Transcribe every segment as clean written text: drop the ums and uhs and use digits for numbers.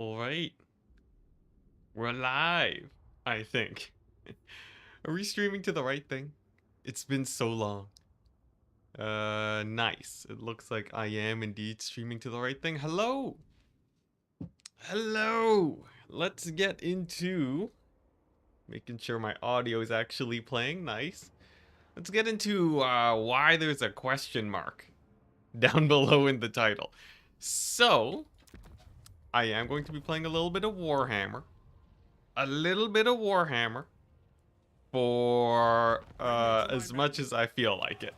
All right, we're live, I think. Are we streaming to the right thing? It's been so long. Nice. It looks like I am indeed streaming to the right thing. Hello! Hello! Let's get into making sure my audio is actually playing. Nice. Let's get into why there's a question mark down below in the title. So, I am going to be playing a little bit of Warhammer. A little bit of Warhammer. For as much as I feel like it.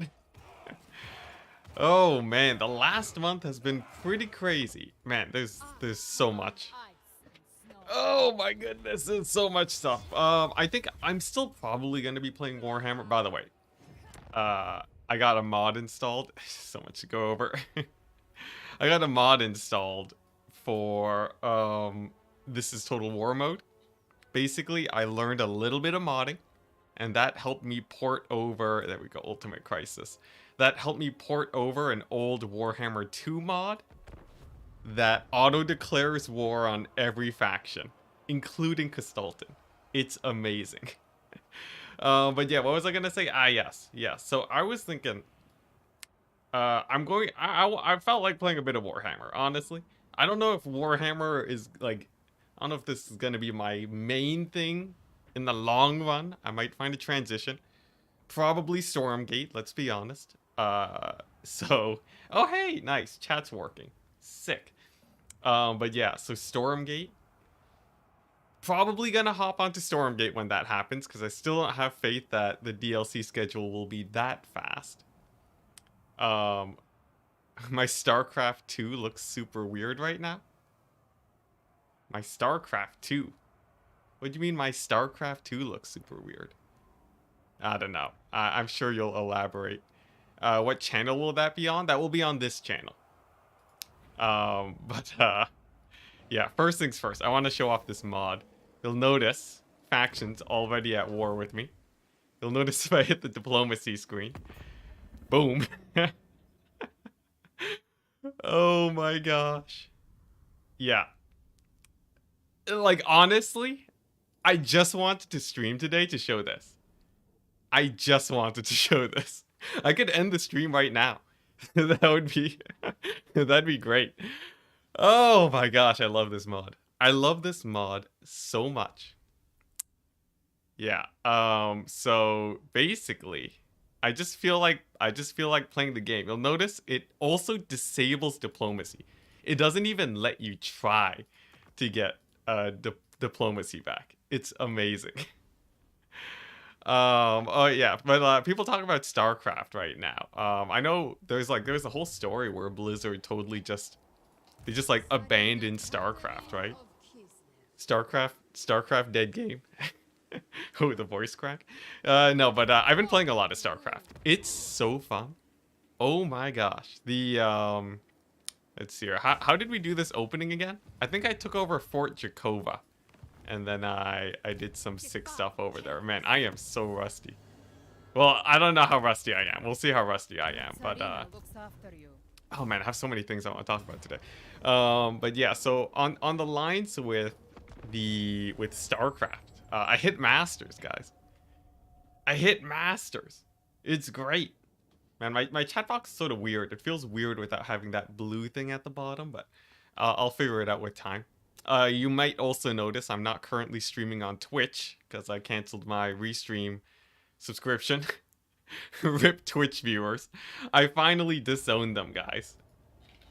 Oh man, the last month has been pretty crazy. Man, there's so much. Oh my goodness, there's so much stuff. I think I'm still probably gonna be playing Warhammer. By the way, I got a mod installed. So much to go over. I got a mod installed for this is Total War mode. Basically, I learned a little bit of modding. And that helped me port over, there we go, Ultimate Crisis. That helped me port over an old Warhammer 2 mod that auto-declares war on every faction, including Castalton. It's amazing. But yeah, what was I gonna say? Yes. So I was thinking, I felt like playing a bit of Warhammer, honestly. I don't know if Warhammer is, like, I don't know if this is gonna be my main thing. In the long run, I might find a transition. Probably Stormgate, let's be honest. Oh hey, nice, chat's working. Sick. But yeah, so Stormgate. Probably gonna hop onto Stormgate when that happens, because I still don't have faith that the DLC schedule will be that fast. My Starcraft 2 looks super weird right now. My Starcraft 2. What do you mean my Starcraft 2 looks super weird? I don't know. I'm sure you'll elaborate. What channel will that be on? That will be on this channel. Yeah, first things first. I want to show off this mod. You'll notice factions already at war with me. You'll notice if I hit the diplomacy screen. Boom. Oh my gosh. Yeah. Like, honestly, I just wanted to stream today to show this. I just wanted to show this. I could end the stream right now. That would be that'd be great. Oh my gosh, I love this mod. I love this mod so much. Yeah. So basically, I just feel like playing the game. You'll notice it also disables diplomacy. It doesn't even let you try to get diplomacy back. It's amazing. Oh yeah, but people talk about Starcraft right now. I know there's a whole story where Blizzard totally they just like abandoned Starcraft, right? Starcraft dead game. Oh, the voice crack. No, but I've been playing a lot of Starcraft. It's so fun. Oh my gosh. Let's see here. How did we do this opening again? I think I took over Fort Jakova. And then I did some sick stuff over there. Man, I am so rusty. Well, I don't know how rusty I am. We'll see how rusty I am. But, oh man, I have so many things I want to talk about today. But yeah, so on the lines with Starcraft, I hit Masters, guys. I hit Masters. It's great. Man, my chat box is sort of weird. It feels weird without having that blue thing at the bottom, but I'll figure it out with time. You might also notice I'm not currently streaming on Twitch because I canceled my Restream subscription. RIP Twitch viewers. I finally disowned them, guys.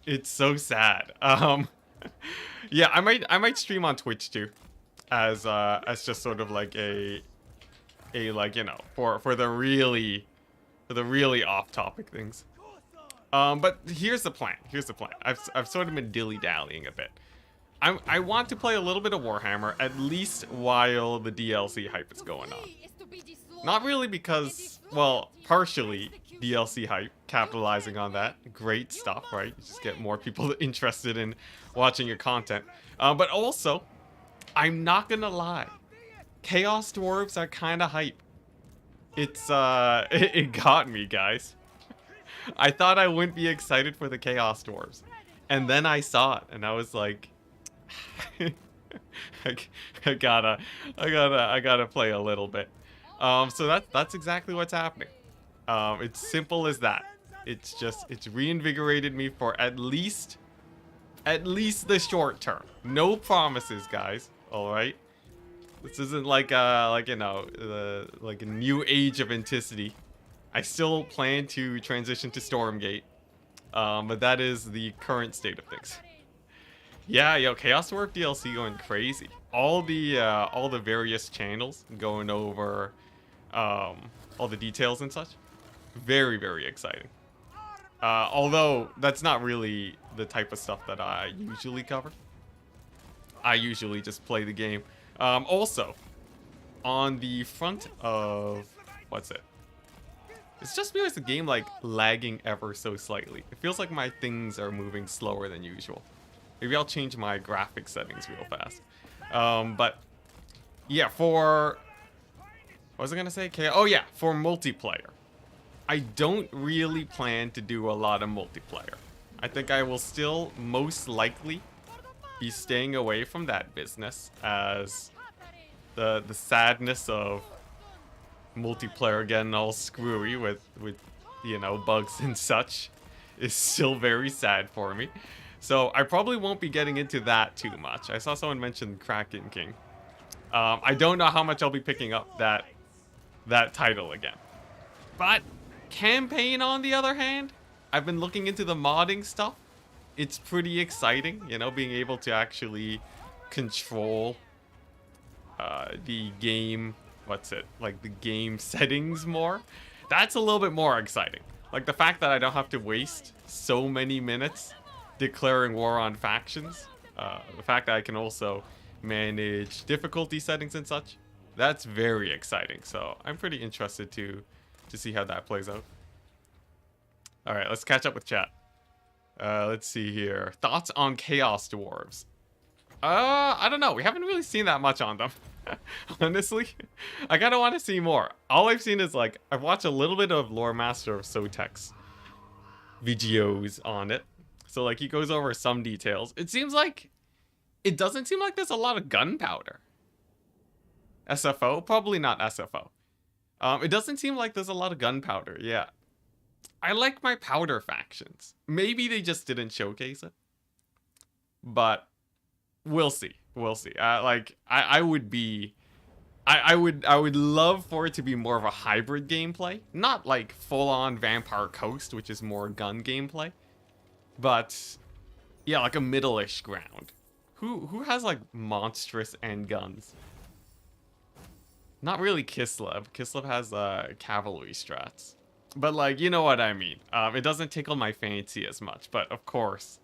It's so sad. Yeah, I might stream on Twitch too, as just sort of like a like, you know, for the really off-topic things. But here's the plan. I've sort of been dilly-dallying a bit. I want to play a little bit of Warhammer, at least while the DLC hype is going on. Not really because, well, partially DLC hype, capitalizing on that. Great stuff, right? You just get more people interested in watching your content. But also, I'm not gonna lie. Chaos Dwarves are kind of hype. It's, it got me, guys. I thought I wouldn't be excited for the Chaos Dwarves. And then I saw it, and I was like, I, I gotta play a little bit. So that's exactly what's happening. It's simple as that. It's reinvigorated me for at least the short term. No promises, guys. All right. This isn't like you know, like a new age of Enticity. I still plan to transition to Stormgate. But that is the current state of things. Yeah, yo, Chaos Dwarf DLC going crazy. All the various channels going over all the details and such. Very, very exciting. Although that's not really the type of stuff that I usually cover. I usually just play the game. Also, on the front of what's it? It's just because the game like lagging ever so slightly. It feels like my things are moving slower than usual. Maybe I'll change my graphic settings real fast. But yeah, for what was I gonna say? Okay, oh yeah, for multiplayer. I don't really plan to do a lot of multiplayer. I think I will still most likely be staying away from that business, as the sadness of multiplayer getting all screwy with you know, bugs and such is still very sad for me. So I probably won't be getting into that too much. I saw someone mention Kraken King. I don't know how much I'll be picking up that title again. But campaign, on the other hand, I've been looking into the modding stuff. It's pretty exciting, you know, being able to actually control the game, like the game settings more. That's a little bit more exciting. Like the fact that I don't have to waste so many minutes declaring war on factions. The fact that I can also manage difficulty settings and such. That's very exciting. So I'm pretty interested to see how that plays out. All right, let's catch up with chat. Let's see here. Thoughts on Chaos Dwarves? I don't know. We haven't really seen that much on them. Honestly, I kind of want to see more. All I've seen is like, I've watched a little bit of Lore Master of Sotek's videos on it. So like he goes over some details. It doesn't seem like there's a lot of gunpowder. SFO? Probably not SFO. It doesn't seem like there's a lot of gunpowder. Yeah. I like my powder factions. Maybe they just didn't showcase it. But we'll see. We'll see. I would love for it to be more of a hybrid gameplay. Not like full-on Vampire Coast, which is more gun gameplay. But yeah, like a middle-ish ground. Who has like monstrous end guns? Not really Kislev. Kislev has cavalry strats. But like, you know what I mean. It doesn't tickle my fancy as much, but of course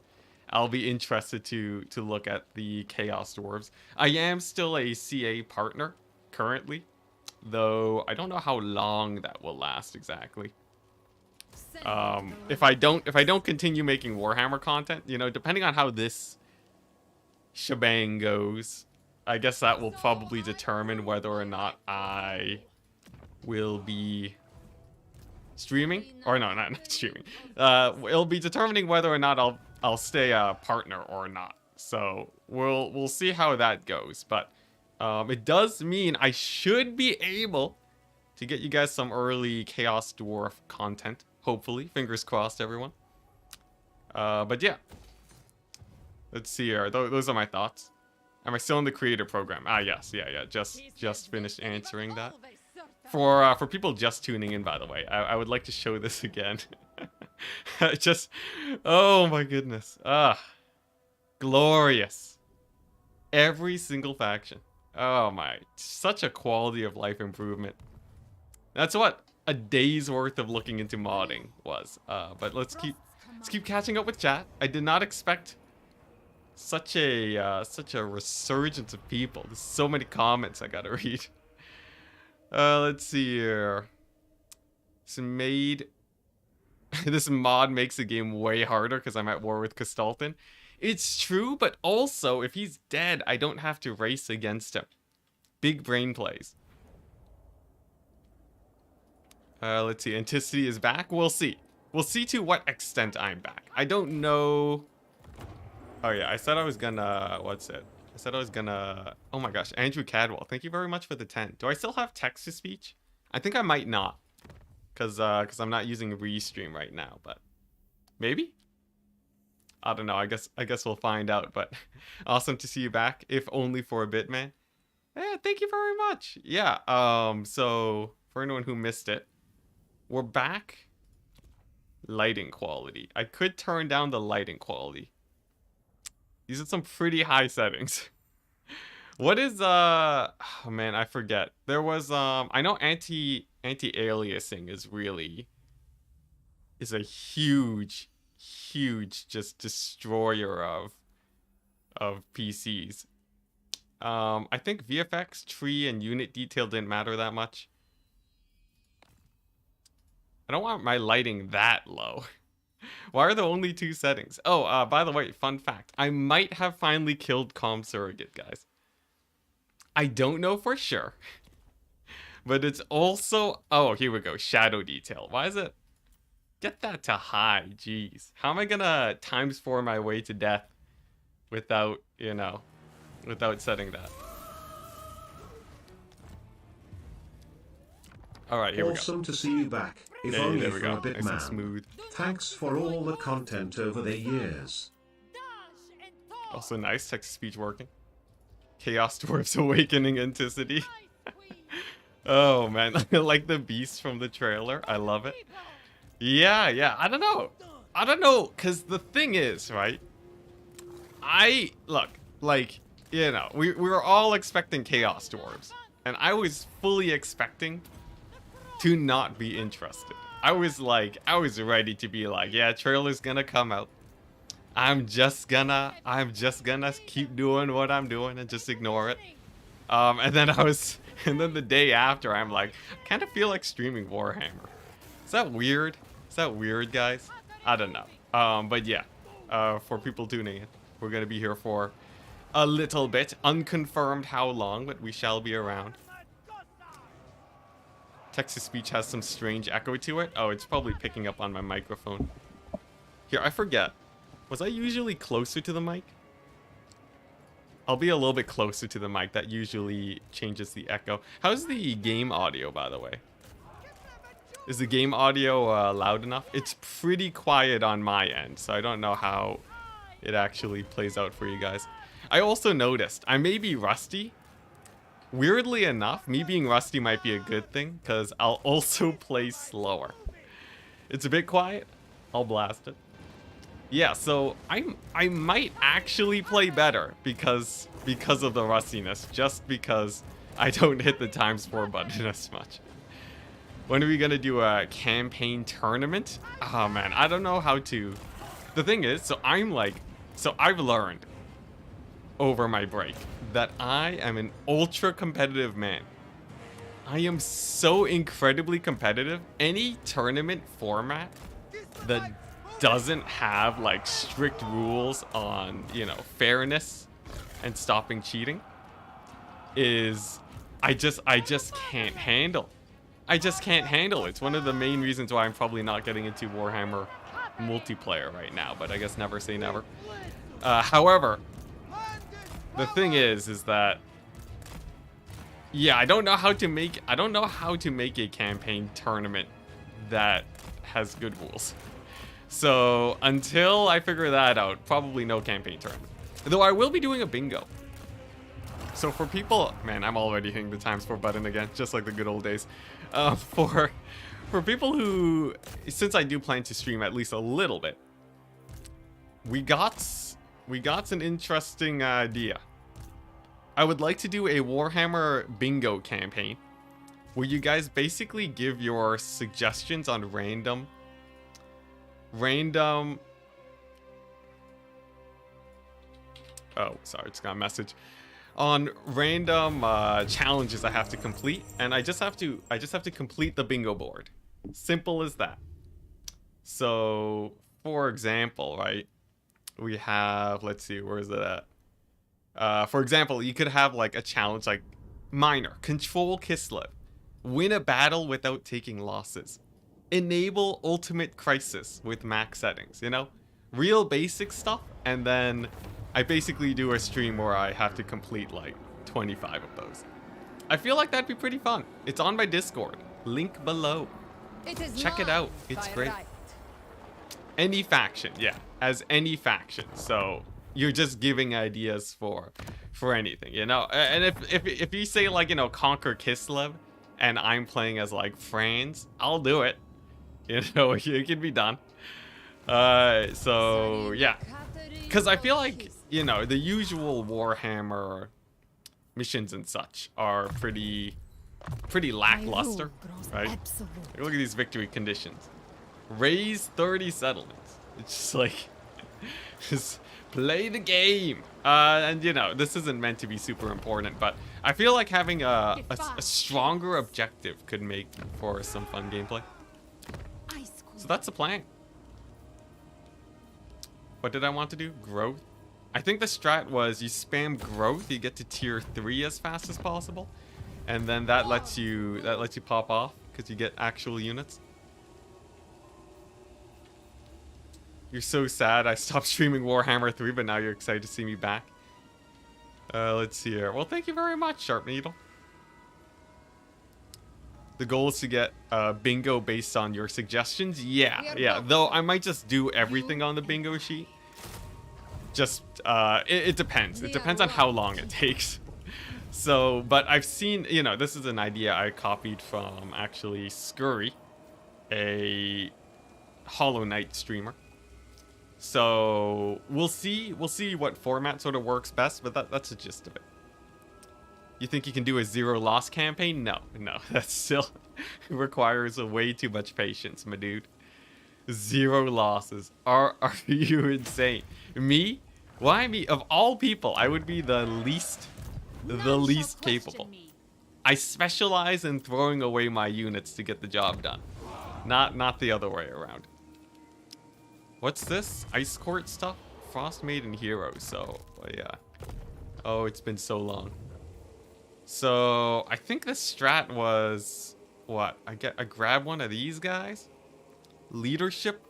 I'll be interested to look at the Chaos Dwarves. I am still a CA partner currently, though I don't know how long that will last exactly. If I don't continue making Warhammer content, you know, depending on how this shebang goes, I guess that will probably determine whether or not I will be streaming, or no, not streaming. It'll be determining whether or not I'll stay a partner or not. So we'll see how that goes. But it does mean I should be able to get you guys some early Chaos Dwarf content. Hopefully, fingers crossed, everyone. But yeah, let's see here. Those are my thoughts. Am I still in the creator program? Ah, yes, yeah. Just finished answering that. For people just tuning in, by the way, I would like to show this again. Oh my goodness. Glorious. Every single faction. Oh my, such a quality of life improvement. That's what a day's worth of looking into modding was. But let's keep catching up with chat. I did not expect such a resurgence of people. There's so many comments I gotta read. Let's see here. This mod makes the game way harder because I'm at war with Kastaltin. It's true, but also, if he's dead, I don't have to race against him. Big brain plays. Let's see. Enticity is back. We'll see. We'll see to what extent I'm back. I don't know Oh yeah, I said I was gonna, what's it? I said I was gonna, oh my gosh, Andrew Cadwell, thank you very much for the 10. Do I still have text-to-speech? I think I might not, cause I'm not using Restream right now, but maybe? I don't know, I guess we'll find out, but awesome to see you back, if only for a bit, man. Yeah, thank you very much. Yeah, so, for anyone who missed it, we're back. Lighting quality. I could turn down the lighting quality. These are some pretty high settings. What is oh man, I forget. There was I know anti-aliasing is a huge just destroyer of PCs. I think VFX, tree, and unit detail didn't matter that much. I don't want my lighting that low. Why are there only 2 settings? Oh, by the way, fun fact. I might have finally killed Calm Surrogate, guys. I don't know for sure. But it's also... Oh, here we go. Shadow detail. Why is it... Get that to high. Jeez. How am I gonna ×4 my way to death without, you know, without setting that? Alright, here we go. Awesome to see you back. If Hey, only there we for go. a bit, Nice and man. smooth. Thanks for all the content over the years. Also nice. Text-to-speech working. Chaos Dwarfs Awakening Enticity. Oh man, like the beast from the trailer. I love it. Yeah, I don't know, because the thing is, right? Look, like, you know, we were all expecting Chaos Dwarves, and I was fully expecting to not be interested. I was ready to be like, yeah, trailer's gonna come out. I'm just gonna keep doing what I'm doing and just ignore it. And then the day after, I'm like, I kind of feel like streaming Warhammer. Is that weird? Is that weird, guys? I don't know. But yeah, for people tuning in, we're gonna be here for a little bit. Unconfirmed how long, but we shall be around. Text-to-speech has some strange echo to it. Oh, it's probably picking up on my microphone. Here, I forget. Was I usually closer to the mic? I'll be a little bit closer to the mic. That usually changes the echo. How's the game audio, by the way? Is the game audio loud enough? It's pretty quiet on my end, so I don't know how it actually plays out for you guys. I also noticed I may be rusty. Weirdly enough, me being rusty might be a good thing, because I'll also play slower. It's a bit quiet. I'll blast it. Yeah, so I might actually play better because of the rustiness, just because I don't hit the ×4 button as much. When are we gonna do a campaign tournament? Oh man, I don't know how to. The thing is, so I've learned over my break that I am an ultra competitive man. I am so incredibly competitive. Any tournament format that doesn't have like strict rules on, you know, fairness and stopping cheating is I just can't handle. I just can't handle it. It's one of the main reasons why I'm probably not getting into Warhammer multiplayer right now, but I guess never say never. However, the thing is that yeah, I don't know how to make a campaign tournament that has good rules. So until I figure that out, probably no campaign tournament. Though I will be doing a bingo. So for people, man, I'm already hitting the ×4 button again, just like the good old days. For people who, since I do plan to stream at least a little bit, we got an interesting idea. I would like to do a Warhammer bingo campaign where you guys basically give your suggestions on random oh, sorry, just got a message on random challenges I have to complete, and I just have to complete the bingo board. Simple as that. So for example, right, we have, let's see, where is it at? For example, you could have like a challenge like minor, control Kislev, win a battle without taking losses, enable ultimate crisis with max settings, you know? real basic stuff, and then I basically do a stream where I have to complete like 25 of those. I feel like that'd be pretty fun. It's on my Discord. Link below. Check it out. It's great. Any faction, yeah, as any faction. So you're just giving ideas for anything, you know. And if you say like, you know, conquer Kislev, and I'm playing as like Franz, I'll do it. You know, it can be done. So yeah, because I feel like, you know, the usual Warhammer missions and such are pretty lackluster, right? Look at these victory conditions. Raise 30 settlements. It's just like, just play the game. And you know, this isn't meant to be super important, but I feel like having a stronger objective could make for some fun gameplay. So that's the plan. What did I want to do? Growth. I think the strat was you spam growth, you get to tier 3 as fast as possible, and then that lets you pop off because you get actual units. You're so sad I stopped streaming Warhammer 3, but now you're excited to see me back. Let's see here. Well, thank you very much, Sharp Needle. The goal is to get bingo based on your suggestions. Yeah. Though I might just do everything on the bingo sheet. Just, it depends. It depends on how long it takes. So, but I've seen, you know, this is an idea I copied from actually Scurry, a Hollow Knight streamer. So we'll see what format sort of works best, but that's the gist of it. You think you can do a 0 loss campaign? No, that still requires way too much patience, my dude. 0 losses. Are you insane? Me? Why me? Of all people, I would be the least capable. I specialize in throwing away my units to get the job done. Not the other way around. What's this? Ice Court stuff? Frost Maiden Hero, so yeah. Oh, it's been so long. So I think the strat was what? I grab one of these guys. Leadership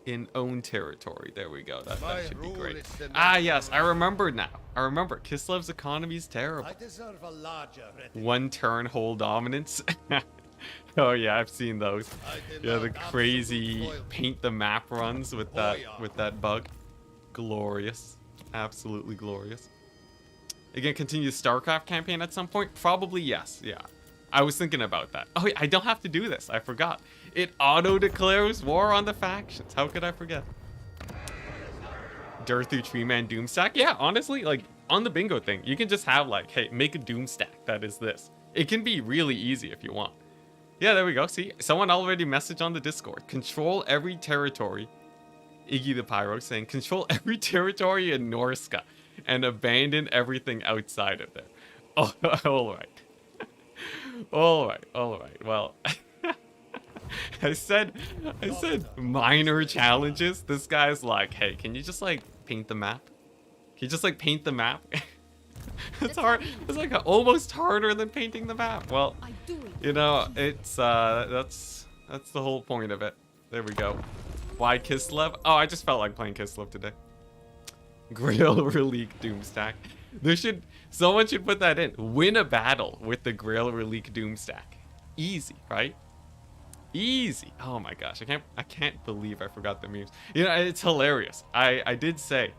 in own territory. There we go. That should be great. Ah, yes, I remember now. I remember. Kislev's economy is terrible. One turn hold dominance. Oh yeah, I've seen those. Yeah, the crazy paint the map runs with that bug. Glorious. Absolutely glorious. Again, continue the Starcraft campaign at some point? Probably yes, yeah. I was thinking about that. Oh, yeah, I don't have to do this. I forgot. It auto-declares war on the factions. How could I forget? Dirthu Treeman Doomstack? Yeah, honestly, like, on the bingo thing, you can just have, like, hey, make a Doomstack that is this. It can be really easy if you want. Yeah, there we go. See, someone already messaged on the Discord. Control every territory. Iggy the Pyro saying, control every territory in Norska and abandon everything outside of there. Oh, all right. All right. Well, I said minor challenges. This guy's like, hey, can you just like paint the map? Can you just like paint the map? It's hard. It's like almost harder than painting the map. Well, you know, it's that's the whole point of it. There we go. Why Kislev? Oh, I just felt like playing Kislev today. Grail Relic Doomstack. Someone should put that in. Win a battle with the Grail Relic Doomstack. Easy, right? Easy. Oh my gosh, I can't believe I forgot the memes. You know, it's hilarious. I did say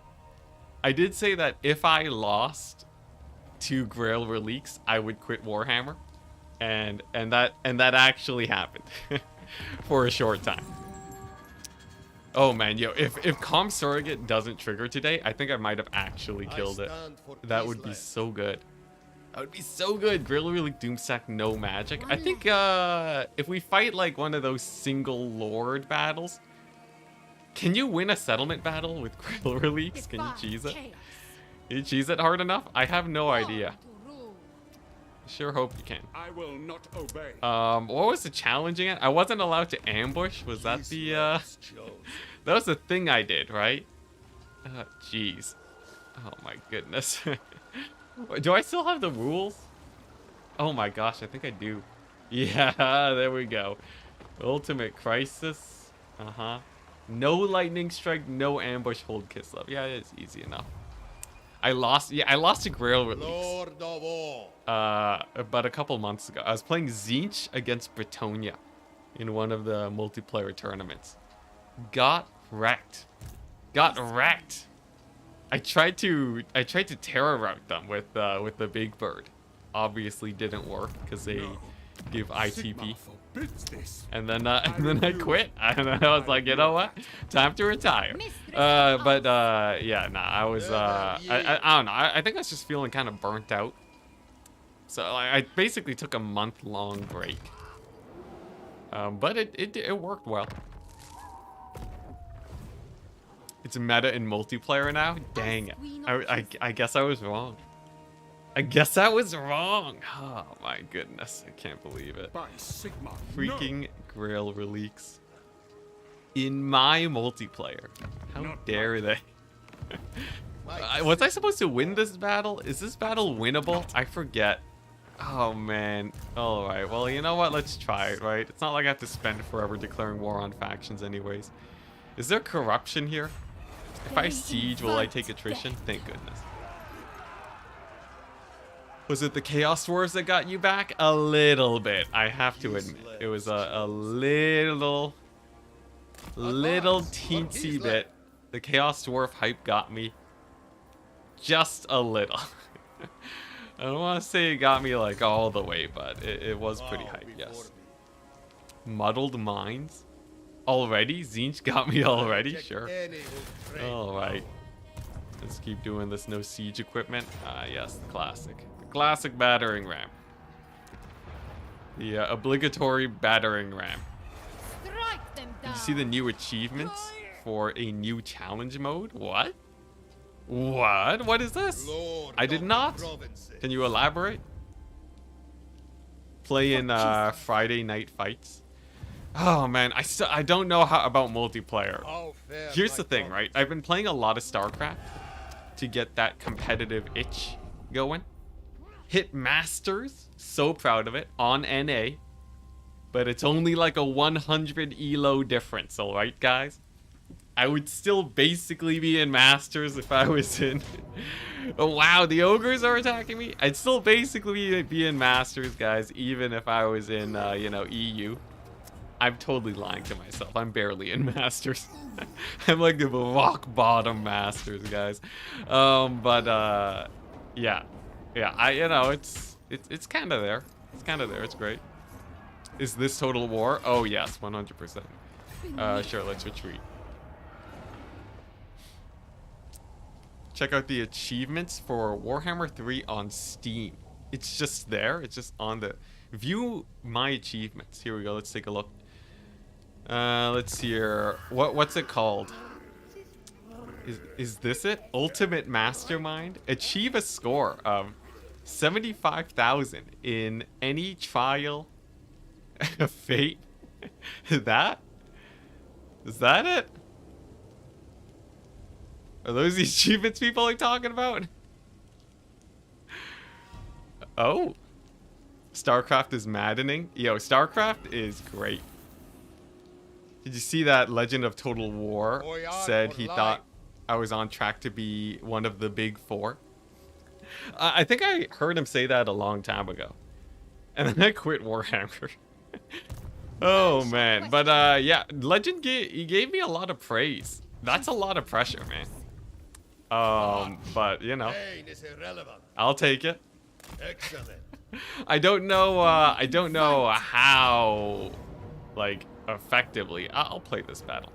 that if I lost 2 Grail Relics, I would quit Warhammer, and that actually happened for a short time. Oh man, yo, if Com Surrogate doesn't trigger today, I think I might have actually killed it. That would be so good. That would be so good. Grail Relic Doomstack, no magic. I think if we fight like one of those single lord battles, can you win a settlement battle with Grail Relics? Can you cheese it? Can you cheese it hard enough? I have no idea. Sure hope you can. I will not obey. What was the challenging at? I wasn't allowed to ambush. Was that the that was the thing I did, right? Jeez. Oh my goodness. Do I still have the rules? Oh my gosh, I think I do. Yeah, there we go. Ultimate Crisis. No lightning strike, no ambush hold kiss love. Yeah, it's easy enough. I lost to Grail Release. Lord of all. About a couple months ago. I was playing Tzeentch against Bretonia in one of the multiplayer tournaments. Got wrecked. I tried to terror route them with the big bird. Obviously didn't work because they give ITP. And then I quit. And then I was like, you know what? Time to retire. Yeah, nah, I was I don't know. I think I was just feeling kind of burnt out. So I basically took a month-long break. But it worked well. It's meta in multiplayer now? Dang it. I guess I was wrong. Oh my goodness. I can't believe it. Freaking Grail Release. In my multiplayer. How dare they? Was I supposed to win this battle? Is this battle winnable? I forget. Oh man. Alright, well you know what? Let's try it, right? It's not like I have to spend forever declaring war on factions anyways. Is there corruption here? If I siege, will I take attrition? Thank goodness. Was it the Chaos Dwarves that got you back? A little bit, I have to admit. It was a little teensy bit. The Chaos Dwarf hype got me. Just a little. I don't want to say it got me like all the way, but it was pretty hype, yes. Muddled Minds? Already? Tzeentch got me already? Sure. Alright. Let's keep doing this no siege equipment. Ah, yes, the classic. The classic battering ram. The obligatory battering ram. Did you see the new achievements for a new challenge mode? What? What? What is this? I did not. Can you elaborate? Play in Friday night fights. Oh man, I don't know how about multiplayer. Here's the thing, right? I've been playing a lot of Starcraft to get that competitive itch going. Hit Masters, so proud of it, on NA. But it's only like a 100 elo difference, alright guys? I would still basically be in Masters if I was in... Oh wow, the ogres are attacking me? I'd still basically be in Masters, guys, even if I was in, you know, EU. I'm totally lying to myself. I'm barely in Masters. I'm like the rock bottom Masters, guys. Yeah. Yeah, you know, it's kind of there. It's kind of there. It's great. Is this Total War? Oh, yes, 100%. Sure, let's retreat. Check out the achievements for Warhammer 3 on Steam. It's just there. It's just on the... View my achievements. Here we go. Let's take a look. Let's see here. What's it called? Is this it? Ultimate Mastermind? Achieve a score of 75,000 in any trial of fate. Is that it? Are those the achievements people are talking about? Oh. Starcraft is maddening. Yo, Starcraft is great. Did you see that Legend of Total War said he thought I was on track to be one of the big four? I think I heard him say that a long time ago. And then I quit Warhammer. Oh, man. But, yeah, Legend he gave me a lot of praise. That's a lot of pressure, man. But, you know, I'll take it. Excellent. I don't know how, like, effectively I'll play this battle.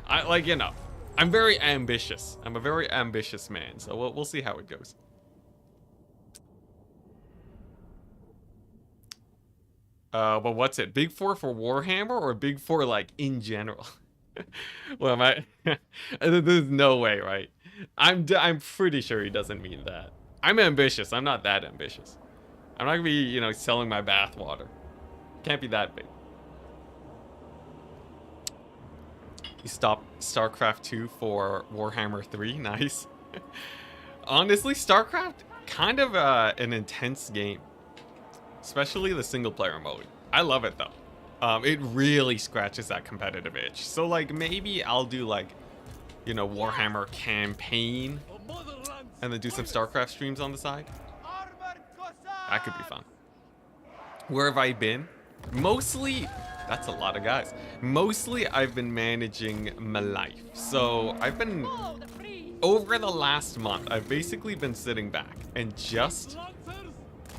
Like, you know, I'm very ambitious. I'm a very ambitious man, so we'll see how it goes. But what's it? Big Four for Warhammer or Big Four, like, in general? Well, there's no way, right? I'm pretty sure he doesn't mean that. I'm ambitious. I'm not that ambitious. I'm not gonna be, you know, selling my bathwater. Can't be that big. You stopped StarCraft 2 for Warhammer 3. Nice. Honestly, StarCraft, kind of an intense game. Especially the single player mode. I love it though. it really scratches that competitive itch. So like maybe I'll do like, you know, Warhammer campaign and then do some Starcraft streams on the side. That could be fun. Where have I been? Mostly, that's a lot of guys. Mostly I've been managing my life. So I've been, over the last month, I've basically been sitting back and just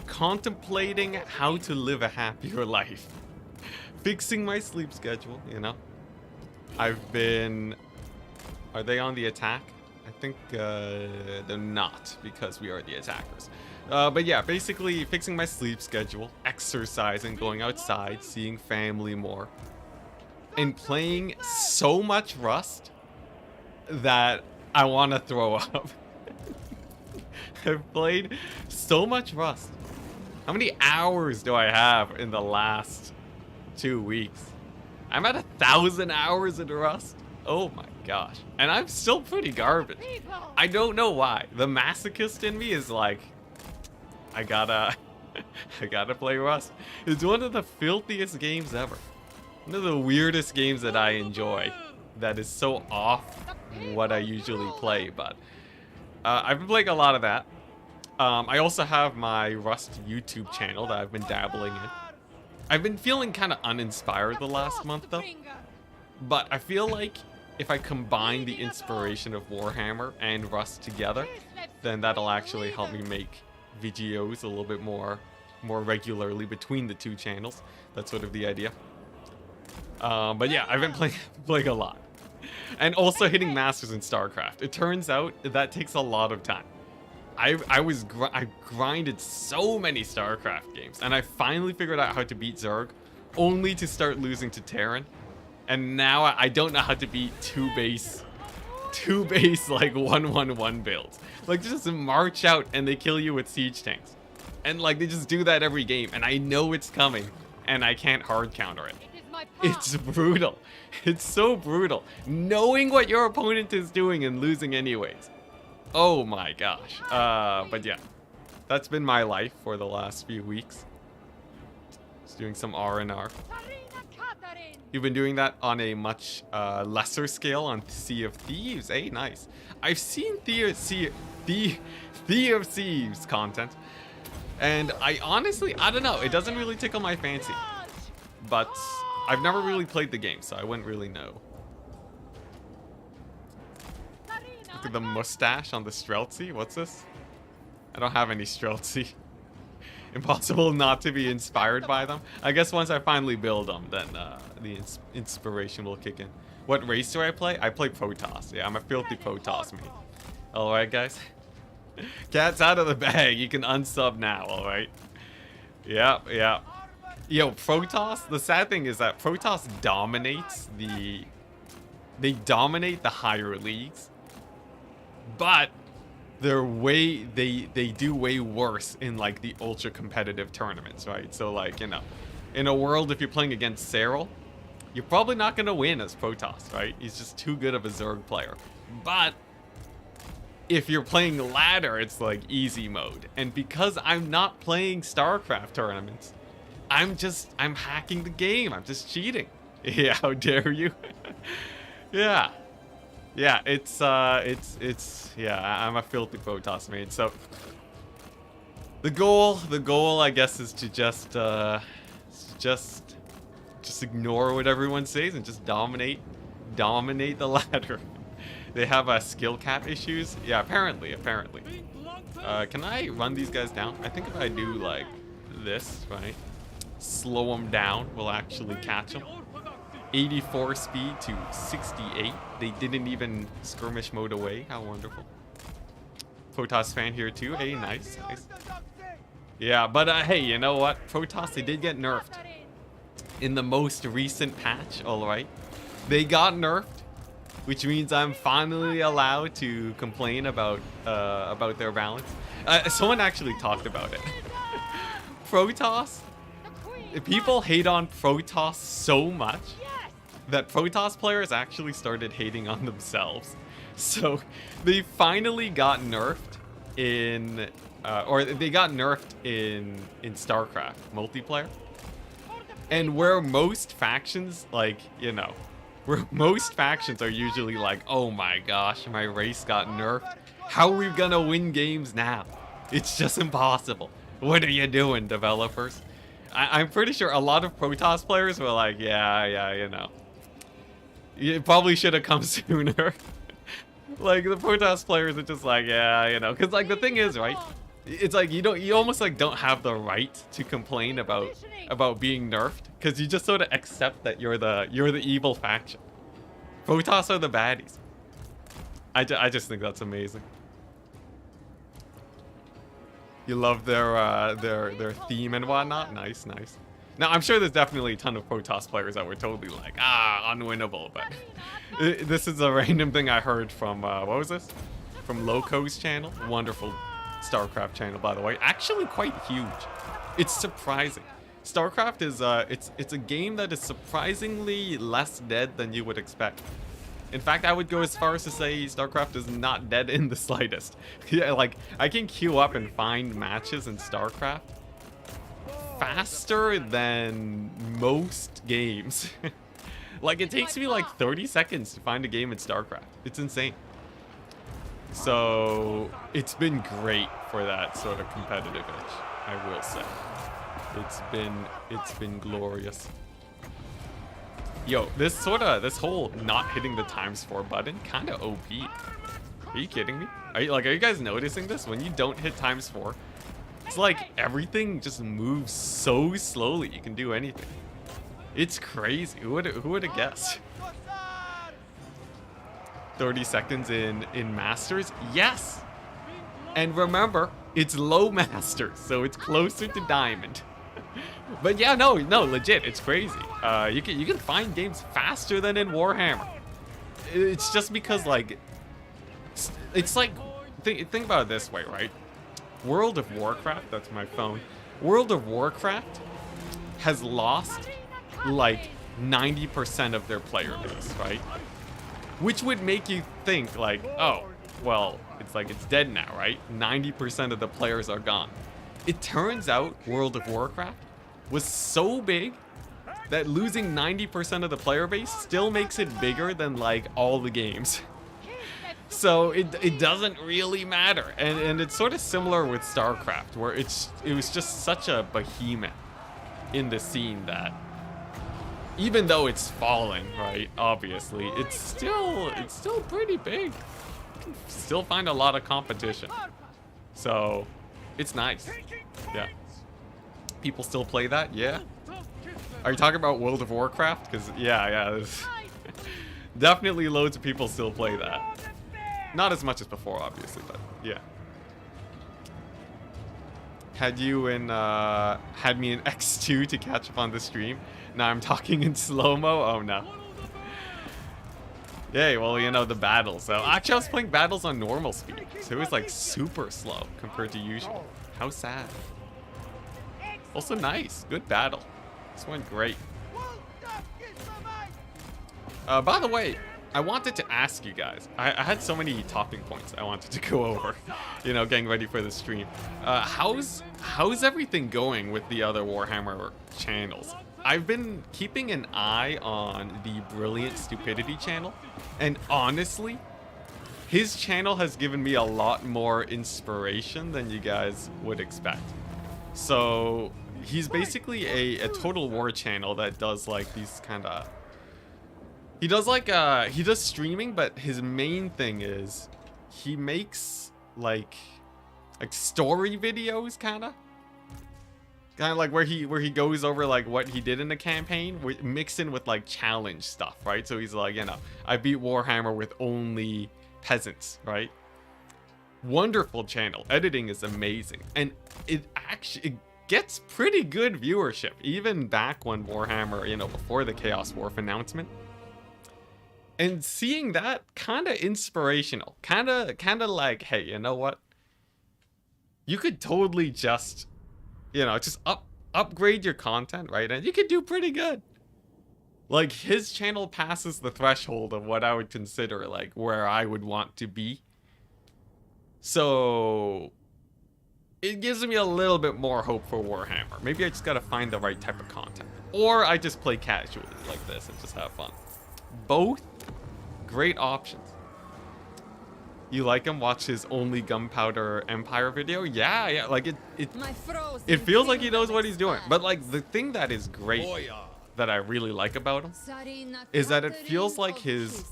contemplating how to live a happier life. Fixing my sleep schedule, you know. I've been... Are they on the attack? I think they're not, because we are the attackers. But yeah, basically fixing my sleep schedule, exercising, going outside, seeing family more, and playing so much Rust that I want to throw up. I've played so much Rust. How many hours do I have in the last 2 weeks? I'm at 1,000 hours in Rust. Oh my gosh. And I'm still pretty garbage. I don't know why. The masochist in me is like, I gotta play Rust. It's one of the filthiest games ever. One of the weirdest games that I enjoy. That is so off what I usually play, but I've been playing a lot of that. I also have my Rust YouTube channel that I've been dabbling in. I've been feeling kind of uninspired the last month though. But I feel like if I combine the inspiration of Warhammer and Rust together, then that'll actually help me make videos a little bit more regularly between the two channels. That's sort of the idea. But yeah, I've been playing a lot. And also hitting Masters in Starcraft. It turns out that takes a lot of time. I grinded so many Starcraft games, and I finally figured out how to beat Zerg, only to start losing to Terran. And now I don't know how to beat two base like 1-1-1 builds. Like just march out and they kill you with siege tanks. And like they just do that every game, and I know it's coming, and I can't hard counter it. It's brutal. It's so brutal. Knowing what your opponent is doing and losing anyways. Oh my gosh. But yeah, that's been my life for the last few weeks. Just doing some R&R. You've been doing that on a much lesser scale on Sea of Thieves. Hey, nice. I've seen Sea of Thieves content, and I don't know. It doesn't really tickle my fancy. But I've never really played the game, so I wouldn't really know. Look at the mustache on the Streltsy. What's this? I don't have any Streltsy. Impossible not to be inspired by them. I guess once I finally build them, then the inspiration will kick in. What race do I play? I play Protoss. Yeah, I'm a filthy Protoss mate. Alright, guys. Cat's out of the bag. You can unsub now, alright? Yep, yep. Yo, Protoss, the sad thing is that Protoss dominates they dominate the higher leagues, but they do way worse in like the ultra competitive tournaments, right? So like, you know, in a world if you're playing against Cyril, you're probably not gonna win as Protoss, right? He's just too good of a Zerg player. But if you're playing ladder, it's like easy mode. And because I'm not playing Starcraft tournaments, I'm hacking the game. I'm just cheating. Yeah, how dare you? Yeah. Yeah, yeah, I'm a filthy Protoss mate. So the goal I guess is to just ignore what everyone says and just dominate the ladder. They have skill cap issues. Yeah, apparently. Can I run these guys down? I think if I do like this, right? Slow them down, we'll actually catch them. 84 speed to 68. They didn't even skirmish mode away. How wonderful. Protoss fan here too. Hey, nice. Yeah, but hey, you know what? Protoss, they did get nerfed in the most recent patch, alright? They got nerfed, which means I'm finally allowed to complain about their balance. Someone actually talked about it. Protoss, people hate on Protoss so much that Protoss players actually started hating on themselves. So they finally got nerfed in Starcraft multiplayer. And where most factions, like, you know, where most factions are usually like, oh my gosh, my race got nerfed. How are we gonna win games now? It's just impossible. What are you doing, developers? I'm pretty sure a lot of Protoss players were like, yeah, you know. It probably should have come sooner. Like, the Protoss players are just like, yeah, you know. Because, like, the thing is, right? It's like you almost like don't have the right to complain about being nerfed, because you just sort of accept that you're the evil faction. Protoss are the baddies. I just think that's amazing. You love their theme and whatnot. Nice. Now I'm sure there's definitely a ton of Protoss players that were totally like, unwinnable. But this is a random thing I heard from what was this? From Loco's channel. Wonderful Starcraft channel, by the way. Actually quite huge. It's surprising. Starcraft is it's a game that is surprisingly less dead than you would expect. In fact, I would go as far as to say Starcraft is not dead in the slightest. Yeah, like, I can queue up and find matches in Starcraft faster than most games. Like, it takes me like 30 seconds to find a game in Starcraft. It's insane. So, it's been great for that sort of competitive edge, I will say. It's been glorious. Yo, this whole not hitting the ×4 button, kind of OP. Are you kidding me? Are you guys noticing this? When you don't hit ×4, it's like everything just moves so slowly. You can do anything. It's crazy. Who would have guessed? 30 seconds in Masters? Yes. And remember, it's low Masters, so it's closer to Diamond. But yeah, no, legit, it's crazy. You can find games faster than in Warhammer. It's just because, like, it's like, think about it this way, right? World of Warcraft, that's my phone. World of Warcraft has lost like 90% of their player base, right? Which would make you think like, oh, well, it's like it's dead now, right? 90% of the players are gone. It turns out World of Warcraft was so big that losing 90% of the player base still makes it bigger than like all the games. So it doesn't really matter. And it's sort of similar with Starcraft, where it was just such a behemoth in the scene that even though it's falling, right, obviously, it's still pretty big. You can still find a lot of competition. So it's nice. Yeah. People still play that? Yeah. Are you talking about World of Warcraft? Because yeah, definitely loads of people still play that. Not as much as before, obviously, but yeah. Had me in X2 to catch up on the stream. Now I'm talking in slow-mo. Oh no. Yay, well, you know, the battles. So actually I was playing battles on normal speed, so it was like super slow compared to usual. How sad. Also nice, good battle. This went great. By the way, I wanted to ask you guys. I had so many talking points I wanted to go over, you know, getting ready for the stream. How's everything going with the other Warhammer channels? I've been keeping an eye on the Brilliant Stupidity channel, and honestly, his channel has given me a lot more inspiration than you guys would expect. So he's basically a Total War channel that does like these kind of, he does streaming, but his main thing is he makes like story videos, kind of like where he goes over like what he did in the campaign, mixed in with like challenge stuff, right? So he's like, you know, I beat Warhammer with only peasants, right? Wonderful channel. Editing is amazing, and it gets pretty good viewership, even back when Warhammer, you know, before the Chaos Wharf announcement. And seeing that, kind of inspirational, kind of like, hey, you know what? You could totally just, you know, just upgrade your content, right? And you could do pretty good. Like, his channel passes the threshold of what I would consider like where I would want to be. So it gives me a little bit more hope for Warhammer. Maybe I just gotta find the right type of content. Or I just play casually like this and just have fun. Both great options. You like him? Watch his only Gunpowder Empire video? Yeah, like it feels like he knows what he's doing. But like the thing that is great that I really like about him is that it feels like his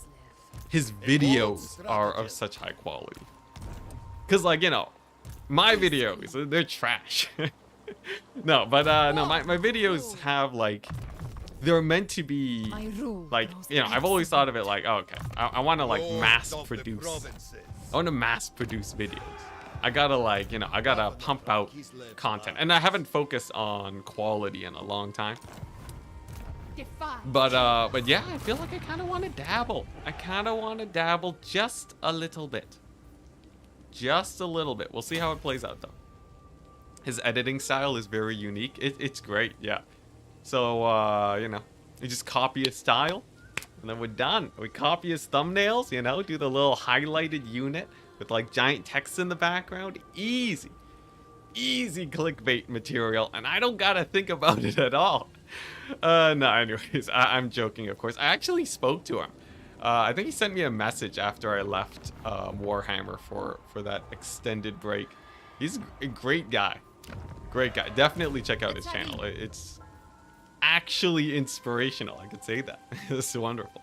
videos are of such high quality. Cause like, you know, my videos, they're trash. No, but no, my videos have like, they're meant to be like, you know, I've always thought of it like, oh, okay, I want to like mass produce. I want to mass produce videos. I gotta like, you know, I gotta pump out content, and I haven't focused on quality in a long time. But yeah, I feel like I kind of want to dabble. I kind of want to dabble just a little bit. Just a little bit. We'll see how it plays out though. His editing style is very unique. It's great, yeah. So, you know, you just copy his style, and then we're done. We copy his thumbnails, you know, do the little highlighted unit with like giant text in the background. Easy. Easy clickbait material, and I don't gotta think about it at all. No, anyways, I'm joking, of course. I actually spoke to him. I think he sent me a message after I left Warhammer for that extended break. He's a great guy. Great guy. Definitely check out his channel. It's actually inspirational. I could say that. It's wonderful.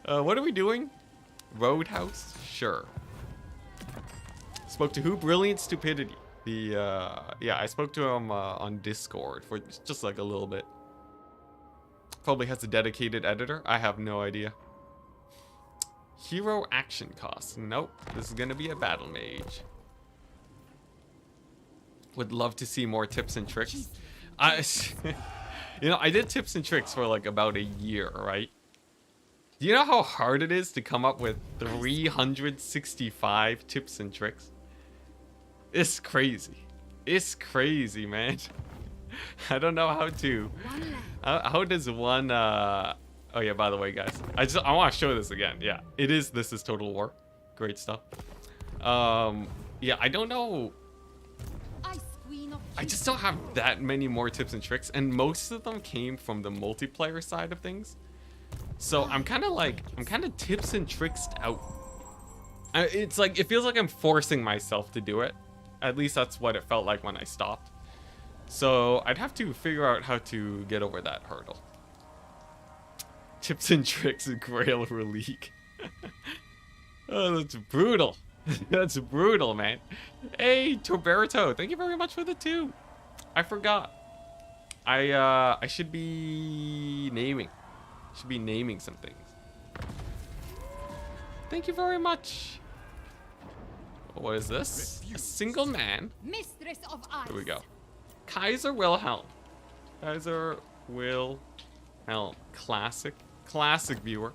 What are we doing? Roadhouse? Sure. Spoke to who? Brilliant Stupidity. Yeah, I spoke to him on Discord for just like a little bit. Probably has a dedicated editor. I have no idea. Hero action costs. Nope. This is gonna be a battle mage. Would love to see more tips and tricks. You know, I did tips and tricks for like about a year, right? Do you know how hard it is to come up with 365 tips and tricks? It's crazy. It's crazy, man. I don't know how to. How does one? Oh yeah. By the way, guys, I want to show this again. Yeah, it is. This is Total War. Great stuff. Yeah, I don't know. I just don't have that many more tips and tricks, and most of them came from the multiplayer side of things. So I'm kind of tips and tricks out. It's like, it feels like I'm forcing myself to do it. At least that's what it felt like when I stopped. So I'd have to figure out how to get over that hurdle. Tips and tricks of Grail Relique. Oh, that's brutal. That's brutal, man. Hey, Torberto, thank you very much for the 2. I forgot. I should be naming. Should be naming some things. Thank you very much. What is this? A single man. Mistress of Ice. Here we go. Kaiser Wilhelm. Kaiser Wilhelm. Classic viewer.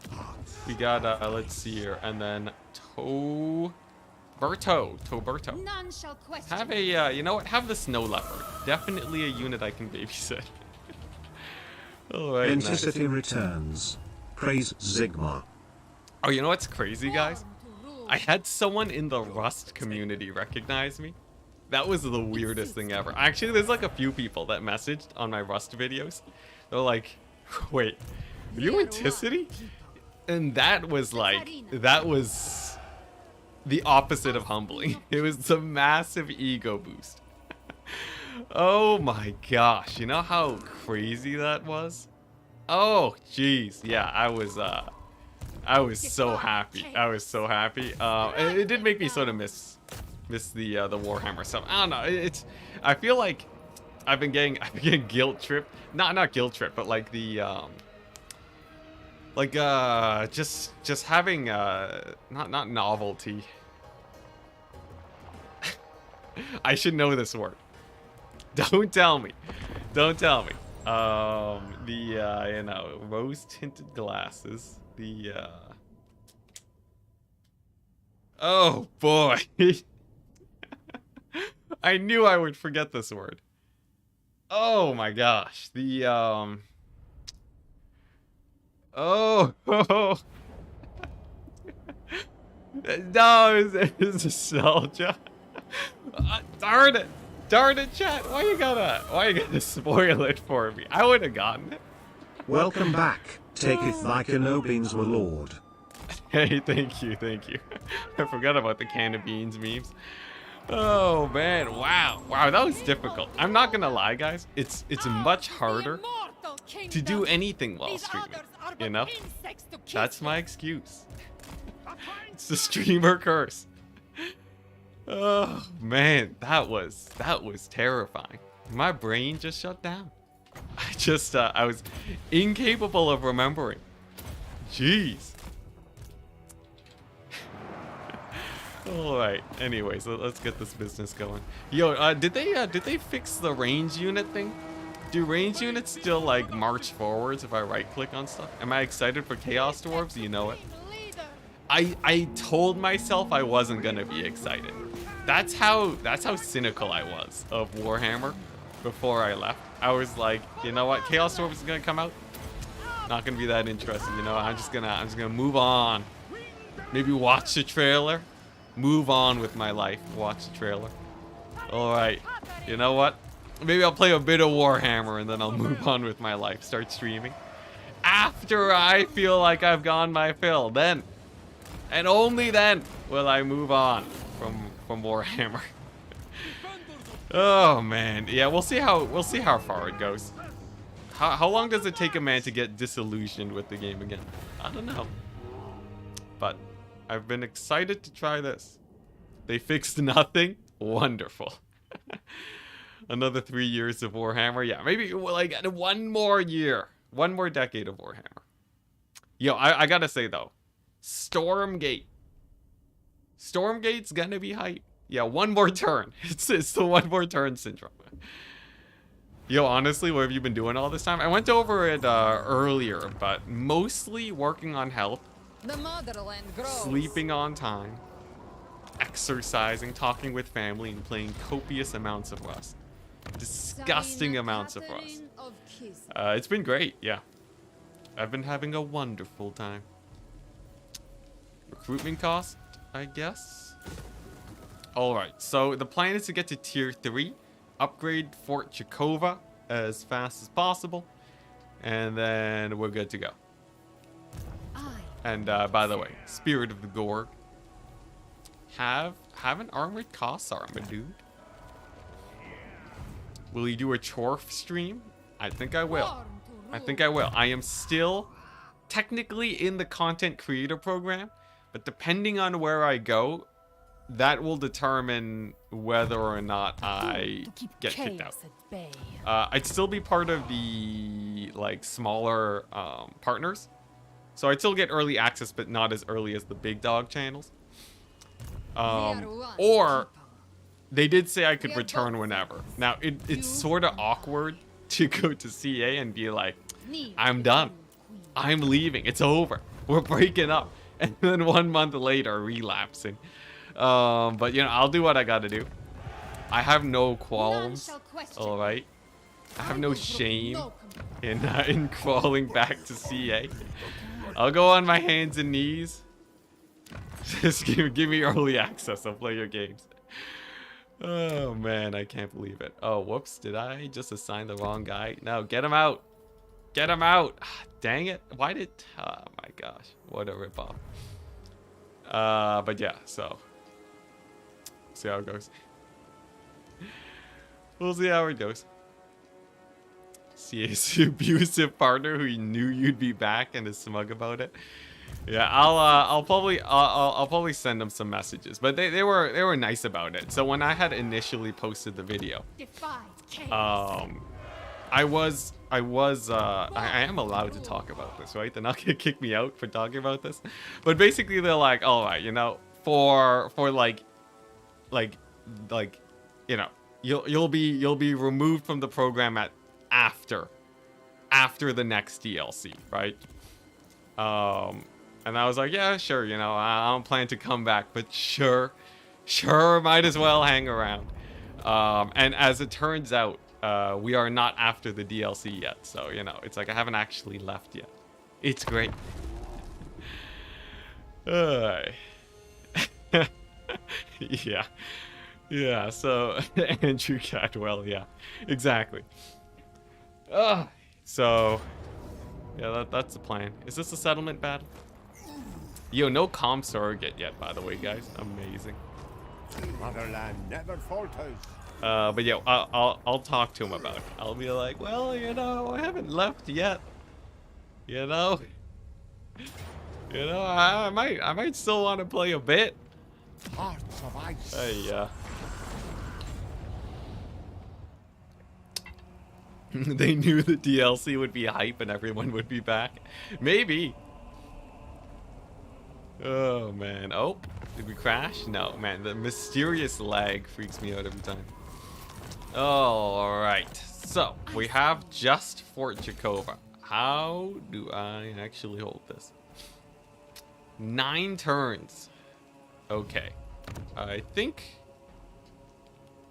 We got let's see here, and then Toberto. None shall question. Have a you know what? Have the Snow Leopard. Definitely a unit I can babysit. All right. Enticity returns. Praise Sigma. Oh, you know what's crazy, guys? I had someone in the Rust community recognize me. That was the weirdest thing ever. Actually, there's like a few people that messaged on my Rust videos. They're like, wait, are you Enticity? And that was like, that was the opposite of humbling. It was a massive ego boost. Oh my gosh, you know how crazy that was? Oh, jeez. Yeah, I was so happy. I was so happy. And it did make me sort of miss the Warhammer stuff. I don't know. I feel like I've been getting guilt trip. Not guilt trip, but like the just having not novelty. I should know this word. Don't tell me. Don't tell me. You know, rose tinted glasses. Oh boy. I knew I would forget this word. Oh my gosh. Oh. No, it's nostalgia. Darn it. Darn it, chat. Why you gotta spoil it for me? I would have gotten it. Welcome back. Taketh thy canoe beans, my lord. Hey, thank you. I forgot about the can of beans memes. Oh man, wow, that was difficult. I'm not gonna lie, guys. It's much harder to do anything while streaming. You know, that's my excuse. It's the streamer curse. Oh man, that was terrifying. My brain just shut down. I was incapable of remembering. Jeez. Alright, anyways, let's get this business going. Yo, did they fix the range unit thing? Do range units still like march forwards if I right click on stuff? Am I excited for Chaos Dwarves? You know it. I told myself I wasn't gonna be excited. That's how cynical I was of Warhammer before I left. I was like, you know what, Chaos Dwarves is gonna come out. Not gonna be that interested, you know. I'm just gonna move on. Maybe watch the trailer. Move on with my life. Watch the trailer. Alright. You know what? Maybe I'll play a bit of Warhammer and then I'll move on with my life. Start streaming. After I feel like I've gone my fill. Then. And only then will I move on from Warhammer. Oh man. Yeah, we'll see how far it goes. How long does it take a man to get disillusioned with the game again? I don't know. But I've been excited to try this. They fixed nothing? Wonderful. Another 3 years of Warhammer. Yeah, maybe like 1 more year. 1 more decade of Warhammer. Yo, I gotta say though. Stormgate. Stormgate's gonna be hype. Yeah, 1 more turn. It's the 1 more turn syndrome. Yo, honestly, what have you been doing all this time? I went over it earlier, but mostly working on health. The motherland grows. Sleeping on time, exercising, talking with family, and playing copious amounts of Rust. Disgusting amounts of Rust. It's been great, yeah. I've been having a wonderful time. Recruitment cost, I guess. Alright, so the plan is to get to tier 3, upgrade Fort Chakova as fast as possible, and then we're good to go. And by the way, Spirit of the Gorg. Have an armored Koss armor, dude. Will you do a Chorf stream? I think I will. I am still technically in the content creator program, but depending on where I go, that will determine whether or not I get kicked out. I'd still be part of the like smaller partners. So I'd still get early access, but not as early as the big dog channels. Or they did say I could return whenever. Now, it's sort of awkward to go to CA and be like, I'm done. I'm leaving. It's over. We're breaking up. And then 1 month later, relapsing. But, you know, I'll do what I gotta do. I have no qualms. All right. I have no shame in crawling back to CA. I'll go on my hands and knees. Just give me early access. I'll play your games. Oh man, I can't believe it. Oh, whoops. Did I just assign the wrong guy? No, get him out. Get him out. Ah, dang it. Why did... Oh my gosh. What a ripoff. But yeah, so... See how it goes. We'll see how it goes. CA's abusive partner who knew you'd be back and is smug about it. Yeah, I'll probably send them some messages, but they were nice about it. So when I had initially posted the video, I am allowed to talk about this, right? They're not gonna kick me out for talking about this, but basically they're like, all right, you know, for like you know, you'll be removed from the program at after the next DLC, right? And I was like, yeah, sure, you know, I don't plan to come back, but sure, might as well hang around. And as it turns out, we are not after the DLC yet, so, you know, it's like I haven't actually left yet. It's great. Yeah. Yeah, so Andrew Cadwell, yeah, exactly. So yeah, that's the plan. Is this a settlement battle? Yo, no comm surrogate yet, by the way, guys. Amazing. Motherland never falters. But yeah, I'll talk to him about it. I'll be like, well, you know, I haven't left yet. You know, I might still want to play a bit. Hearts of ice. Hey, they knew the DLC would be hype and everyone would be back. Maybe. Oh man. Oh, did we crash? No, man. The mysterious lag freaks me out every time. All right. So we have just Fort Jakova. How do I actually hold this? 9 turns. Okay. I think.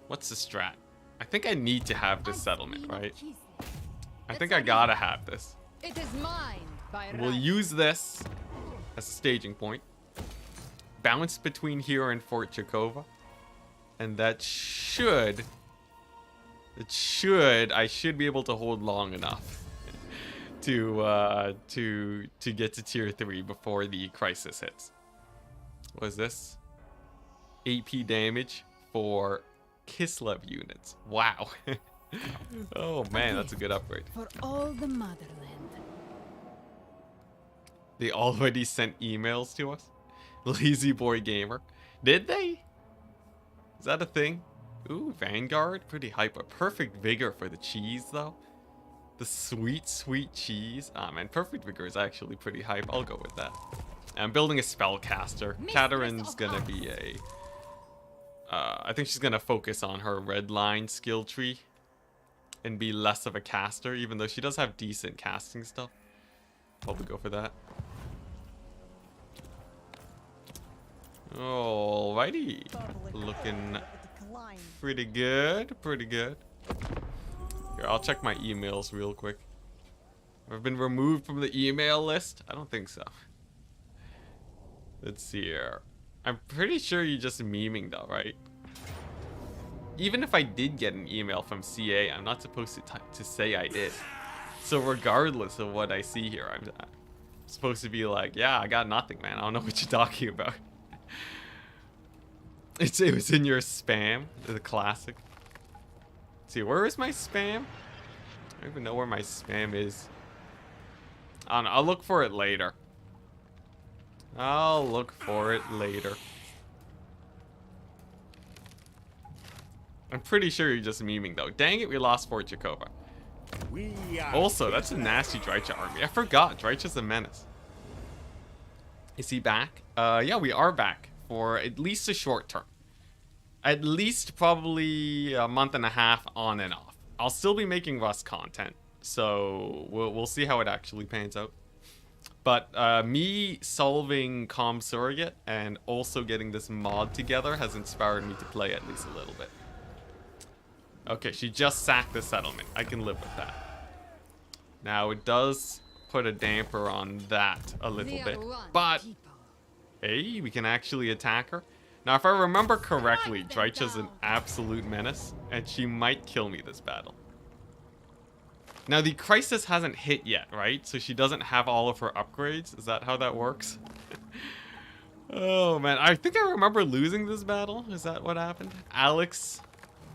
What's the strat? I think I need to have this settlement, right? I think I gotta have this. It is mine by We'll right. use this as a staging point. Bounce between here and Fort Jakova. And that should... I should be able to hold long enough to get to tier 3 before the crisis hits. What is this? AP damage for Kislev units. Wow. Oh man, that's a good upgrade. For all the motherland. They already sent emails to us? Lazy Boy Gamer. Did they? Is that a thing? Ooh, Vanguard. Pretty hyper. Perfect Vigor for the cheese, though. The sweet, sweet cheese. Ah, man. Perfect Vigor is actually pretty hype. I'll go with that. I'm building a Spellcaster. Katarin's gonna be a... I think she's gonna focus on her red line skill tree. And be less of a caster, even though she does have decent casting stuff. Probably go for that. Alrighty. Looking pretty good, pretty good. Here, I'll check my emails real quick. I've been removed from the email list? I don't think so. Let's see here. I'm pretty sure you're just memeing though, right? Even if I did get an email from CA, I'm not supposed to say I did. So regardless of what I see here, I'm supposed to be like, yeah, I got nothing, man. I don't know what you're talking about. It was in your spam, the classic. Let's see, where is my spam? I don't even know where my spam is. I don't know, I'll look for it later. I'll look for it later. I'm pretty sure you're just memeing though. Dang it, we lost Fort Jakova. Also, that's a nasty Drycha army. I forgot, Drycha's a menace. Is he back? Yeah, we are back for at least a short term. At least probably a month and a half on and off. I'll still be making Rust content, so we'll see how it actually pans out. But me solving Comm Surrogate and also getting this mod together has inspired me to play at least a little bit. Okay, she just sacked the settlement. I can live with that. Now, it does put a damper on that a little bit. But, hey, we can actually attack her. Now, if I remember correctly, Drycha's an absolute menace, and she might kill me this battle. Now, the crisis hasn't hit yet, right? So she doesn't have all of her upgrades. Is that how that works? Oh, man. I think I remember losing this battle. Is that what happened? Alex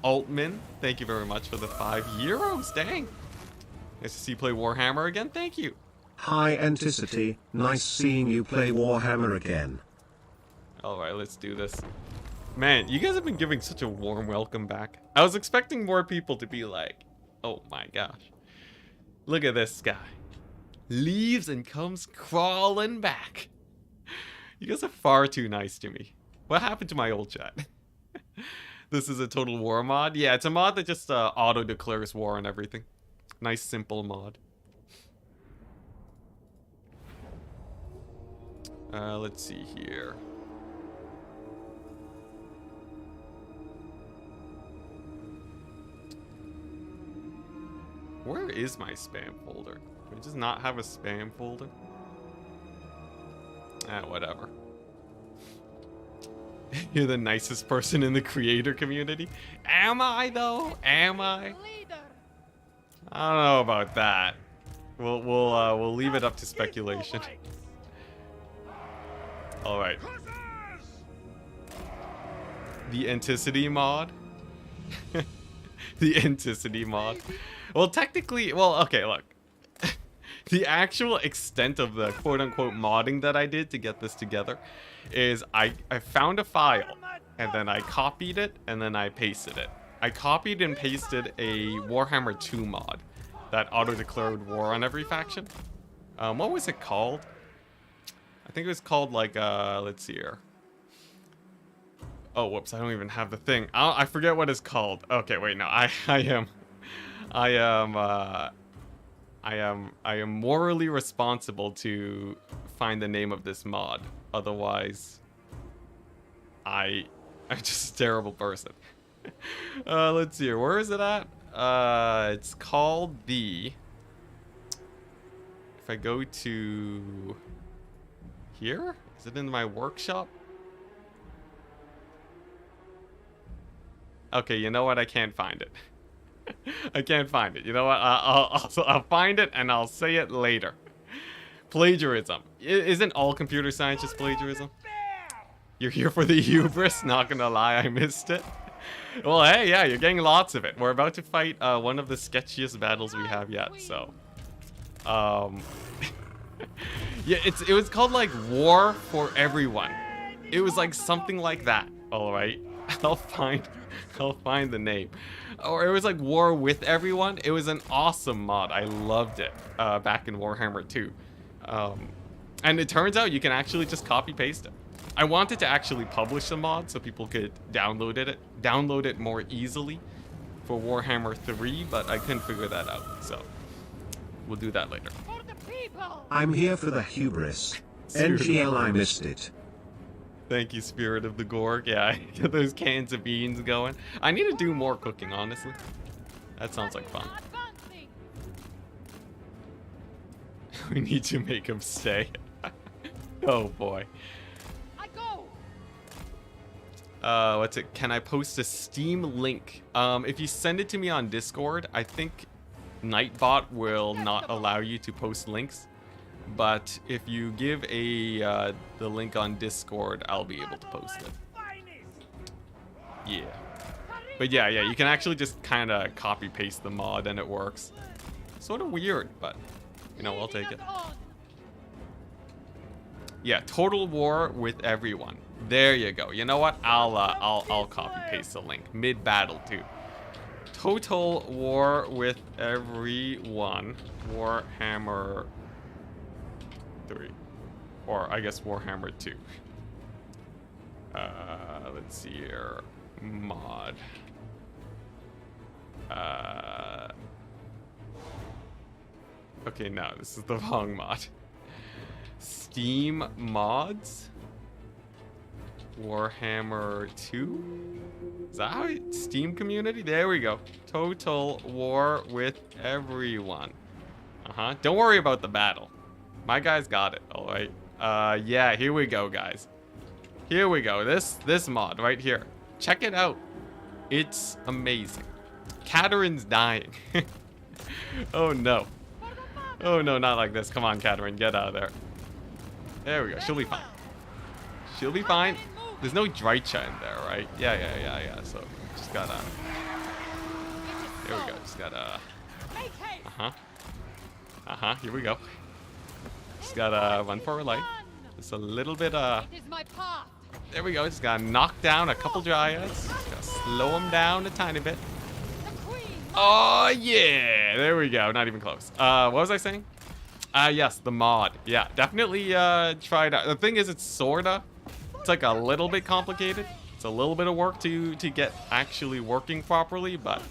Altman, thank you very much for the 5 euros. Dang. Nice to see you play Warhammer again. Thank you. Hi Enticity, nice seeing you play Warhammer again. Alright, let's do this. Man, you guys have been giving such a warm welcome back. I was expecting more people to be like, oh my gosh. Look at this guy. Leaves and comes crawling back. You guys are far too nice to me. What happened to my old chat? This is a total war mod? Yeah, it's a mod that just auto-declares war and everything. Nice, simple mod. Let's see here. Where is my spam folder? Do I just not have a spam folder? Ah, whatever. You're the nicest person in the creator community. Am I though? Am I? Leader. I don't know about that. We'll leave it up to speculation. All right. The Enticity mod. The Enticity mod. Well, technically, well, okay, look. The actual extent of the quote-unquote modding that I did to get this together is I found a file, and then I copied it, and then I pasted it. I copied and pasted a Warhammer 2 mod that auto-declared war on every faction. What was it called? I think it was called, like, let's see here. Oh, whoops, I don't even have the thing. I forget what it's called. Okay, wait, no, I am morally responsible to find the name of this mod. Otherwise, I'm just a terrible person. Let's see here. Where is it at? It's called the... If I go to... Here? Is it in my workshop? Okay, you know what? I can't find it. I can't find it. You know what? I'll find it and I'll say it later. Plagiarism. Isn't all computer science just plagiarism? You're here for the hubris? Not gonna lie, I missed it. Well, hey, yeah, you're getting lots of it. We're about to fight one of the sketchiest battles we have yet, so... yeah, it was called, like, War for Everyone. It was, like, something like that, alright? I'll find the name. Or it was like War with Everyone. It was an awesome mod. I loved it back in Warhammer 2. And it turns out you can actually just copy paste it. I wanted to actually publish the mod so people could download it more easily for Warhammer 3, but I couldn't figure that out. So we'll do that later. For the people. I'm here for the hubris. NGL, I missed it. Thank you, Spirit of the Gorg. Yeah, get those cans of beans going. I need to do more cooking, honestly. That sounds like fun. Advancing. We need to make him stay. Oh boy. I go. What's it? Can I post a Steam link? If you send it to me on Discord, I think Nightbot will not allow you to post links. But if you give the link on Discord, I'll be able to post it. Yeah. But yeah, you can actually just kind of copy paste the mod and it works. Sort of weird, but you know, I'll take it. Yeah, Total War with Everyone. There you go. You know what? I'll copy paste the link mid battle too. Total War with Everyone. Warhammer 3, or I guess Warhammer 2. Let's see here. Mod. Okay, no, this is the wrong mod. Steam mods. Warhammer 2. Is that how Steam community? There we go. Total War with Everyone. Don't worry about the battle. My guys got it, all right. Yeah, here we go, guys. Here we go. This mod right here. Check it out. It's amazing. Katarin's dying. Oh no. Oh no, not like this. Come on, Katarin, get out of there. There we go. She'll be fine. She'll be fine. There's no Drycha in there, right? Yeah. So just gotta. There we go. Just gotta. Here we go. Just gotta run for her life. Just a little bit, It is my path. There we go. Just gotta knock down a couple Dryads. Just gotta slow them down a tiny bit. The queen. Oh, yeah. There we go. Not even close. What was I saying? Yes, the mod. Yeah, definitely try it out. The thing is, it's sorta. It's like a little bit complicated. It's a little bit of work to get actually working properly, but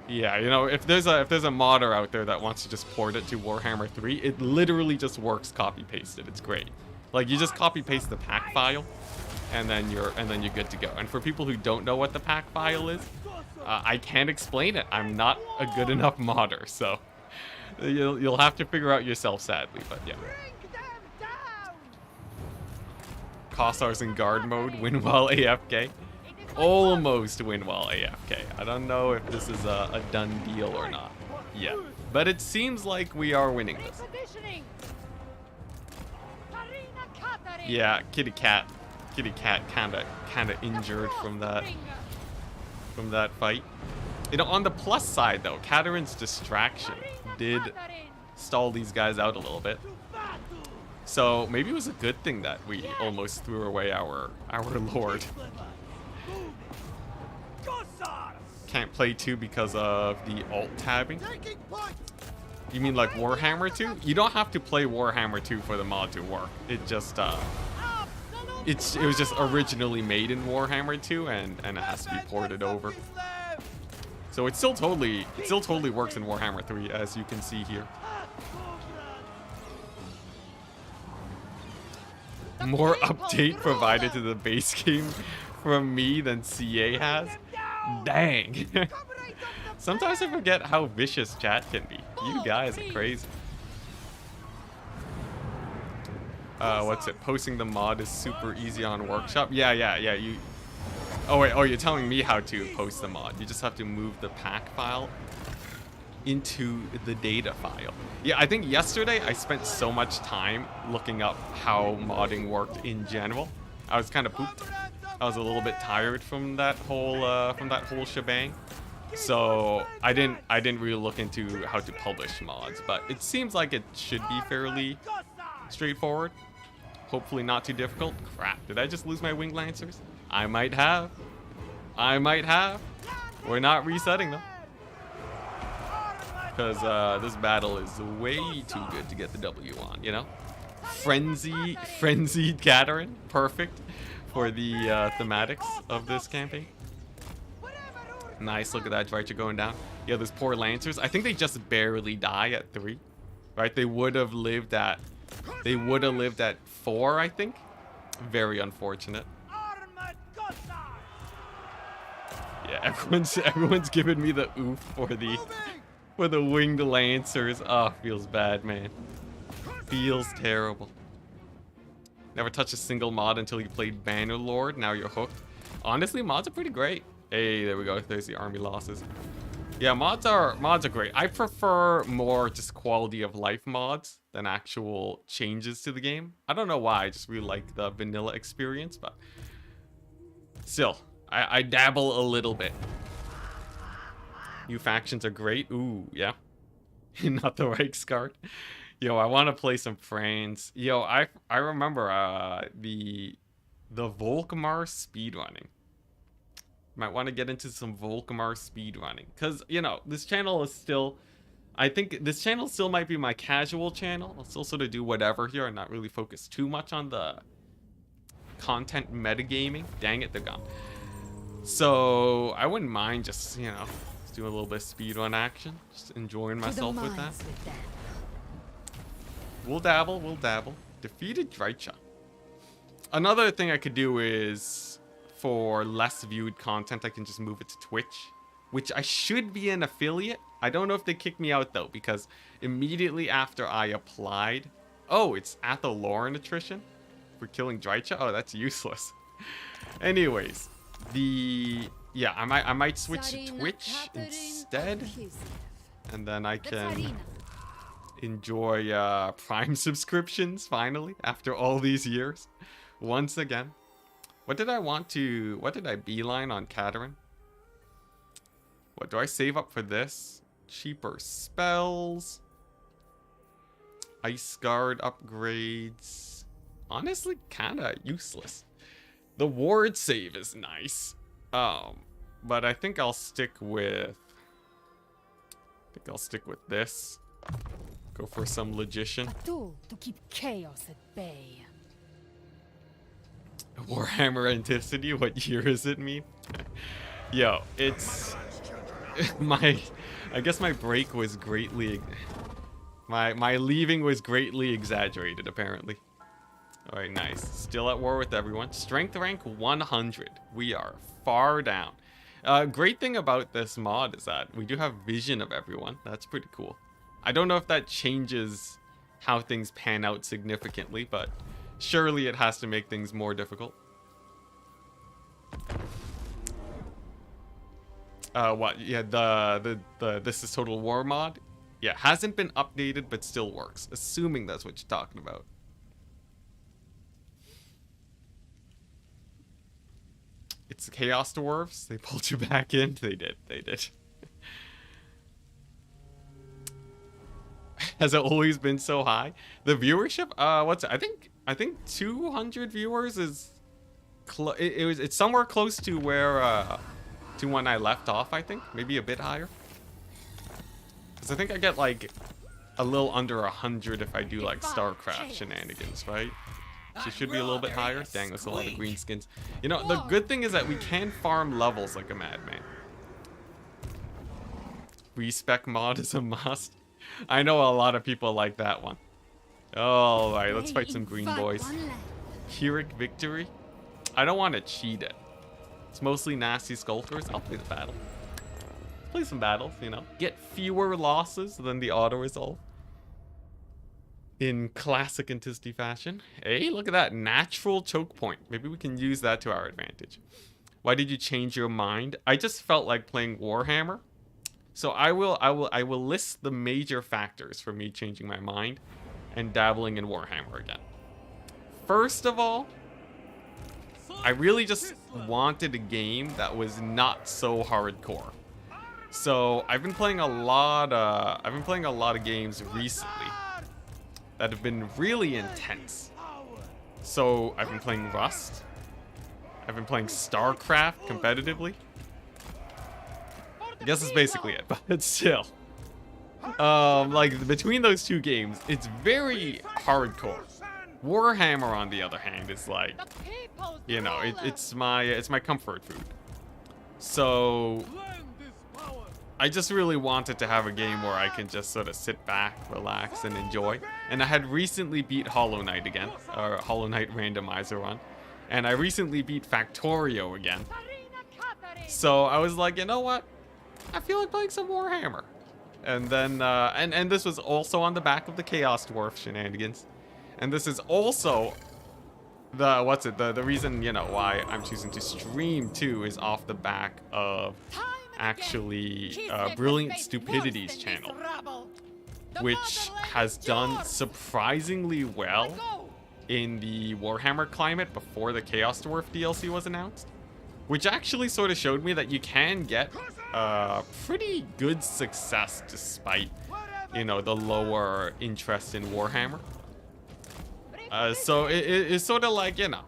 yeah, you know, if there's a modder out there that wants to just port it to Warhammer 3, it literally just works copy pasted. It's great. Like, you just copy paste the pack file, and then you're good to go. And for people who don't know what the pack file is, I can't explain it. I'm not a good enough modder, so you'll have to figure out yourself, sadly. But yeah. Kossars in guard mode, win while AFK. Almost win while AFK. I don't know if this is a done deal or not yet. But it seems like we are winning this. Yeah, kitty cat kinda injured from that fight. You know, on the plus side though, Katarin's distraction did stall these guys out a little bit. So maybe it was a good thing that we almost threw away our lord. Can't play 2 because of the alt tabbing. You mean like Warhammer 2? You don't have to play Warhammer 2 for the mod to work. It just it was just originally made in Warhammer 2 and it has to be ported over. So it still totally works in Warhammer 3, as you can see here. More update provided to the base game from me than CA has. Dang. Sometimes I forget how vicious chat can be. You guys are crazy. What's it? Posting the mod is super easy on Workshop. Yeah. You. Oh wait. Oh, you're telling me how to post the mod. You just have to move the pack file into the data file. Yeah, I think yesterday I spent so much time looking up how modding worked in general. I was kind of pooped. I was a little bit tired from that whole shebang. So I didn't really look into how to publish mods, but it seems like it should be fairly straightforward. Hopefully not too difficult. Crap, did I just lose my winged lancers? I might have. We're not resetting them. Because this battle is way too good to get the W on, you know? Frenzied Katarin, perfect for the thematics of this campaign. Nice, look at that Drycha going down. Yeah, those poor Lancers. I think they just barely die at 3, right? They would have lived at 4, I think. Very unfortunate. Yeah, everyone's giving me the oof for the winged Lancers. Oh, feels bad, man. Feels terrible. Never touched a single mod until you played Bannerlord. Now you're hooked. Honestly, mods are pretty great. Hey, there we go. There's the army losses. Yeah, mods are great. I prefer more just quality of life mods than actual changes to the game. I don't know why. I just really like the vanilla experience, but still, I dabble a little bit. New factions are great. Ooh, yeah. Not the Reichsguard. Yo, I want to play some Frains. Yo, I remember the Volkmar speedrunning. Might want to get into some Volkmar speedrunning. Because, you know, this channel is still... I think this channel still might be my casual channel. I'll still sort of do whatever here and not really focus too much on the content metagaming. Dang it, they're gone. So, I wouldn't mind just, you know, just doing a little bit of speedrun action. Just enjoying myself with that. We'll dabble. Defeated Drycha. Another thing I could do is, for less viewed content, I can just move it to Twitch, which I should be an affiliate. I don't know if they kicked me out though, because immediately after I applied... Oh, it's Athelauren attrition for killing Drycha? Oh, that's useless. Anyways, yeah, I might switch to Twitch instead, and then I can enjoy Prime subscriptions finally after all these years once again. What did I beeline on Katarin? What do I save up for this? Cheaper spells, Ice Guard upgrades. Honestly, kinda useless. The ward save is nice. But I think I'll stick with this. Go for some Logician. A tool to keep chaos at bay. Warhammer Enticity, what year is it mean? Yo, it's I guess my break was greatly my leaving was greatly exaggerated apparently. All right, nice. Still at war with everyone. Strength rank 100. We are far down. Great thing about this mod is that we do have vision of everyone. That's pretty cool. I don't know if that changes how things pan out significantly, but Surely it has to make things more difficult. What? Yeah, the This is Total War mod? Yeah, hasn't been updated, but still works. Assuming that's what you're talking about. It's the Chaos Dwarves. They pulled you back in. They did. They did. Has it always been so high? The viewership? What's it? I think 200 viewers is it's somewhere close to where to when I left off, I think. Maybe a bit higher. Cuz I think I get like a little under 100 if I do like Starcraft shenanigans, right? So it should be a little bit higher. Dang, that's a lot of green skins. You know, the good thing is that we can farm levels like a madman. Respec mod is a must. I know a lot of people like that one. Alright, let's fight some green boys. Pyrrhic victory? I don't want to cheat it. It's mostly nasty skulkers. I'll play the battle. Play some battles, you know. Get fewer losses than the auto resolve. In classic Enticity fashion. Hey, look at that. Natural choke point. Maybe we can use that to our advantage. Why did you change your mind? I just felt like playing Warhammer. So I will list the major factors for me changing my mind and dabbling in Warhammer again. First of all, I really just wanted a game that was not so hardcore. So I've been playing a lot of games recently that have been really intense. So I've been playing Rust. I've been playing Starcraft competitively. I guess that's basically it, but still. Like, between those two games, it's very hardcore. Warhammer, on the other hand, is like, you know, it's my comfort food. So I just really wanted to have a game where I can just sort of sit back, relax, and enjoy. And I had recently beat Hollow Knight again, or Hollow Knight Randomizer run. And I recently beat Factorio again. So I was like, you know what? I feel like playing some Warhammer. And then, and this was also on the back of the Chaos Dwarf shenanigans. And this is also the reason, you know, why I'm choosing to stream too is off the back of actually Brilliant Stupidity's channel, which has done surprisingly well in the Warhammer climate before the Chaos Dwarf DLC was announced, which actually sort of showed me that you can get pretty good success despite, you know, the lower interest in Warhammer. So it's sort of like, you know,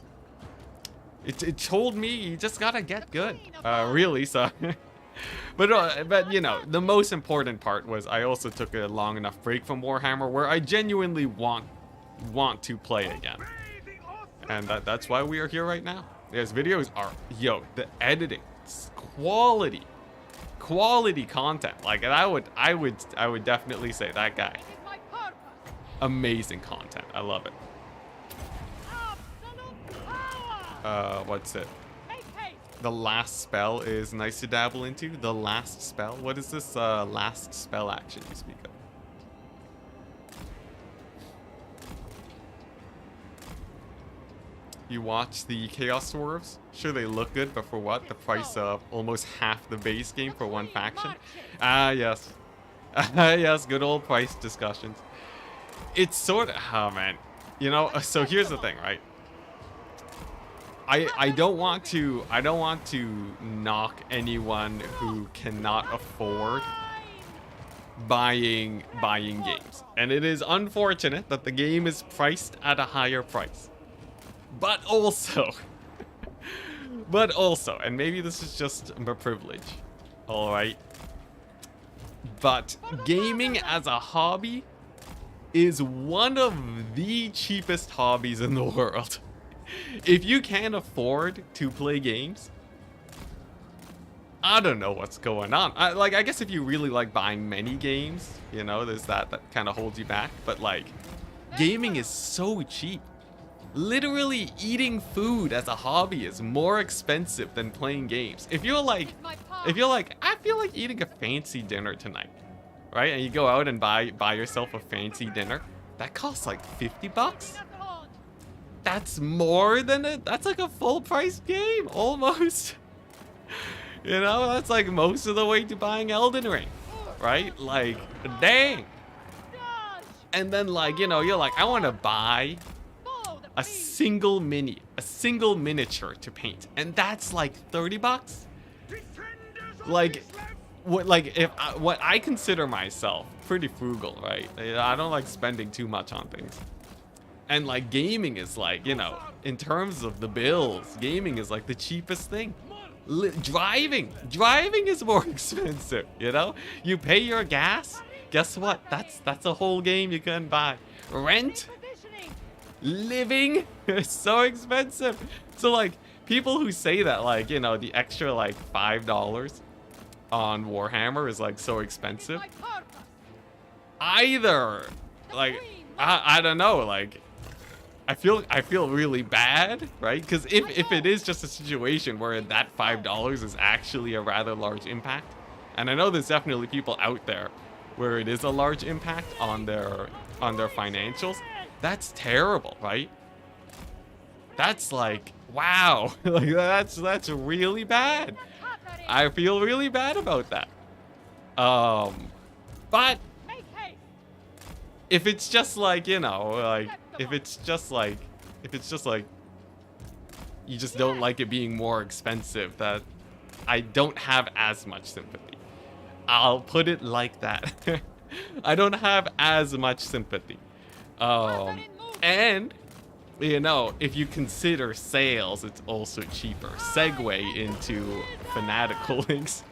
it told me you just gotta get good, really. So, but you know, the most important part was I also took a long enough break from Warhammer where I genuinely want to play again, and that's why we are here right now. Yes, videos are, yo, the editing, quality content. Like, I would definitely say that guy. Amazing content. I love it. What's it? The last spell is nice to dabble into. The last spell. What is this last spell action you speak of? You watch the Chaos Dwarves? Sure, they look good, but for what? The price of almost half the base game for one faction? Ah, yes. Yes, good old price discussions. It's sort of... Oh, man. You know, so here's the thing, right? I don't want to knock anyone who cannot afford buying games. And it is unfortunate that the game is priced at a higher price. But also, and maybe this is just my privilege, alright? But gaming as a hobby is one of the cheapest hobbies in the world. If you can't afford to play games, I don't know what's going on. I guess if you really like buying many games, you know, there's that kind of holds you back. But like, gaming is so cheap. Literally eating food as a hobby is more expensive than playing games. If you're like, I feel like eating a fancy dinner tonight, right? And you go out and buy yourself a fancy dinner, that costs like $50. that's more than it. That's like a full price game, almost. You know, that's like most of the way to buying Elden Ring, right? Like, dang. And then like, you know, you're like, I want to buy a single miniature to paint, and that's like 30 bucks. Like, what I consider myself pretty frugal, right? I don't like spending too much on things. And like gaming is like, you know, in terms of the bills, gaming is like the cheapest thing. Driving is more expensive, you know? You pay your gas, guess what? That's a whole game you can buy. Rent, living is so expensive. So like people who say that, like, you know, the extra like $5 on Warhammer is like so expensive. Either like I don't know, like I feel really bad, right? Because if it is just a situation where that $5 is actually a rather large impact, and I know there's definitely people out there where it is a large impact on their financials, that's terrible, right? That's like, wow, like that's really bad. I feel really bad about that. But if it's just like, you know, like if it's just like you just don't like it being more expensive, that I don't have as much sympathy. I'll put it like that. I don't have as much sympathy. And you know, if you consider sales, it's also cheaper. Segue into fanatical links.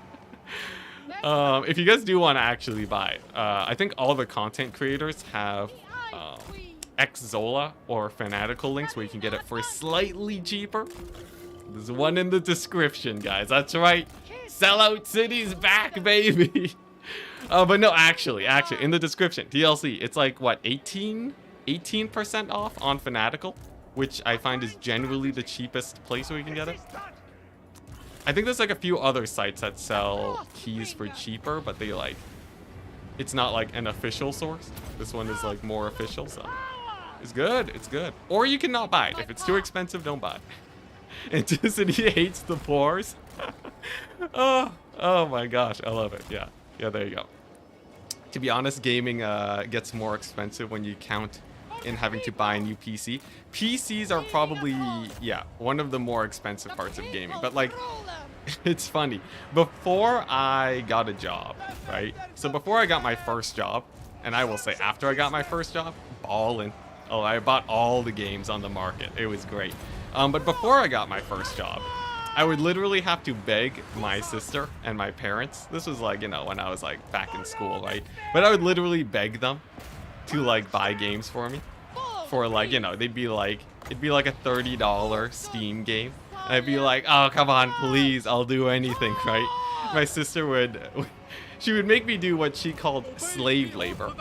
If you guys do want to actually buy it, I think all the content creators have X-Zola or fanatical links where you can get it for slightly cheaper. There's one in the description, guys. That's right. Sellout City's back, baby. But no, actually, in the description, DLC, it's like, what, 18% off on Fanatical, which I find is generally the cheapest place where you can get it. I think there's like a few other sites that sell keys for cheaper, but they like, it's not like an official source. This one is like more official, so it's good. It's good. Or you can not buy it. If it's too expensive, don't buy it. Enticity hates the pores. Oh my gosh, I love it. Yeah, there you go. To be honest, gaming gets more expensive when you count in having to buy a new PC. PCs are probably, yeah, one of the more expensive parts of gaming. But like, it's funny. Before I got a job, right? So before I got my first job, and I will say after I got my first job, ballin'. Oh, I bought all the games on the market. It was great. But before I got my first job, I would literally have to beg my sister and my parents. This was like, you know, when I was like back in school, right? But I would literally beg them to like buy games for me. For like, you know, it'd be like a $30 Steam game. And I'd be like, oh, come on, please, I'll do anything, right? My sister she would make me do what she called slave labor,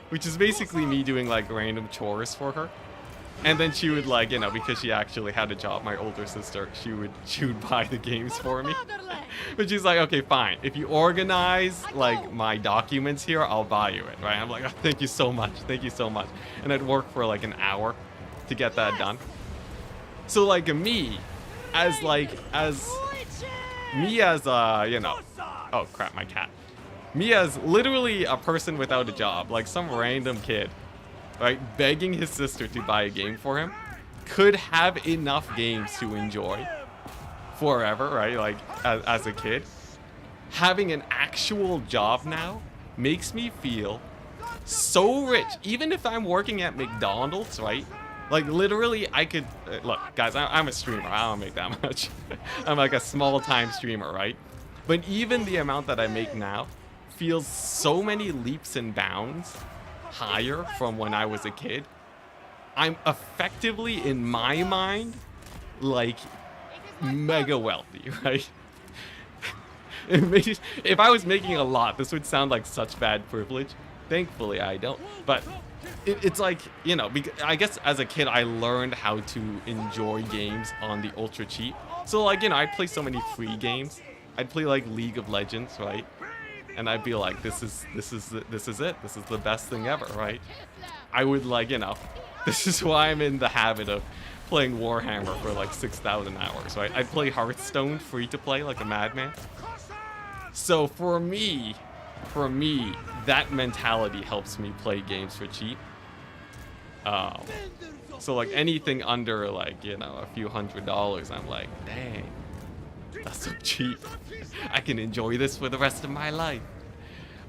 which is basically me doing like random chores for her. And then she would like, you know, because she actually had a job, my older sister, she would buy the games for me. But she's like, okay, fine. If you organize like my documents here, I'll buy you it, right? I'm like, oh, thank you so much. Thank you so much. And I'd work for like an hour to get that done. So like me as you know, oh crap, my cat. Me as literally a person without a job, like some random kid, right, begging his sister to buy a game for him, could have enough games to enjoy forever, right? Like as a kid. Having an actual job now makes me feel so rich. Even if I'm working at McDonald's, right? Like literally I could, look guys, I'm a streamer, I don't make that much. I'm like a small time streamer, right? But even the amount that I make now feels so many leaps and bounds higher from when I was a kid. I'm effectively, in my mind, like mega wealthy, right? If I was making a lot, this would sound like such bad privilege. Thankfully, I don't. But it's like, you know, I guess as a kid, I learned how to enjoy games on the ultra cheap. So like, you know, I'd play so many free games. I'd play like League of Legends, right? And I'd be like, this is it. This is the best thing ever, right? I would like, you know, this is why I'm in the habit of playing Warhammer for like 6,000 hours, right? I'd play Hearthstone free to play like a madman. So for me, that mentality helps me play games for cheap. So like anything under like, you know, a few $100s, I'm like, dang, that's so cheap. I can enjoy this for the rest of my life.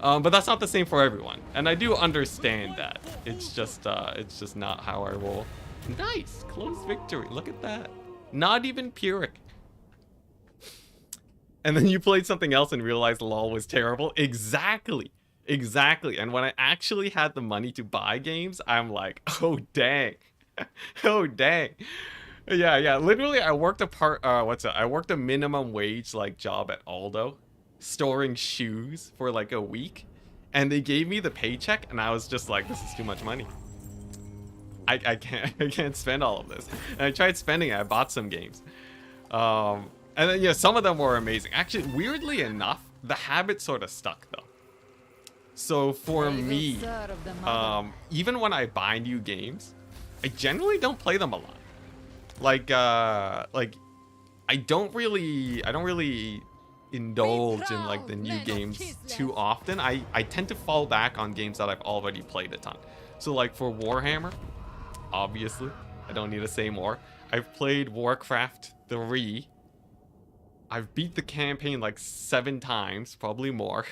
But that's not the same for everyone, and I do understand that. It's just not how I roll. Nice, close victory. Look at that. Not even Pyrrhic. And then you played something else and realized LOL was terrible. Exactly. And when I actually had the money to buy games, I'm like, oh dang. Oh dang. Yeah. Literally, I worked I worked a minimum wage like job at Aldo, storing shoes for like a week, and they gave me the paycheck, and I was just like, this is too much money. I can't spend all of this. And I tried spending it. I bought some games. And then, yeah, some of them were amazing. Actually, weirdly enough, the habit sort of stuck though. So for me, even when I buy new games, I generally don't play them a lot. Like I don't really indulge in like the new games too often. I tend to fall back on games that I've already played a ton. So like for Warhammer, obviously, I don't need to say more. I've played Warcraft 3. I've beat the campaign like 7 times, probably more.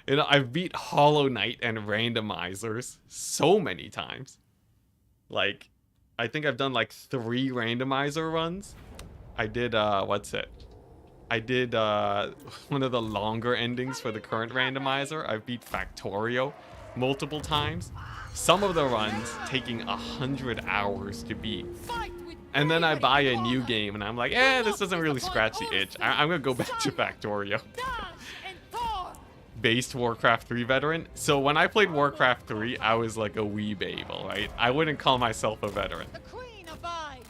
You know, I've beat Hollow Knight and randomizers so many times. Like, I think I've done like 3 randomizer runs. I did, I did one of the longer endings for the current randomizer. I've beat Factorio multiple times. Some of the runs taking 100 hours to beat. And then I buy a new game and I'm like, this doesn't really scratch the itch. I'm gonna go back to Factorio. Based Warcraft 3 veteran. So when I played Warcraft 3, I was like a wee babe, alright? I wouldn't call myself a veteran.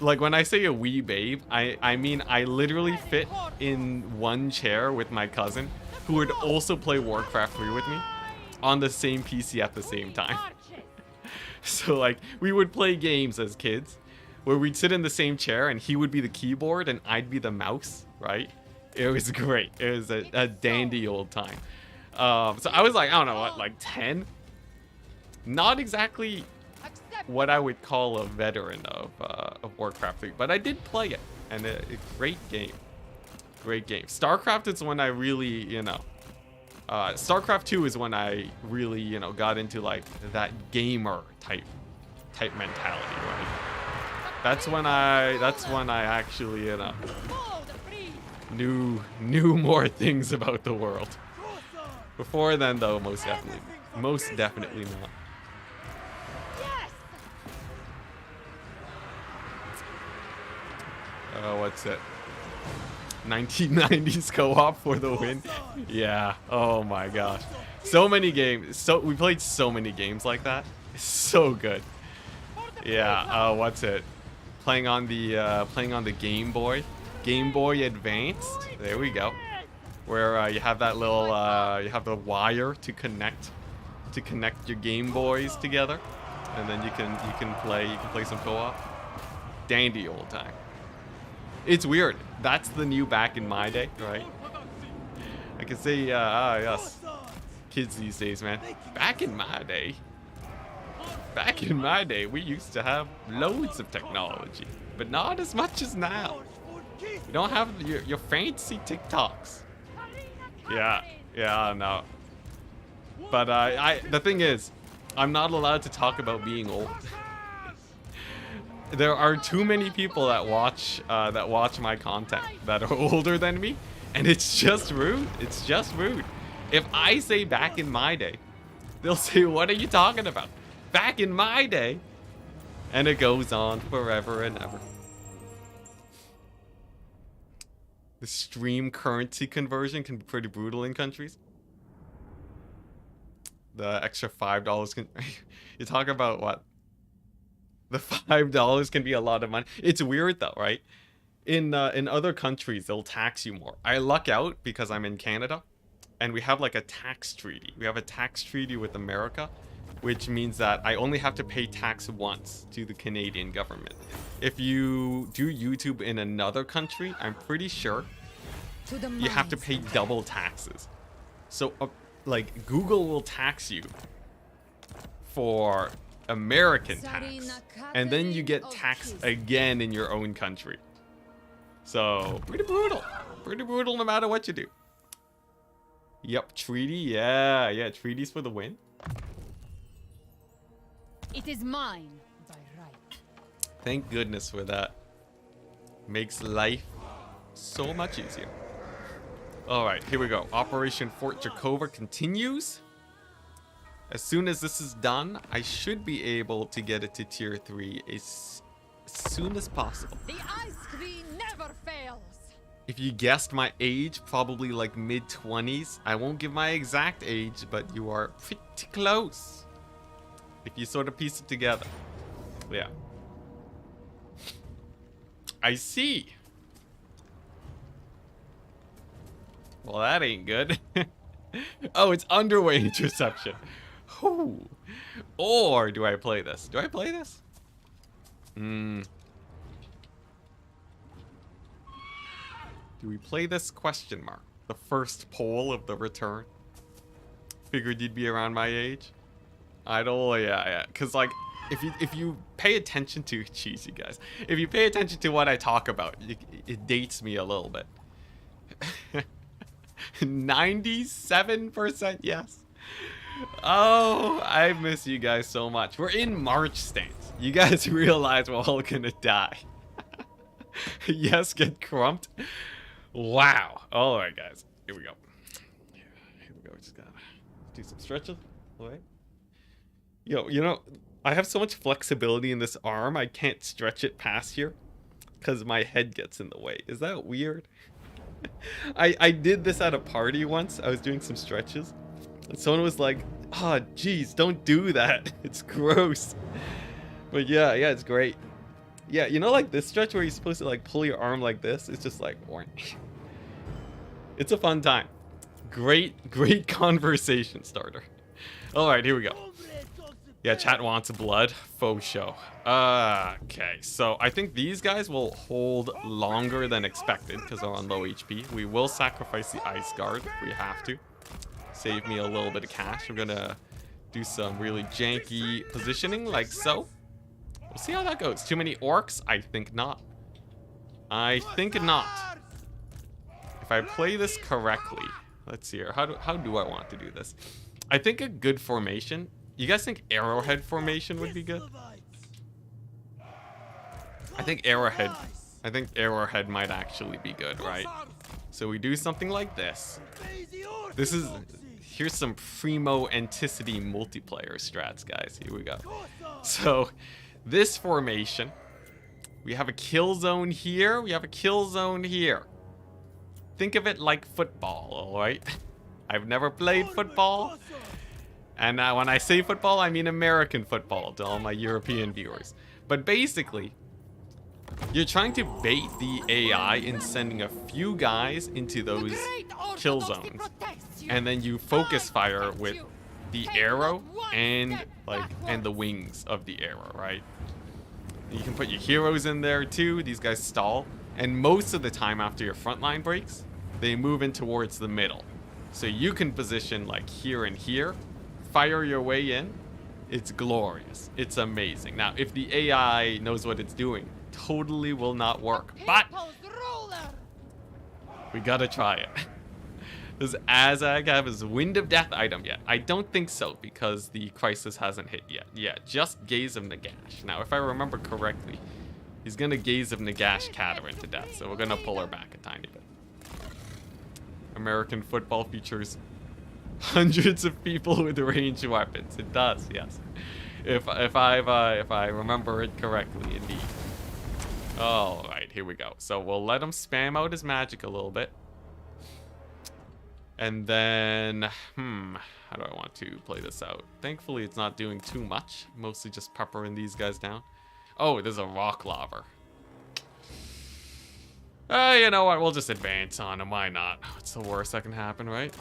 Like when I say a wee babe, I mean I literally fit in one chair with my cousin who would also play Warcraft 3 with me on the same PC at the same time. So like we would play games as kids where we'd sit in the same chair and he would be the keyboard and I'd be the mouse, right? It was great. It was a dandy old time. So I was like, I don't know what, like 10? Not exactly what I would call a veteran of Warcraft 3, but I did play it, and a great game. Great game. Starcraft is when I really, you know, Starcraft 2 is when I really, you know, got into like that gamer type mentality, right? That's when I actually, you know, knew more things about the world. Before then, though, most definitely not. What's it? 1990s co-op for the win. Yeah. Oh my gosh. So many games. We played so many games like that. So good. Yeah. What's it? Playing on the Game Boy Advanced. There we go. Where you have that little you have the wire to connect your Game Boys together, and then you can play some co-op. Dandy old time. It's weird. That's the new back in my day, right? I can say yes. Kids these days, man. Back in my day, we used to have loads of technology, but not as much as now. We don't have your fancy TikToks. Yeah, no. But the thing is, I'm not allowed to talk about being old. There are too many people that watch my content that are older than me, and it's just rude. It's just rude. If I say back in my day, they'll say, "What are you talking about? Back in my day?" And it goes on forever and ever. The stream currency conversion can be pretty brutal in countries. The extra $5 can... You talk about what? The $5 can be a lot of money. It's weird though, right? In other countries, they'll tax you more. I luck out because I'm in Canada, and we have like a tax treaty. We have a tax treaty with America which means that I only have to pay tax once to the Canadian government. If you do YouTube in another country, I'm pretty sure To the you have to mines. pay double taxes. So, like, Google will tax you for American tax, and then you get taxed again in your own country. So, pretty brutal. Pretty brutal no matter what you do. Yep, treaty. Yeah, treaties for the win. It is mine by right. Thank goodness for that. Makes life so much easier. Alright, here we go. Operation Fort Jakova continues. As soon as this is done, I should be able to get it to tier 3 as soon as possible. The Ice Queen never fails. If you guessed my age, probably like mid-20s. I won't give my exact age, but you are pretty close. If you sort of piece it together. Yeah. I see. Well, that ain't good. Oh, it's underway interception. Whew. Or do I play this? Do I play this? Do we play this? Question mark. The first poll of the return. Figured you'd be around my age. I don't. Yeah. Cause like, if you pay attention to, jeez, you guys, if you pay attention to what I talk about, it dates me a little bit. 97% yes. Oh, I miss you guys so much. We're in March stance. You guys realize we're all gonna die. Yes, get crumped. Wow. All right, guys. Here we go. Here we go. Just gotta do some stretches. All right. Yo, you know, I have so much flexibility in this arm, I can't stretch it past here because my head gets in the way. Is that weird? I did this at a party once. I was doing some stretches. And someone was like, oh, geez, don't do that. It's gross. But yeah, it's great. Yeah, you know, like this stretch where you're supposed to like pull your arm like this? It's just like, it's a fun time. Great conversation starter. All right, here we go. Yeah, chat wants blood. Faux show. Okay, so I think these guys will hold longer than expected because they're on low HP. We will sacrifice the ice guard if we have to. Save me a little bit of cash. We're gonna do some really janky positioning like so. We'll see how that goes. Too many orcs? I think not. I think not. If I play this correctly, let's see here. How do I want to do this? I think a good formation. You guys think arrowhead formation would be good? I think arrowhead might actually be good, right? So we do something like this. Here's some primo Enticity multiplayer strats, guys. Here we go. So this formation, we have a kill zone here, we have a kill zone here. Think of it like football, all right? I've never played football. And when I say football, I mean American football to all my European viewers. But basically, you're trying to bait the AI in sending a few guys into those kill zones. And then you focus fire with the arrow and the wings of the arrow, right? You can put your heroes in there too. These guys stall. And most of the time after your front line breaks, they move in towards the middle. So you can position like here and here. Fire your way in. It's glorious. It's amazing. Now, if the AI knows what it's doing, totally will not work. But we gotta try it. Does Azag have his Wind of Death item yet? I don't think so, because the crisis hasn't hit yet. Yeah, just Gaze of Nagash. Now, if I remember correctly, he's gonna Gaze of Nagash Kataryn to death, so we're gonna pull her back a tiny bit. American football features hundreds of people with ranged weapons. It does, yes. If I remember it correctly, indeed. All right, here we go. So we'll let him spam out his magic a little bit, and then how do I want to play this out? Thankfully, it's not doing too much. Mostly just peppering these guys down. Oh, there's a rock lava. You know what? We'll just advance on him. Why not? What's the worst that can happen, right?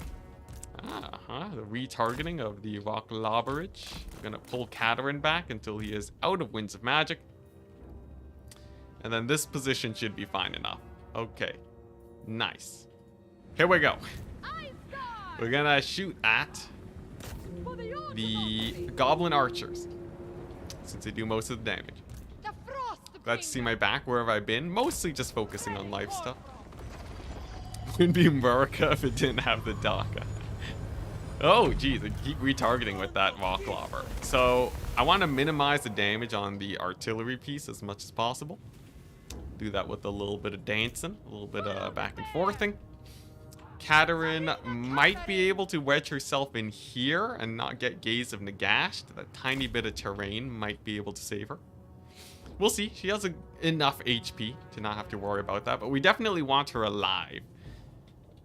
The retargeting of the rock lobberage. We're gonna pull Katerin back until he is out of Winds of Magic. And then this position should be fine enough. Okay. Nice. Here we go. We're gonna shoot at the Goblin Archers, since they do most of the damage. Glad to see my back. Where have I been? Mostly just focusing on life stuff. Wouldn't be America if it didn't have the DACA. Oh, geez, I keep retargeting with that rock lobber. So I want to minimize the damage on the artillery piece as much as possible. Do that with a little bit of dancing, a little bit of back and forthing. Katerin might be able to wedge herself in here and not get Gaze of Nagash. That tiny bit of terrain might be able to save her. We'll see. She has enough HP to not have to worry about that, but we definitely want her alive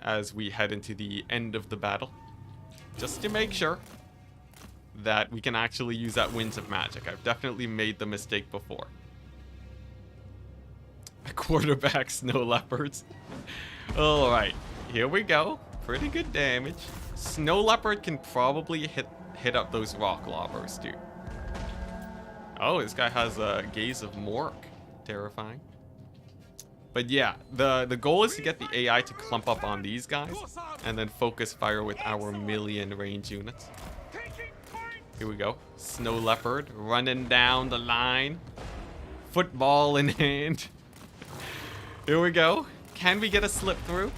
as we head into the end of the battle, just to make sure that we can actually use that Winds of Magic. I've definitely made the mistake before. A quarterback Snow Leopards. Alright, here we go. Pretty good damage. Snow Leopard can probably hit up those rock lobbers too. Oh, this guy has a Gaze of Mork. Terrifying. But yeah, the goal is to get the AI to clump up on these guys and then focus fire with our million range units. Here we go. Snow Leopard running down the line. Football in hand. Here we go. Can we get a slip through?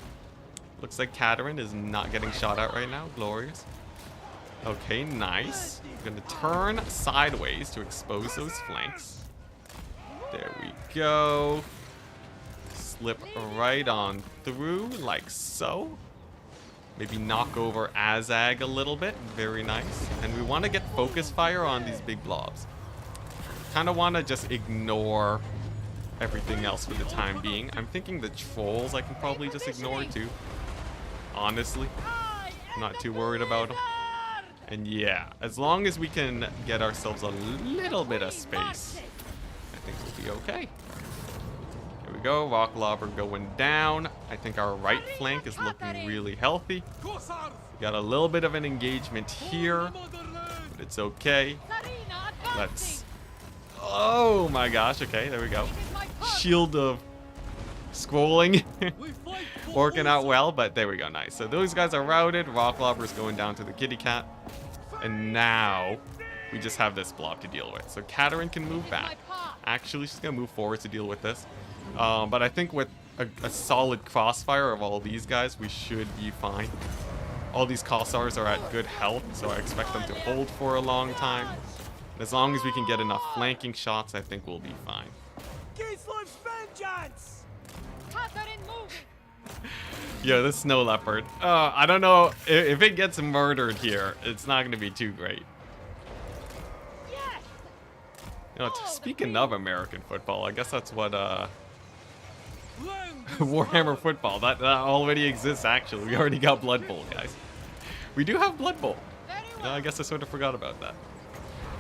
Looks like Katerin is not getting shot at right now. Glorious. Okay, nice. I'm gonna turn sideways to expose those flanks. There we go. Slip right on through, like so. Maybe knock over Azag a little bit. Very nice. And we want to get focus fire on these big blobs. Kind of want to just ignore everything else for the time being. I'm thinking the trolls I can probably just ignore too. Honestly. Not too worried about them. And yeah, as long as we can get ourselves a little bit of space, I think we'll be okay. Here we go, rock lobber going down. I think our right flank is looking really healthy. We got a little bit of an engagement here, but it's okay. Let's... Oh my gosh, okay, there we go. Shield of scrolling. Working out well, but there we go, nice. So those guys are routed, rock lobber's going down to the kitty cat. And now we just have this blob to deal with. So Katerin can move back. Actually, she's going to move forward to deal with this. But I think with a solid crossfire of all these guys, we should be fine. All these Kossars are at good health, so I expect them to hold for a long time. As long as we can get enough flanking shots, I think we'll be fine. Yo, this Snow Leopard. I don't know if it gets murdered here. It's not going to be too great. You know, speaking of American football, I guess that's what Warhammer football. That already exists. Actually, we already got Blood Bowl, guys. We do have Blood Bowl. You know, I guess I sort of forgot about that.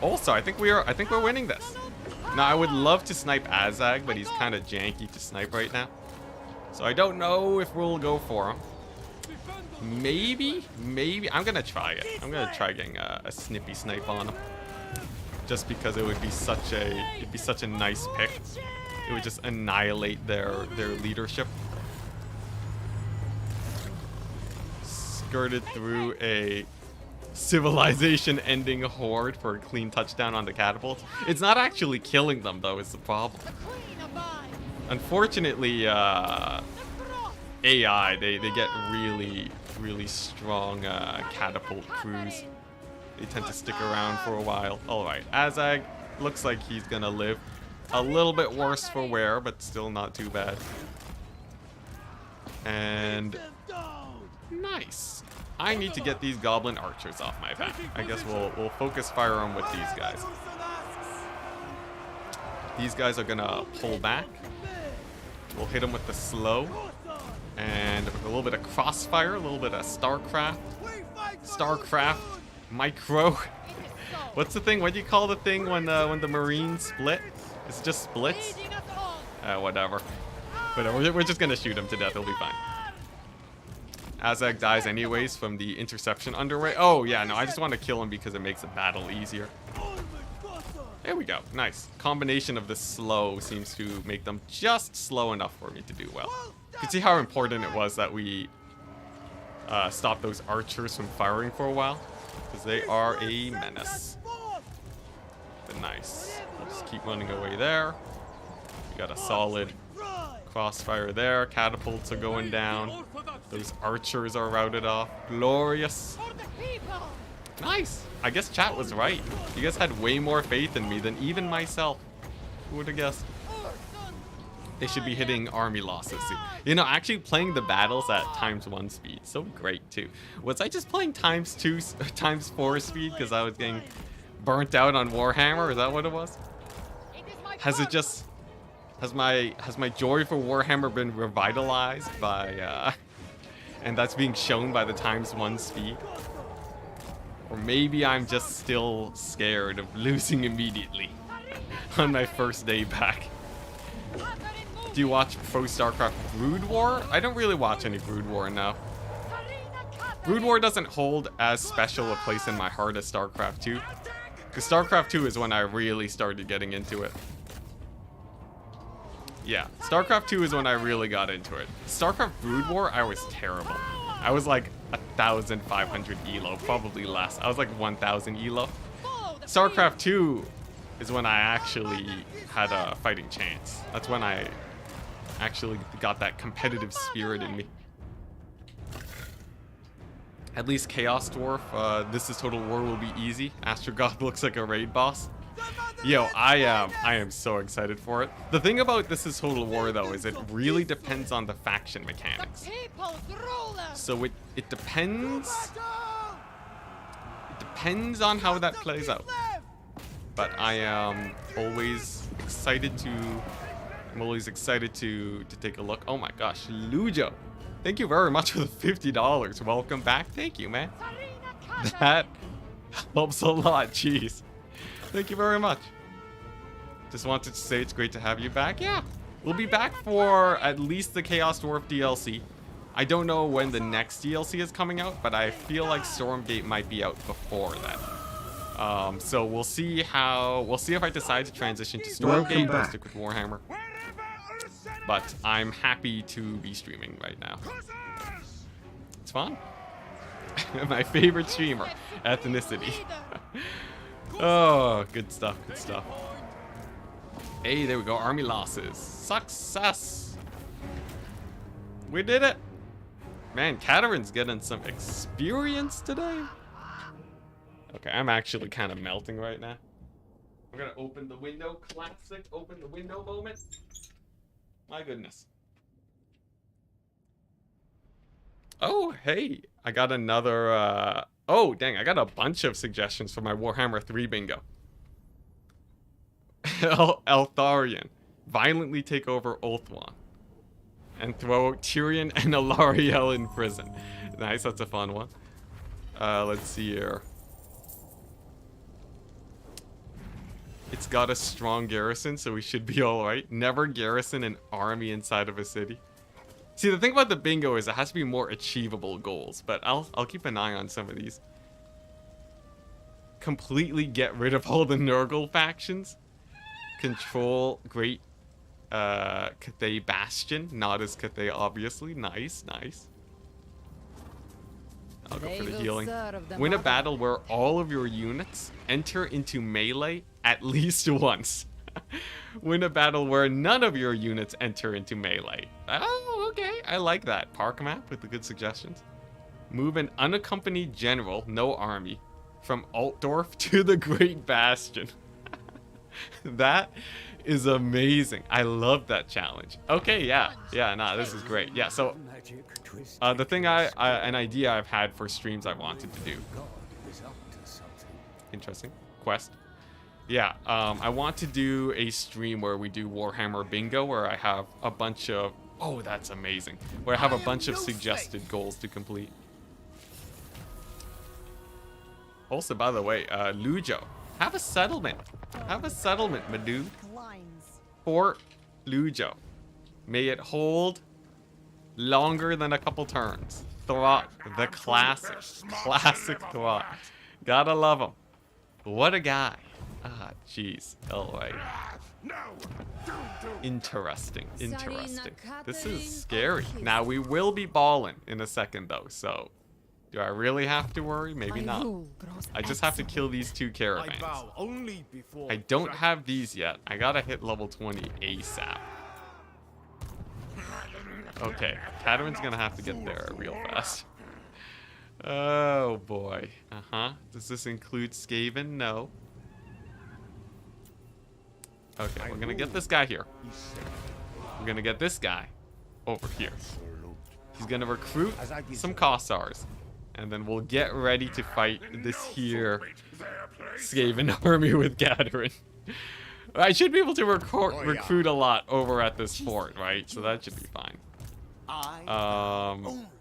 Also, I think we're winning this. Now, I would love to snipe Azag, but he's kind of janky to snipe right now. So I don't know if we'll go for him. Maybe I'm gonna try it. I'm gonna try getting a snippy snipe on him, just because it would be such a nice pick. It would just annihilate their leadership. Skirted through a civilization-ending horde for a clean touchdown on the catapults. It's not actually killing them though. Is the problem. Unfortunately, AI, they get really strong catapult crews. They tend to stick around for a while. Alright, Azag looks like he's gonna live. A little bit worse for wear, but still not too bad. And nice. I need to get these goblin archers off my back. I guess we'll focus fire on with these guys. These guys are gonna pull back. We'll hit them with the slow, and with a little bit of crossfire, a little bit of Starcraft micro. What's the thing? What do you call the thing when the Marines split? It's just splits. Whatever. We're just gonna shoot him to death. He'll be fine. Azag dies anyways from the interception underway. Oh, yeah, no, I just want to kill him because it makes the battle easier. There we go. Nice. Combination of the slow seems to make them just slow enough for me to do well. You can see how important it was that we stop those archers from firing for a while, because they are a menace. But nice. We'll just keep running away there. We got a solid crossfire there. Catapults are going down. Those archers are routed off. Glorious. Nice. I guess chat was right. You guys had way more faith in me than even myself. Who would have guessed? They should be hitting army losses. You know, actually playing the battles at ×1 speed. So great too. Was I just playing ×4 speed because I was getting burnt out on Warhammer? Is that what it was? Has it just... Has my joy for Warhammer been revitalized by... and that's being shown by the ×1 speed? Or maybe I'm just still scared of losing immediately on my first day back. Do you watch Pro Starcraft Brood War? I don't really watch any Brood War now. Brood War doesn't hold as special a place in my heart as Starcraft 2. Because Starcraft 2 is when I really started getting into it. Yeah, Starcraft 2 is when I really got into it. Starcraft Brood War, I was terrible. I was like 1,500 elo, probably less. I was like 1,000 elo. Starcraft 2 is when I actually had a fighting chance. That's when I actually got that competitive spirit in me. At least Chaos Dwarf, This Is Total War will be easy. Astrogoth looks like a raid boss. Yo, I am so excited for it. The thing about This Is Total War though is it really depends on the faction mechanics. So it depends. It depends on how that plays out. But I am always excited to take a look. Oh my gosh, Lujo. Thank you very much for the $50. Welcome back. Thank you, man. That helps a lot. Jeez. Thank you very much. Just wanted to say it's great to have you back. Yeah, we'll be back for at least the Chaos Dwarf DLC. I don't know when the next DLC is coming out, but I feel like Stormgate might be out before that. So we'll see if I decide to transition to Stormgate or stick with Warhammer. But I'm happy to be streaming right now. It's fun. My favorite streamer, Ethnicity. Oh, good stuff, good stuff. Hey, there we go. Army losses. Success. We did it. Man, Katarin's getting some experience today. Okay, I'm actually kind of melting right now. I'm gonna open the window. Classic open the window moment. My goodness. Oh, hey. I got another, oh, dang. I got a bunch of suggestions for my Warhammer 3 bingo. Eltharion. Violently take over Ulthuan. And throw Tyrion and Alariel in prison. Nice, that's a fun one. Let's see here. It's got a strong garrison, so we should be alright. Never garrison an army inside of a city. See, the thing about the bingo is it has to be more achievable goals, but I'll keep an eye on some of these. Completely get rid of all the Nurgle factions. Control Great Cathay Bastion. Not as Cathay, obviously. Nice, nice. I'll go for the healing. Win a battle where all of your units enter into melee at least once. Win a battle where none of your units enter into melee. Oh, okay. I like that. Park map with the good suggestions. Move an unaccompanied general, no army, from Altdorf to the Great Bastion. That is amazing. I love that challenge. Okay, yeah. Yeah, nah, this is great. Yeah, so the thing an idea I've had for streams I wanted to do. Interesting. Quest. Yeah, I want to do a stream where we do Warhammer Bingo, where I have a bunch of... Oh, that's amazing. Where I have a bunch of suggested goals to complete. Also, by the way, Lujo, have a settlement. Have a settlement, my dude. Fort Lujo. May it hold longer than a couple turns. Throt, the classic Throt. Gotta love him. What a guy. Ah, jeez. Oh, wait. Interesting. This is scary. Now, we will be balling in a second, though, so... Do I really have to worry? Maybe not. I just have to kill these 2 caravans. I don't have these yet. I gotta hit level 20 ASAP. Okay, Catarin's gonna have to get there real fast. Oh boy. Does this include Skaven? No. Okay, we're gonna get this guy here. We're gonna get this guy over here. He's gonna recruit some Kossars. And then we'll get ready to fight this here Skaven army with Catarin. I should be able to recruit a lot over at this fort, right? So that should be fine.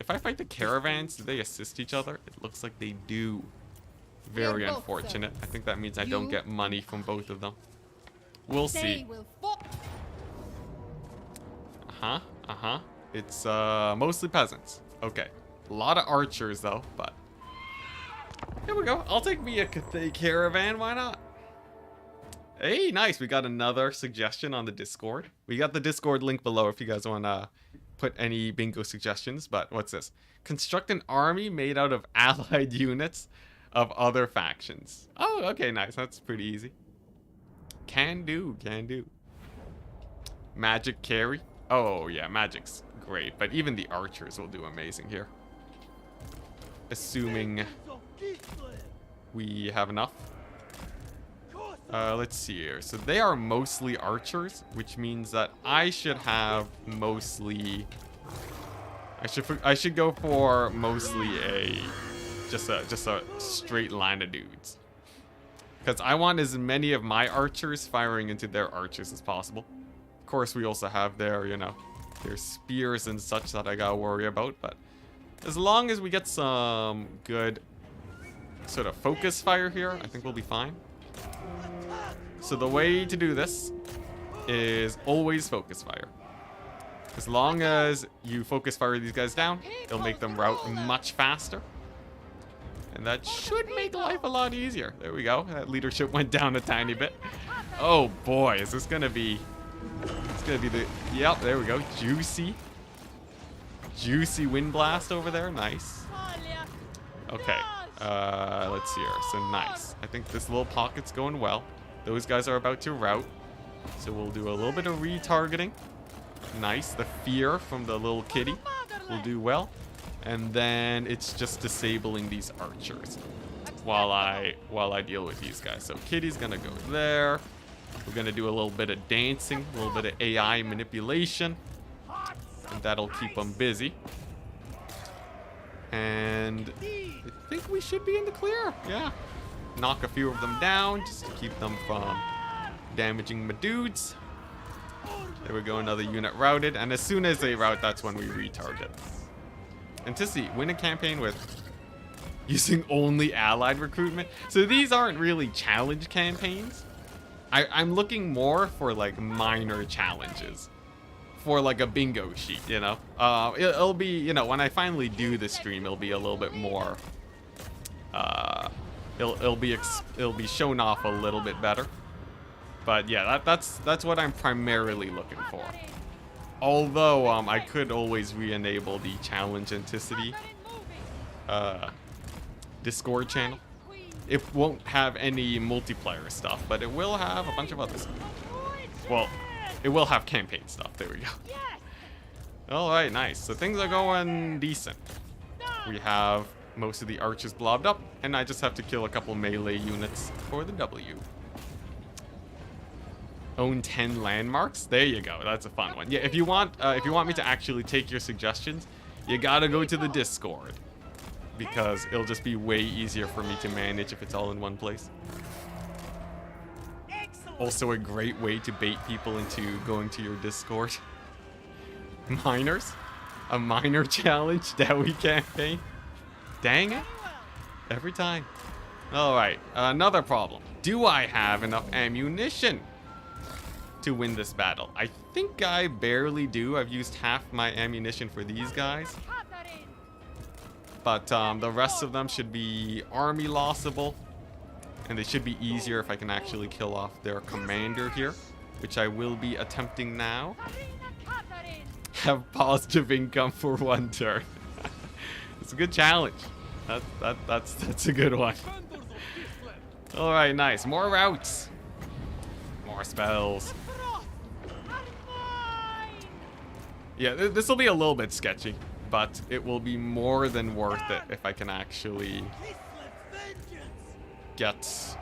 If I fight the caravans, do they assist each other? It looks like they do. Very unfortunate. I think that means I don't get money from both of them. We'll see. It's mostly peasants. Okay. A lot of archers though, but here we go. I'll take me a caravan, why not? Hey, nice. We got another suggestion on the Discord. We got the Discord link below if you guys want to put any bingo suggestions. But what's this? Construct an army made out of allied units of other factions. Oh, okay, nice. That's pretty easy. Can do, can do. Magic carry. Oh, yeah, magic's great. But even the archers will do amazing here. Assuming we have enough. Let's see here. So they are mostly archers, which means that I should have mostly... I should go for mostly just a straight line of dudes. Because I want as many of my archers firing into their archers as possible. Of course, we also have their, you know, their spears and such that I gotta worry about, but as long as we get some good sort of focus fire here, I think we'll be fine. So the way to do this is always focus fire. As long as you focus fire these guys down, it'll make them rout much faster. And that should make life a lot easier. There we go. That leadership went down a tiny bit. Oh boy, is this gonna be... It's gonna be the... Yep, there we go. Juicy wind blast over there. Nice. Okay. Let's see here. So nice. I think this little pocket's going well. Those guys are about to rout. So we'll do a little bit of retargeting. Nice. The fear from the little kitty will do well. And then it's just disabling these archers while I deal with these guys. So kitty's gonna go there. We're gonna do a little bit of dancing, a little bit of AI manipulation. And that'll keep them busy. And I think we should be in the clear. Yeah. Knock a few of them down just to keep them from damaging my dudes. There we go, another unit routed. And as soon as they rout, that's when we retarget. Enticity, win a campaign with using only allied recruitment. So these aren't really challenge campaigns. I'm looking more for like minor challenges. For like a bingo sheet, you know. It'll be, you know, when I finally do the stream, it'll be a little bit more. It'll be shown off a little bit better. But yeah, that's what I'm primarily looking for. Although I could always re-enable the challenge Enticity Discord channel. It won't have any multiplayer stuff, but it will have a bunch of other stuff. Well, it will have campaign stuff. There we go. Alright, nice. So things are going decent. We have most of the archers blobbed up, and I just have to kill a couple melee units for the W. Own 10 landmarks. There you go. That's a fun one. Yeah, if you want me to actually take your suggestions, you gotta go to the Discord. Because it'll just be way easier for me to manage if it's all in one place. Also a great way to bait people into going to your Discord. Miners? A minor challenge that we campaign? Dang it. Every time. Alright, another problem. Do I have enough ammunition to win this battle? I think I barely do. I've used half my ammunition for these guys. but the rest of them should be army lossable, and they should be easier if I can actually kill off their commander here, which I will be attempting now. Have positive income for 1 turn. It's a good challenge. That's a good one. All right, nice. More routes. More spells. Yeah, this will be a little bit sketchy, but it will be more than worth it if I can actually get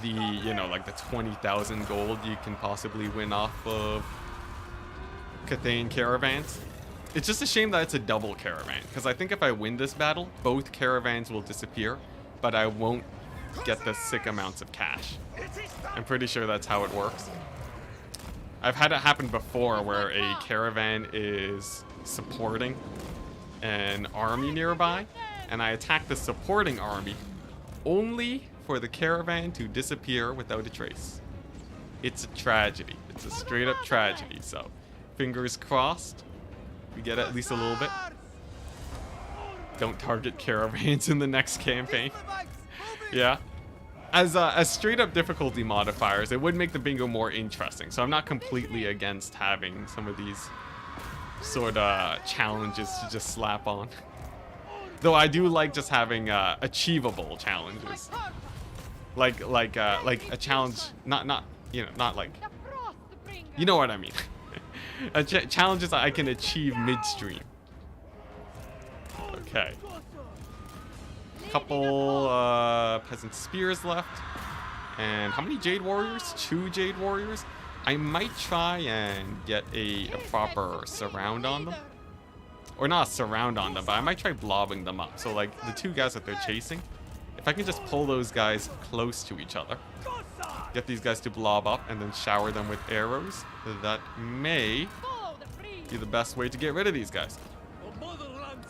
the, you know, like the 20,000 gold you can possibly win off of Cathane caravans. It's just a shame that it's a double caravan, because I think if I win this battle, both caravans will disappear, but I won't get the sick amounts of cash. I'm pretty sure that's how it works. I've had it happen before where a caravan is supporting an army nearby, and I attack the supporting army only for the caravan to disappear without a trace. It's a tragedy. It's a straight up tragedy, so fingers crossed we get at least a little bit. Don't target caravans in the next campaign. Yeah. As straight up difficulty modifiers, it would make the bingo more interesting. So I'm not completely against having some of these sort of challenges to just slap on. Though I do like just having achievable challenges. Like a challenge, not you know, not like, you know what I mean. Challenges I can achieve midstream. Okay. Couple peasant spears left. And how many Jade Warriors? 2 Jade Warriors. I might try and get a proper surround on them. Or not a surround on them, but I might try blobbing them up. So like the 2 guys that they're chasing, if I can just pull those guys close to each other, get these guys to blob up and then shower them with arrows, that may be the best way to get rid of these guys.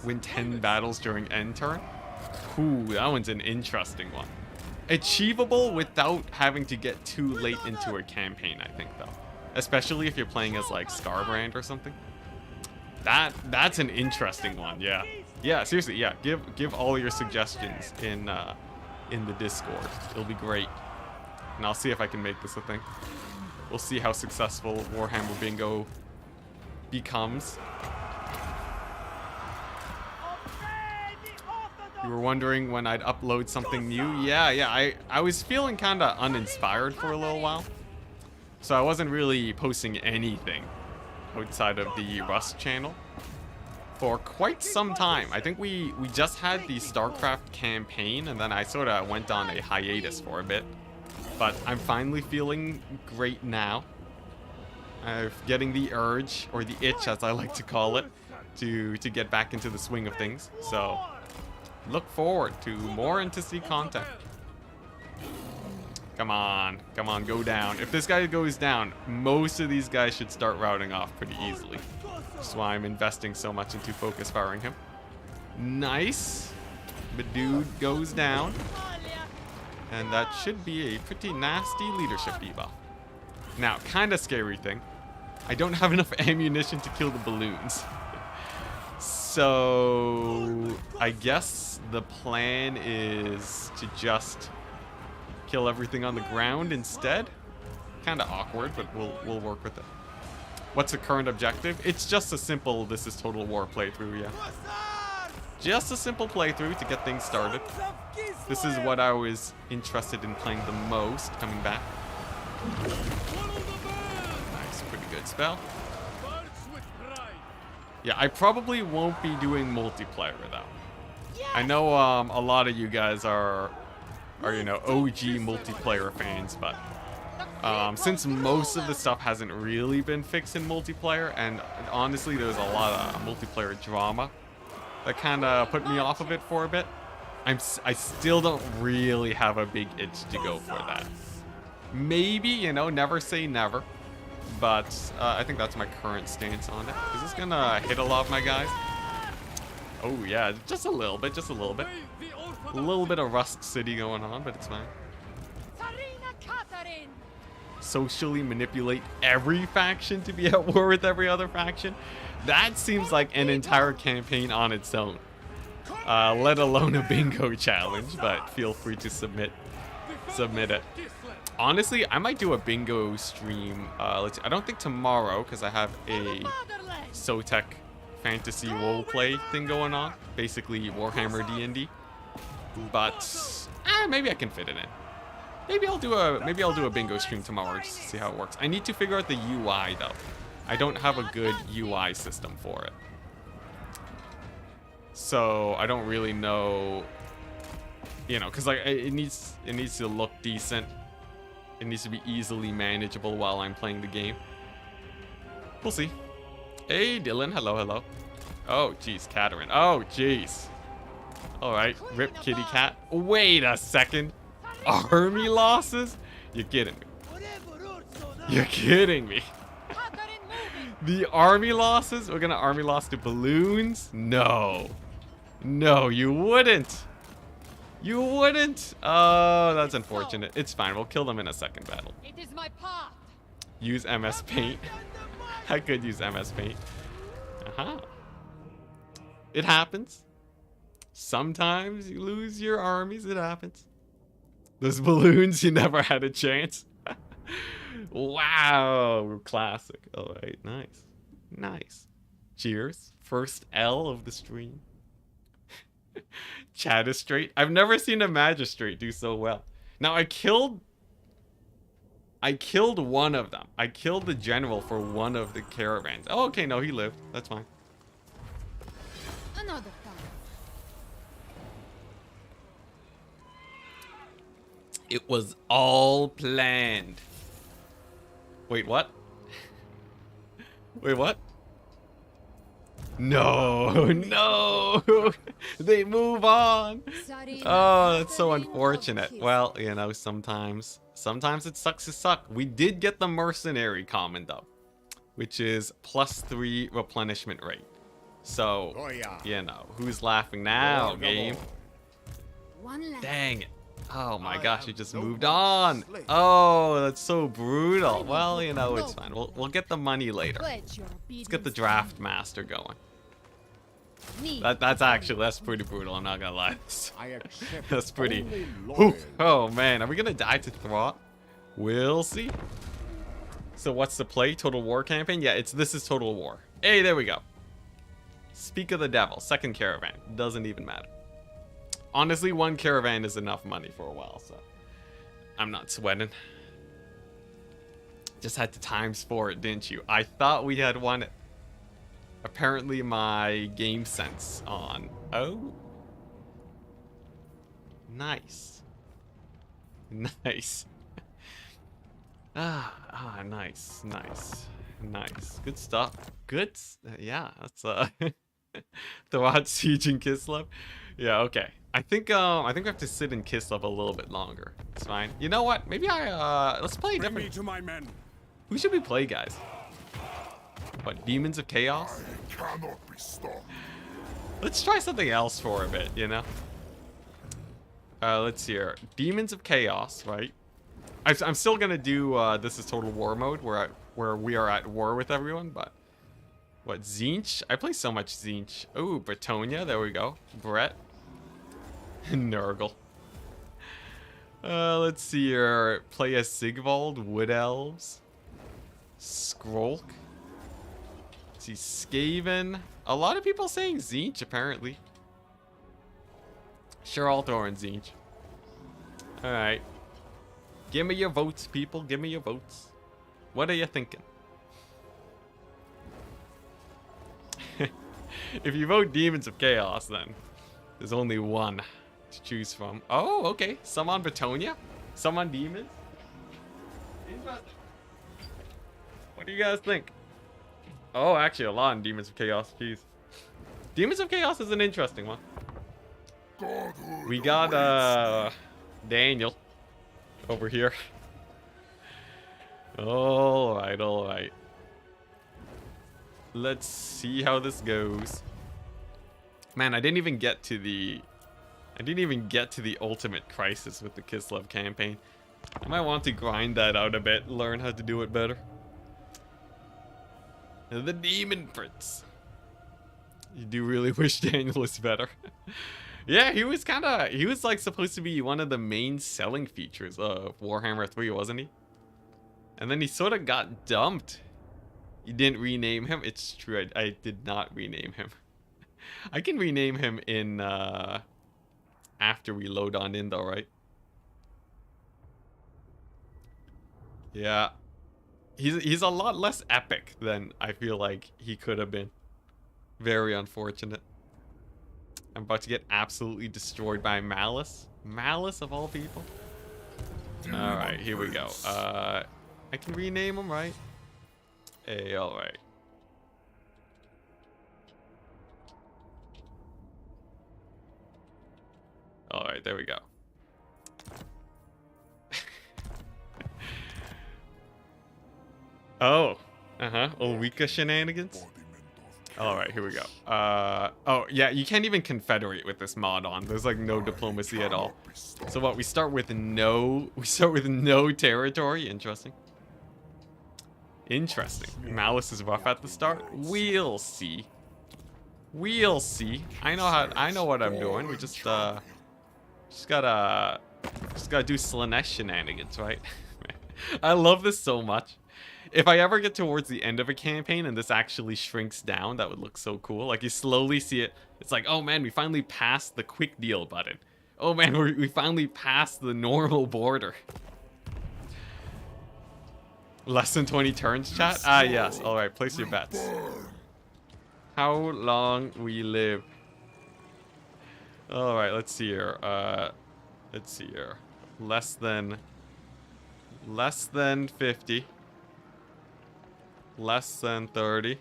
Win 10 battles during end turn. Ooh, that one's an interesting one. Achievable without having to get too late into a campaign, I think, though. Especially if you're playing as like Scarbrand or something. That's an interesting one, yeah. Yeah, seriously, yeah. Give all your suggestions in the Discord. It'll be great. And I'll see if I can make this a thing. We'll see how successful Warhammer Bingo becomes. You were wondering when I'd upload something new? Yeah. I was feeling kind of uninspired for a little while. So I wasn't really posting anything outside of the Rust channel for quite some time. I think we just had the Starcraft campaign, and then I sort of went on a hiatus for a bit. But I'm finally feeling great now. I'm getting the urge, or the itch as I like to call it, to get back into the swing of things. So look forward to more Enticity content. Come on, go down. If this guy goes down, most of these guys should start routing off pretty easily. That's why I'm investing so much into focus firing him. Nice. The dude goes down. And that should be a pretty nasty leadership debuff. Now, kind of scary thing. I don't have enough ammunition to kill the balloons. So I guess the plan is to just kill everything on the ground instead. Kind of awkward, but we'll work with it. What's the current objective? It's just a simple This is Total War playthrough, yeah. Just a simple playthrough to get things started. This is what I was interested in playing the most coming back. Nice, pretty good spell. Yeah, I probably won't be doing multiplayer though. I know a lot of you guys are you know, OG multiplayer fans, but since most of the stuff hasn't really been fixed in multiplayer, and honestly there's a lot of multiplayer drama that kind of put me off of it for a bit, I still don't really have a big itch to go for that. Maybe, you know, never say never. But I think that's my current stance on it. Is this gonna hit a lot of my guys? Oh yeah, just a little bit, just a little bit. A little bit of Rust City going on, but it's fine. Socially manipulate every faction to be at war with every other faction? That seems like an entire campaign on its own. let alone a bingo challenge, but feel free to submit it. Honestly, I might do a bingo stream. I don't think tomorrow, because I have a SoTech fantasy roleplay thing going on. Basically, Warhammer D&D. But maybe I can fit it in. Maybe I'll do a bingo stream tomorrow just to see how it works. I need to figure out the UI though. I don't have a good UI system for it. So I don't really know, you know, because like it needs to look decent. It needs to be easily manageable while I'm playing the game. We'll see. Hey Dylan, hello. Oh jeez, Katerin. Oh jeez. All right, rip kitty cat. Wait a second. Army losses? You're kidding me. You're kidding me. The army losses? We're gonna army loss to balloons? No. No, you wouldn't. You wouldn't. Oh, that's unfortunate. It's fine. We'll kill them in a second battle. It is my path. Use MS Paint. I could use MS Paint. It happens. Sometimes you lose your armies. It happens. Those balloons, you never had a chance. Wow, classic. All right, nice. Cheers. First L of the stream. Magistrate. I've never seen a magistrate do so well. Now I killed one of them. I killed the general for one of the caravans. Oh, okay, no, he lived. That's fine. Another time. It was all planned. Wait, what? Wait, what? No, no. They move on. Oh, that's so unfortunate. Well, you know, sometimes it sucks to suck. We did get the mercenary common though, which is +3 replenishment rate. So, you know, who's laughing now, game? Dang it. Oh my gosh, you just moved on. Oh, that's so brutal. Well, you know, it's fine. We'll get the money later. Let's get the draft master going. That's pretty brutal, I'm not gonna lie. That's pretty. Oh man, are we gonna die to Throt? We'll see. So what's the play? Total War campaign? Yeah, this is Total War. Hey, there we go. Speak of the devil, second caravan. Doesn't even matter. Honestly, one caravan is enough money for a while, so I'm not sweating. Just had to ×4 it, didn't you? I thought we had won it. Apparently my game sense on. Oh. Nice. Nice. Nice. Good stuff. Yeah, that's Throt, Siege, and Kislev. Yeah, okay. I think we have to sit in Kislev a little bit longer. It's fine. You know what? Maybe let's play Bring different. me to my men. Who should we play, guys? What, Demons of Chaos? Cannot be stopped. Let's try something else for a bit, you know? Let's see here. Demons of Chaos, right? I'm still gonna do this is Total War mode where we are at war with everyone, but what, Tzeentch? I play so much Tzeentch. Oh, Bretonia, there we go. Brett. Nurgle. Let's see here. Play as Sigvald, Wood Elves. Skrolk. Let's see, Skaven. A lot of people saying Tzeentch, apparently. Sure, I'll throw in Tzeentch. Alright. Give me your votes, people. Give me your votes. What are you thinking? If you vote Demons of Chaos, then there's only one to choose from. Oh, okay. Some on Bretonia? Some on Demons? Interesting. What do you guys think? Oh, actually, a lot on Demons of Chaos. Jeez. Demons of Chaos is an interesting one. We got Daniel over here. All right. Let's see how this goes. Man, I didn't even get to the ultimate crisis with the Kislev campaign. I might want to grind that out a bit, learn how to do it better. The Demon Prince. You do really wish Daniel was better. Yeah, he was like supposed to be one of the main selling features of Warhammer 3, wasn't he? And then he sort of got dumped. You didn't rename him? It's true, I did not rename him. I can rename him in, after we load on in though, right? Yeah. He's a lot less epic than I feel like he could have been. Very unfortunate. I'm about to get absolutely destroyed by Malice. Malice of all people. Alright, here we go. I can rename him, right? Hey, alright. Alright, there we go. Oh. Ulrika shenanigans? Alright, here we go. Oh, yeah, you can't even confederate with this mod on. There's like no diplomacy at all. So what, we start with no territory? Interesting. Interesting. Malice is rough at the start. We'll see. We'll see. I know what I'm doing. We just gotta do Slanesh shenanigans, right? I love this so much. If I ever get towards the end of a campaign and this actually shrinks down, that would look so cool. Like, you slowly see it. It's like, oh man, we finally passed the quick deal button. Oh man, we finally passed the normal border. Less than 20 turns, chat? Ah, yes. Alright, place your bets. How long we live. Alright, let's see here. Let's see here. Less than 50. Less than 30.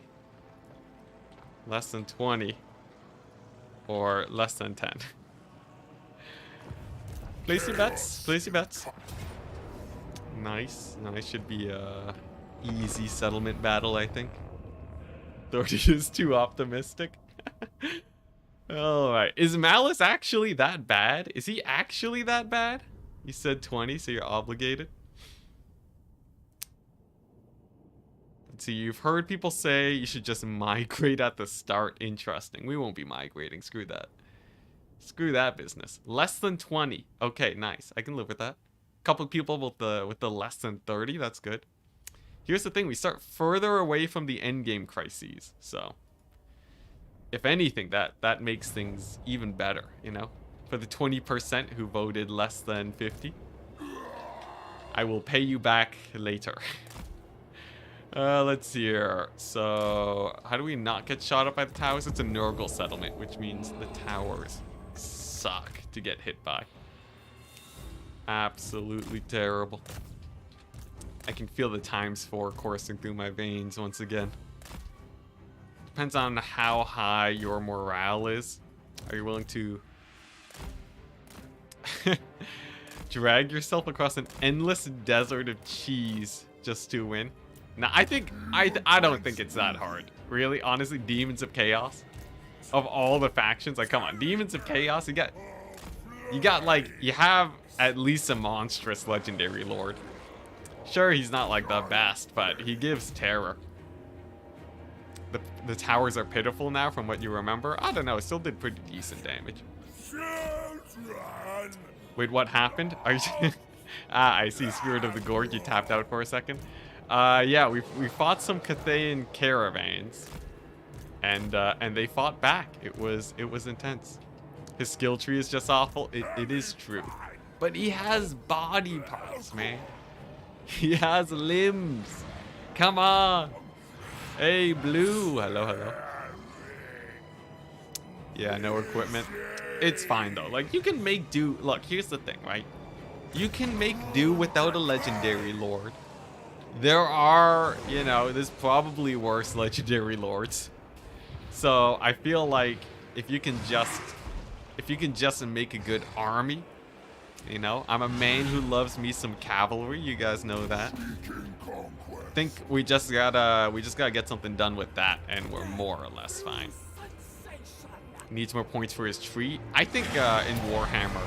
Less than 20. Or less than 10. Place your bets. Place your bets. Nice. Nice. Should be a easy settlement battle, I think. 30 is too optimistic. Alright. Is Malice actually that bad? Is he actually that bad? You said 20, so you're obligated. Let's see, you've heard people say you should just migrate at the start. Interesting. We won't be migrating. Screw that. Screw that business. Less than 20. Okay, nice. I can live with that. Couple people with the less than 30. That's good. Here's the thing. We start further away from the endgame crises. So, if anything, that makes things even better, you know? For the 20% who voted less than 50. I will pay you back later. Let's see here. So, how do we not get shot up by the towers? It's a Nurgle settlement, which means the towers suck to get hit by. Absolutely terrible. I can feel the ×4 coursing through my veins once again. Depends on how high your morale is. Are you willing to drag yourself across an endless desert of cheese just to win? Now, I don't think it's that hard. Really, honestly, Demons of Chaos. Of all the factions, like, come on, Demons of Chaos, you have at least a monstrous legendary lord. Sure, he's not like the best, but he gives terror. The towers are pitiful now from what you remember. I don't know, it still did pretty decent damage. Wait, what happened? Are you ah, I see. Spirit of the Gorge, you tapped out for a second. Yeah, we fought some Cathayan caravans, and they fought back. It was intense. His skill tree is just awful. It is true, but he has body parts, man. He has limbs. Come on. Hey, Blue. Hello, hello. Yeah, no equipment. It's fine though. Like, you can make do. Look, here's the thing, right? You can make do without a legendary lord. There are, you know, there's probably worse legendary lords. So I feel like if you can just make a good army, you know, I'm a man who loves me some cavalry. You guys know that. I think we just gotta get something done with that, and we're more or less fine. Needs more points for his tree. I think in Warhammer,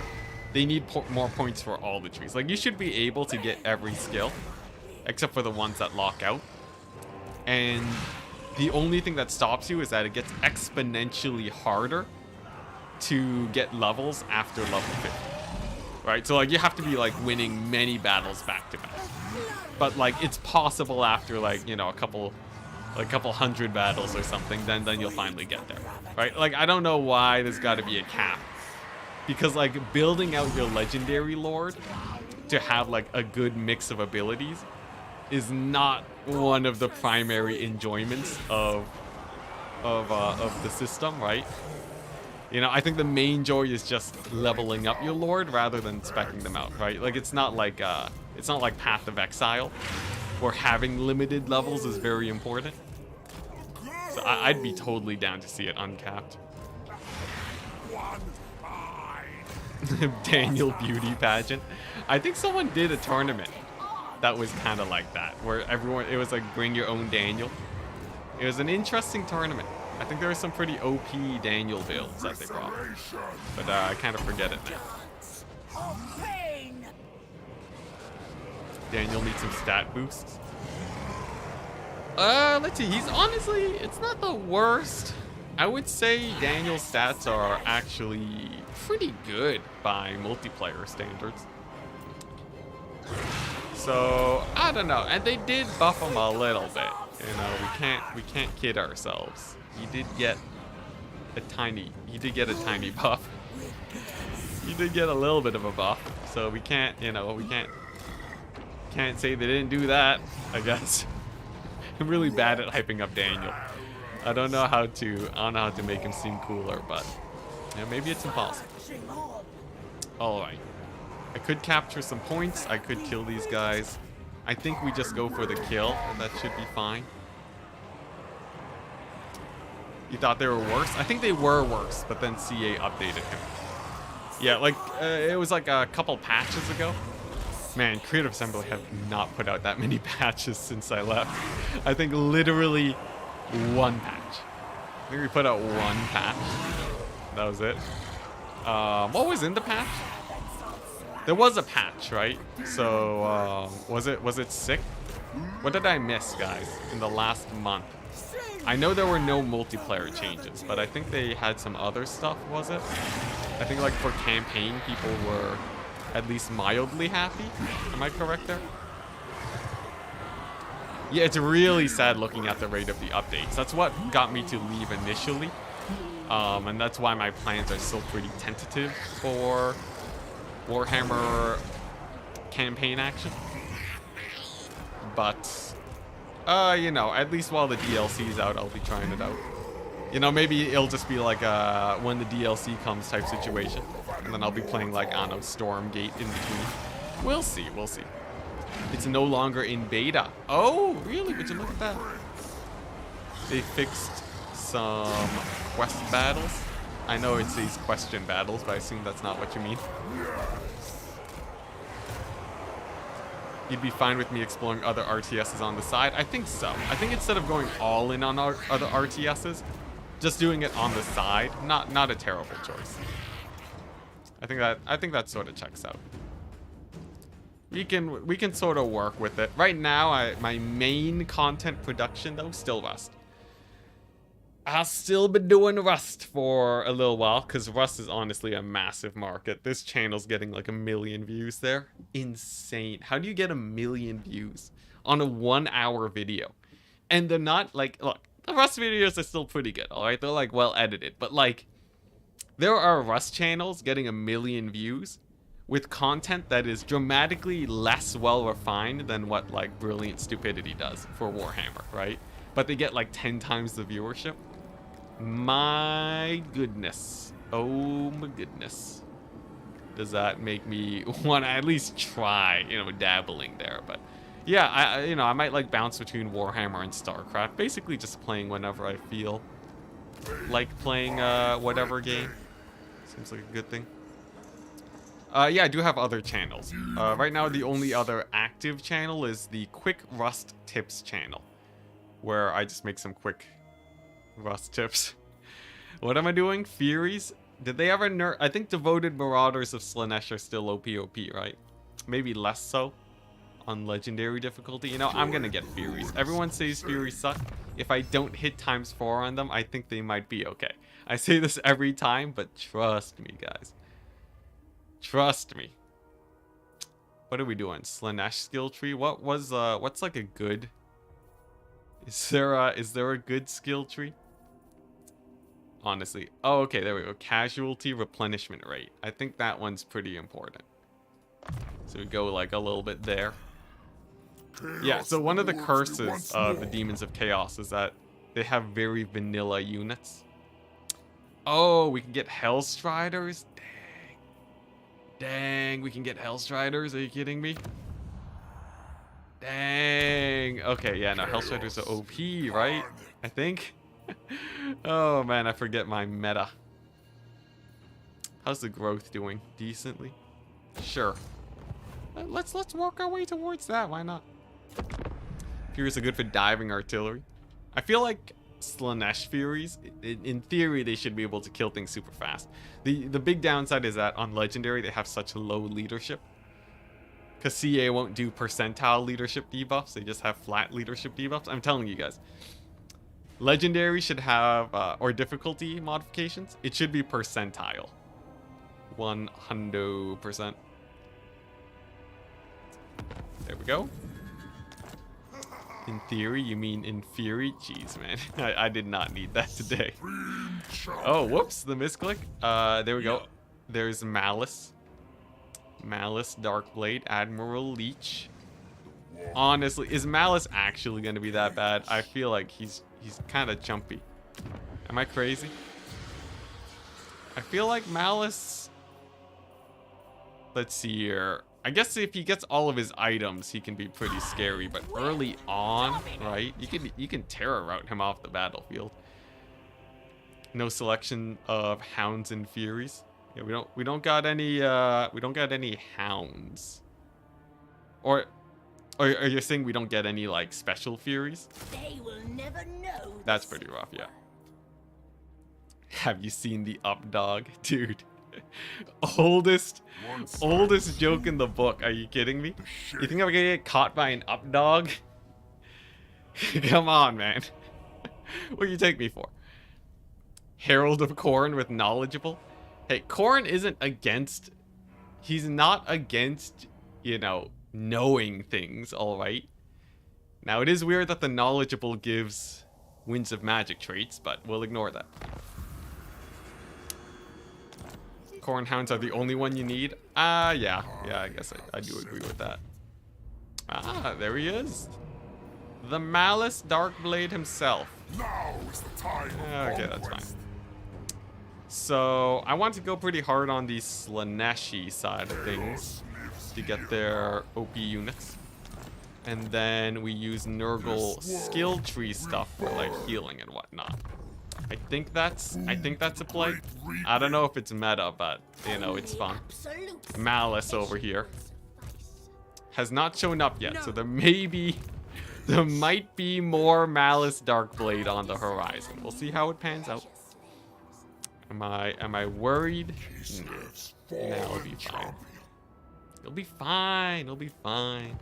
they need more points for all the trees. Like, you should be able to get every skill, except for the ones that lock out. And The only thing that stops you is that it gets exponentially harder to get levels after level 50. Right? So like you have to be like winning many battles back to back. But like it's possible after like, you know, a couple hundred battles or something, then you'll finally get there. Right? Like I don't know why there's got to be a cap. Because like building out your legendary lord to have like a good mix of abilities is not one of the primary enjoyments of the system, right? You know, I think the main joy is just leveling up your lord rather than speccing them out, right? Like it's not like Path of Exile, where having limited levels is very important. So I'd be totally down to see it uncapped. Daniel beauty pageant. I think someone did a tournament that was kind of like that, where it was like bring your own Daniel. It was an interesting tournament. I think there were some pretty OP Daniel builds that they brought, but I kind of forget it now. Daniel needs some stat boosts. Let's see. It's not the worst. I would say Daniel's stats are actually pretty good by multiplayer standards. So I don't know, and they did buff him a little bit. You know, we can't kid ourselves. He did get a tiny buff. He did get a little bit of a buff, so we can't say they didn't do that, I guess. I'm really bad at hyping up Daniel. I don't know how to make him seem cooler, but yeah, maybe it's impossible. Alright. I could capture some points. I could kill these guys. I think we just go for the kill, and that should be fine. You thought they were worse? I think they were worse, but then CA updated him. Yeah, like, it was like a couple patches ago. Man, Creative Assembly have not put out that many patches since I left. I think literally one patch. I think we put out one patch. That was it. What was in the patch? There was a patch, right? So, was it sick? What did I miss, guys, in the last month? I know there were no multiplayer changes, but I think they had some other stuff, was it? I think like for campaign, people were at least mildly happy. Am I correct there? Yeah, it's really sad looking at the rate of the updates. That's what got me to leave initially. And that's why my plans are still pretty tentative for Warhammer campaign action. But, you know, at least while the DLC's out, I'll be trying it out. You know, maybe it'll just be like a when the DLC comes type situation. And then I'll be playing like, I don't know, Stormgate in between. We'll see, we'll see. It's no longer in beta. Oh, really? Would you look at that? They fixed some quest battles. I know it says question battles, but I assume that's not what you mean. You'd be fine with me exploring other RTSs on the side? I think so. I think instead of going all in on other RTSs, just doing it on the side, not a terrible choice. I think that sort of checks out. We can sort of work with it. Right now, my main content production though, still Rust. I'll still be doing Rust for a little while, because Rust is honestly a massive market. This channel's getting like 1 million views there. Insane. How do you get 1 million views on a 1-hour video? And they're not like, look, the Rust videos are still pretty good, alright? They're like well edited, but like, there are Rust channels getting 1 million views with content that is dramatically less well refined than what like Brilliant Stupidity does for Warhammer, right? But they get like 10 times the viewership. My goodness. Oh my goodness. Does that make me want to at least try, you know, dabbling there? But yeah, I might like bounce between Warhammer and Starcraft. Basically just playing whenever I feel like playing whatever game. Seems like a good thing. Yeah, I do have other channels. Right now, the only other active channel is the Quick Rust Tips channel, where I just make some quick Rust tips. What am I doing? Furies? Did they ever nerf? I think Devoted Marauders of Slaanesh are still OP, right? Maybe less so. on legendary difficulty. You know, I'm gonna get Furies. Everyone says Furies suck. If I don't hit ×4 on them, I think they might be okay. I say this every time, but trust me, guys. Trust me. What are we doing? Slanesh skill tree? What's like a good... Is there a good skill tree? Honestly. Oh, okay, there we go. Casualty replenishment rate. I think that one's pretty important. So we go like a little bit there. Yeah, so one of the curses of the Demons of Chaos is that they have very vanilla units. Oh, we can get Hellstriders? Dang. Dang, we can get Hellstriders? Are you kidding me? Dang. Okay, yeah, no, Hellstriders are OP, right? I think. Oh, man, I forget my meta. How's the growth doing? Decently? Sure. Let's work our way towards that. Why not? Furies are good for diving artillery. I feel like Slanesh Furies, in theory, they should be able to kill things super fast. The big downside is that on Legendary, they have such low leadership. Because CA won't do percentile leadership debuffs. They just have flat leadership debuffs. I'm telling you guys. Legendary should have, or difficulty modifications, it should be percentile. 100%. There we go. In theory, you mean in fury? Jeez, man. I did not need that today. Oh, whoops, the misclick. There we go. There's Malice. Malice, Darkblade, Admiral Leech. Honestly, is Malice actually going to be that bad? I feel like he's kind of chumpy. Am I crazy? I feel like Malice... Let's see here. I guess if he gets all of his items, he can be pretty scary. But early on, right? You can terror route him off the battlefield. No selection of hounds and furies. Yeah, we don't got any hounds. Or you're saying we don't get any like special furies? They will never know. That's pretty rough, yeah. Have you seen the up dog? Dude. oldest joke in the book. Are you kidding me? You think I'm gonna get caught by an up dog? Come on, man. What do you take me for? Herald of Khorne with knowledgeable? Hey, Khorne isn't against... He's not against, you know, knowing things, alright? Now, it is weird that the knowledgeable gives Winds of Magic traits, but we'll ignore that. Khorne hounds are the only one you need? Yeah, I guess I do agree with that. Ah, there he is. The Malice Darkblade himself. Now is the time. Okay, that's fine. So, I want to go pretty hard on the Slaneshi side of things to get their OP units. And then we use Nurgle skill tree stuff for like healing and whatnot. I think that's a play. I don't know if it's meta, but you know, it's fun. Malice over here has not shown up yet, so there might be more Malice Darkblade on the horizon. We'll see how it pans out. Am I worried? No, it'll be fine. It'll be fine. It'll be fine.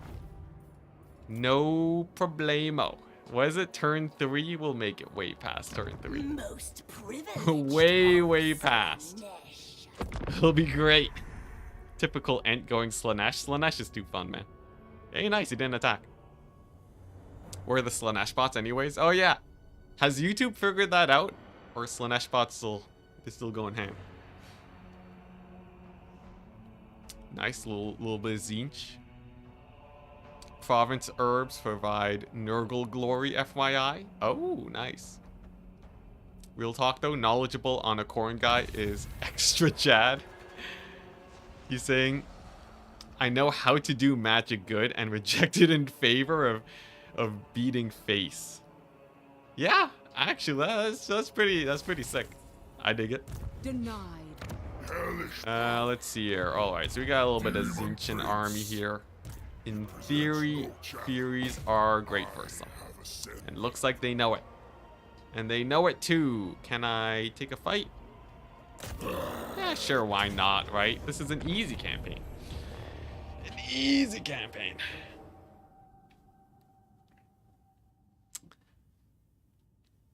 No problemo. What is it? Turn 3? We'll make it way past turn 3. Most privileged. way past. It'll be great. Typical Ent going Slanesh. Slanesh is too fun, man. Hey, nice. He didn't attack. Where are the Slanesh bots anyways? Oh, yeah. Has YouTube figured that out? Or Slanesh bots still going ham? Nice little bit of Zinch. Province herbs provide Nurgle glory, FYI. Oh, nice. Real talk though, knowledgeable on a Khorne guy is extra Chad. He's saying, I know how to do magic good and reject it in favor of beating face. Yeah, actually, that's pretty sick. I dig it. Denied. Let's see here. Alright, so we got a little bit of Zinchian army here. In theory, Furies are great for some. And looks like they know it. And they know it too. Can I take a fight? Yeah, sure, why not, right? This is an easy campaign. An easy campaign.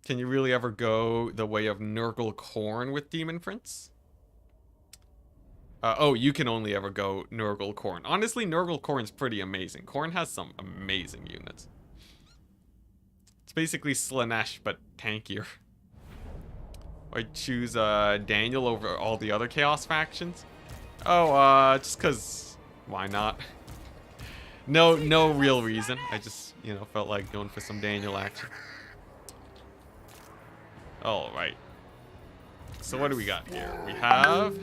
Can you really ever go the way of Nurgle Khorne with Demon Prince? Oh, you can only ever go Nurgle Khorne. Honestly, Nurgle Khorne's pretty amazing. Khorne has some amazing units. It's basically Slanesh, but tankier. I choose Daniel over all the other Chaos factions. Oh, just cause why not? No real reason. I just, you know, felt like going for some Daniel action. All right. So what do we got here? We have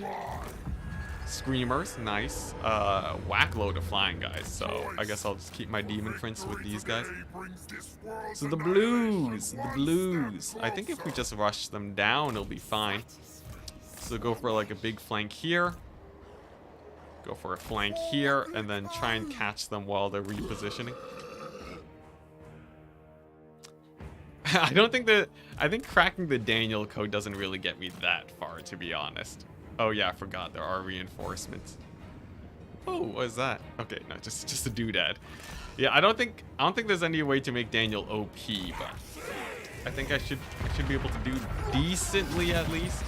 Screamers, nice. Whackload of flying guys. So I guess I'll just keep my Demon Prince with these guys. So the blues. I think if we just rush them down, it'll be fine. So go for like a big flank here. Go for a flank here, and then try and catch them while they're repositioning. I think cracking the Daniel code doesn't really get me that far, to be honest. Oh yeah, I forgot there are reinforcements. Oh, what is that? Okay, no, just a doodad. Yeah, I don't think there's any way to make Daniel OP, but I think I should be able to do decently at least.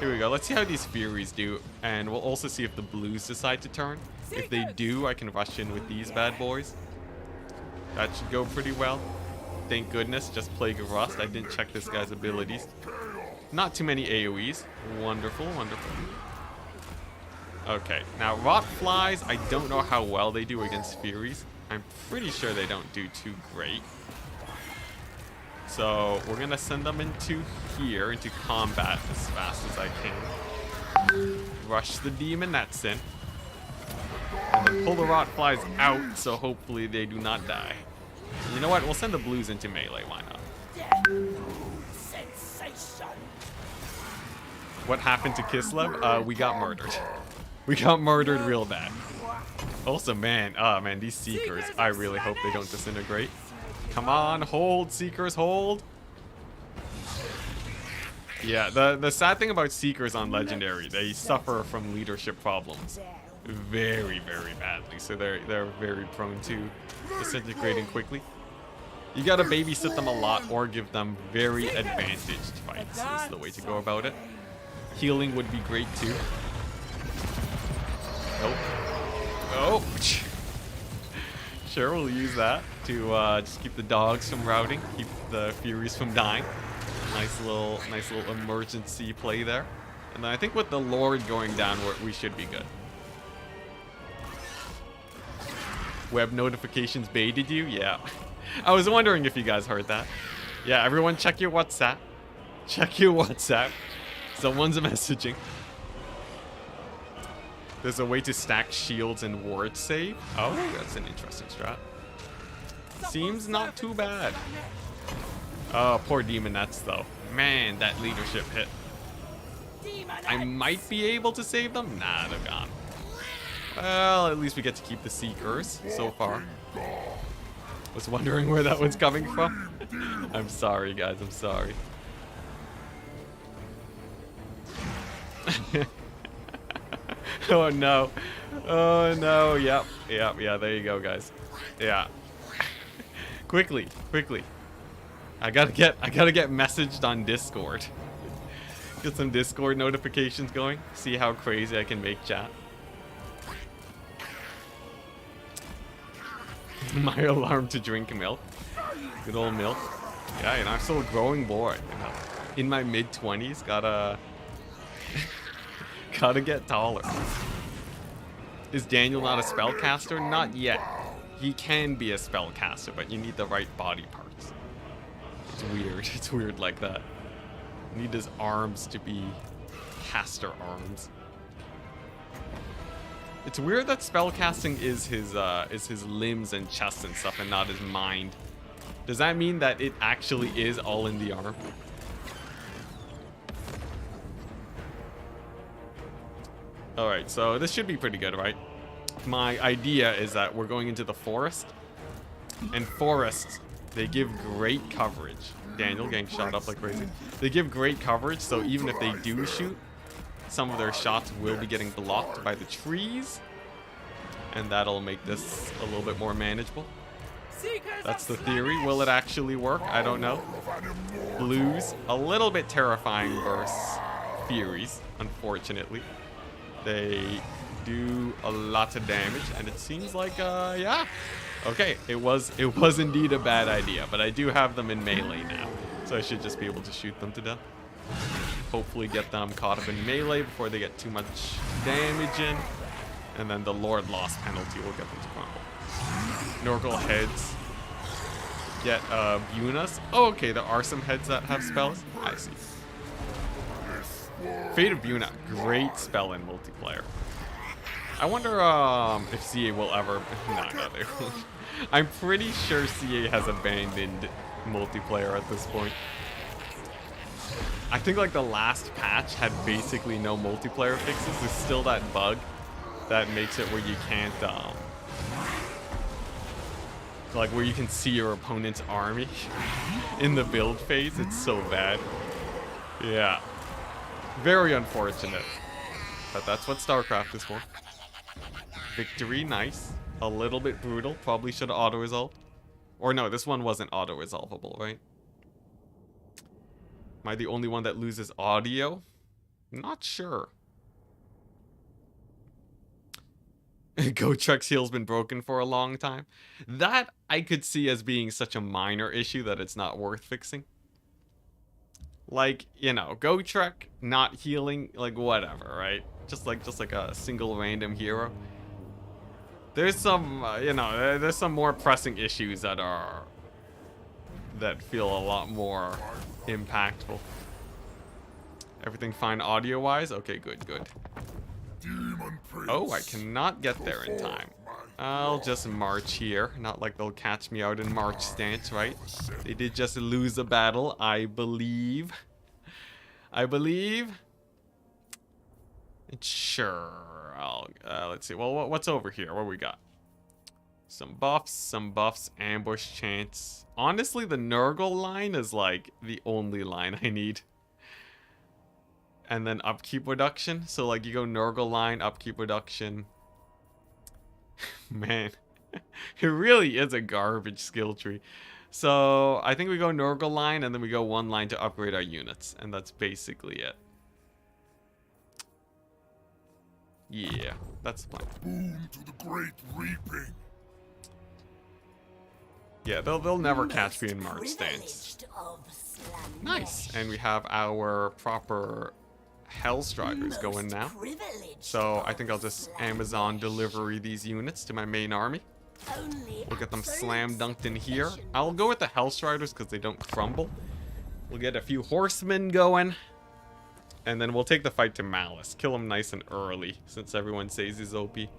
Here we go. Let's see how these Furies do, and we'll also see if the Blues decide to turn. If they do, I can rush in with these bad boys. That should go pretty well. Thank goodness, just Plague of Rust. I didn't check this guy's abilities. Not too many AoEs. Wonderful, wonderful. Okay, now Rot Flies, I don't know how well they do against Furies. I'm pretty sure they don't do too great. So we're gonna send them into here, into combat as fast as I can. Rush the demon, that's in. And then pull the Rot Flies out, so hopefully they do not die. You know what? We'll send the Blues into melee, why not? Sensation. What happened to Kislev? We got murdered. We got murdered real bad. Also, man, these Seekers, I really hope they don't disintegrate. Come on, hold, Seekers, hold. Yeah, the sad thing about Seekers on Legendary, they suffer from leadership problems very, very badly. So they're very prone to disintegrating quickly. You gotta babysit them a lot or give them very advantaged fights is the way to go about it. Healing would be great too. Nope. Oh. Sure, we'll use that to just keep the dogs from routing, keep the Furies from dying. Nice little emergency play there. And then I think with the Lord going down, we should be good. Web notifications baited you? Yeah. I was wondering if you guys heard that. Yeah, everyone check your WhatsApp. Check your WhatsApp. Someone's messaging. There's a way to stack shields and ward save. Oh, that's an interesting strat. Seems not too bad. Oh, poor Demonettes though. Man, that leadership hit. I might be able to save them. Nah, they're gone. Well, at least we get to keep the Seekers so far. Was wondering where that one's coming from. I'm sorry, guys. I'm sorry. Oh no. Oh no. Yep. Yeah, there you go, guys. Yeah. Quickly. I gotta get messaged on Discord. Get some Discord notifications going. See how crazy I can make chat. My alarm to drink milk. Good old milk. Yeah, and I'm still a growing boy. You know. In my mid-20s, gotta get taller. Is Daniel not a spellcaster? Not yet. He can be a spellcaster, but you need the right body parts. It's weird. It's weird like that. You need his arms to be caster arms. It's weird that spellcasting is his limbs and chest and stuff and not his mind. Does that mean that it actually is all in the arm? Alright, so this should be pretty good, right? My idea is that we're going into the forest. And forests, they give great coverage. Daniel getting shot up like crazy. They give great coverage, so even if they do shoot, some of their shots will be getting blocked by the trees. And that'll make this a little bit more manageable. That's the theory. Will it actually work? I don't know. Blues, a little bit terrifying versus Furies, unfortunately. They do a lot of damage, and it seems like, yeah. Okay, it was indeed a bad idea, but I do have them in melee now, so I should just be able to shoot them to death. Hopefully get them caught up in melee before they get too much damage in, and then the Lord Loss penalty will get them to crumble. Norgal heads get Bunas. Oh, okay, there are some heads that have spells. I see. Fate of Buna, great spell in multiplayer. I wonder if CA will ever... No, they won't. I'm pretty sure CA has abandoned multiplayer at this point. I think like the last patch had basically no multiplayer fixes. There's still that bug that makes it where you can't, like where you can see your opponent's army in the build phase. It's so bad. Yeah. Very unfortunate. But that's what Starcraft is for. Victory, nice. A little bit brutal. Probably should have auto-resolved. Or no, this one wasn't auto-resolvable, right? Am I the only one that loses audio? Not sure. Gotrek's heel's been broken for a long time. That I could see as being such a minor issue that it's not worth fixing. Like, you know, Gotrek not healing, like whatever, right? Just like a single random hero. There's some, you know, there's some more pressing issues that feel a lot more impactful. Everything fine audio-wise? Okay, good. Oh, I cannot get there in time. I'll just march here. Not like they'll catch me out in march stance, right? They did just lose a battle, I believe. Sure. Let's see. Well, what's over here? What we got? Some buffs, ambush chance. Honestly, the Nurgle line is like the only line I need. And then upkeep reduction. So like you go Nurgle line, upkeep reduction. Man, it really is a garbage skill tree. So I think we go Nurgle line and then we go one line to upgrade our units. And that's basically it. Yeah, that's the plan. Boon to the great reaping. Yeah, they'll never catch me in March stance. Nice, and we have our proper Hellstriders going now. So I think I'll just Amazon delivery these units to my main army. We'll get them slam dunked in here. I'll go with the Hellstriders because they don't crumble. We'll get a few horsemen going. And then we'll take the fight to Malice. Kill him nice and early, since everyone says he's OP. Hey,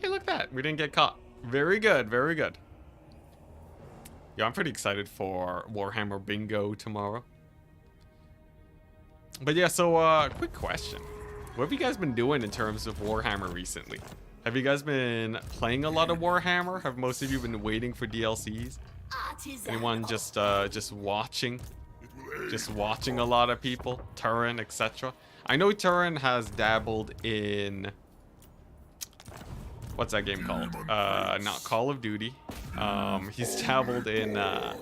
look at that. We didn't get caught. Very good, very good. Yeah, I'm pretty excited for Warhammer Bingo tomorrow. But yeah, so, quick question. What have you guys been doing in terms of Warhammer recently? Have you guys been playing a lot of Warhammer? Have most of you been waiting for DLCs? Anyone just watching? Just watching a lot of people? Turin, etc. I know Turin has dabbled in... What's that game called? Not Call of Duty. He's dabbled in that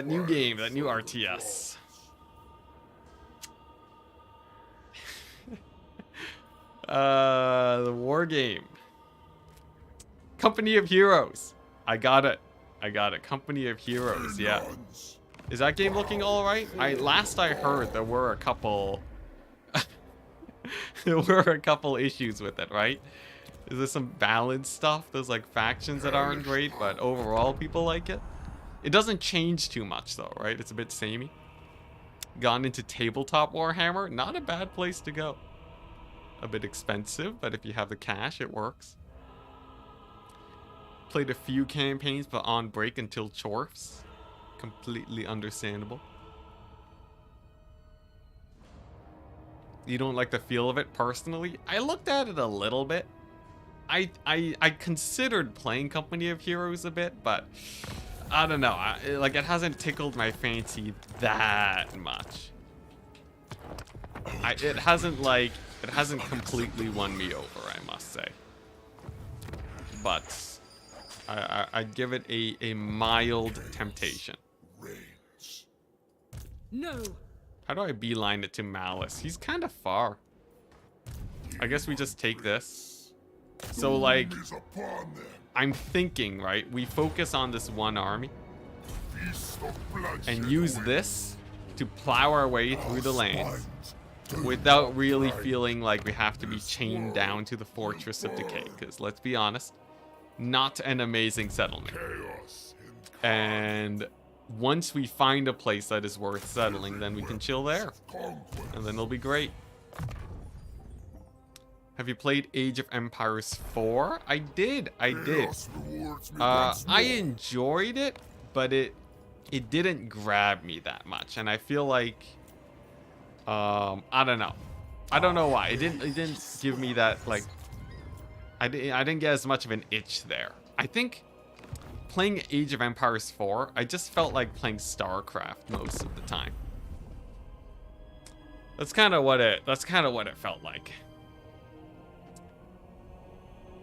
new game, that new RTS. The war game. Company of Heroes. I got it. Company of Heroes, yeah. Is that game looking alright? Last I heard there were a couple issues with it, right? Is there some balance stuff? There's like factions that aren't great, but overall people like it. It doesn't change too much though, right? It's a bit samey. Gone into tabletop Warhammer, not a bad place to go. A bit expensive, but if you have the cash, it works. Played a few campaigns, but on break until Chorfs. Completely understandable. You don't like the feel of it personally? I looked at it a little bit. I considered playing Company of Heroes a bit, but I don't know. Like, it hasn't tickled my fancy that much. It hasn't completely won me over, I must say. But I'd give it a mild temptation. No. How do I beeline it to Malice? He's kind of far. I guess we just take this. So, like, Is upon them. I'm thinking, right? We focus on this one army Feast of bloodshed and use awaits. this to plow our way through the Our lands spines without really feeling like we have to be chained down to the Fortress of Decay. Because, let's be honest, not an amazing settlement. chaos And once we find a place that is worth settling, then we can chill there. conquest. And then it'll be great. Have you played Age of Empires 4? I did. Chaos rewards me once I more. enjoyed it, but it didn't grab me that much, and I feel like I don't know. I don't know why. It didn't give me that, like, I didn't get as much of an itch there. I think playing Age of Empires 4, I just felt like playing Starcraft most of the time. That's kind of what it felt like.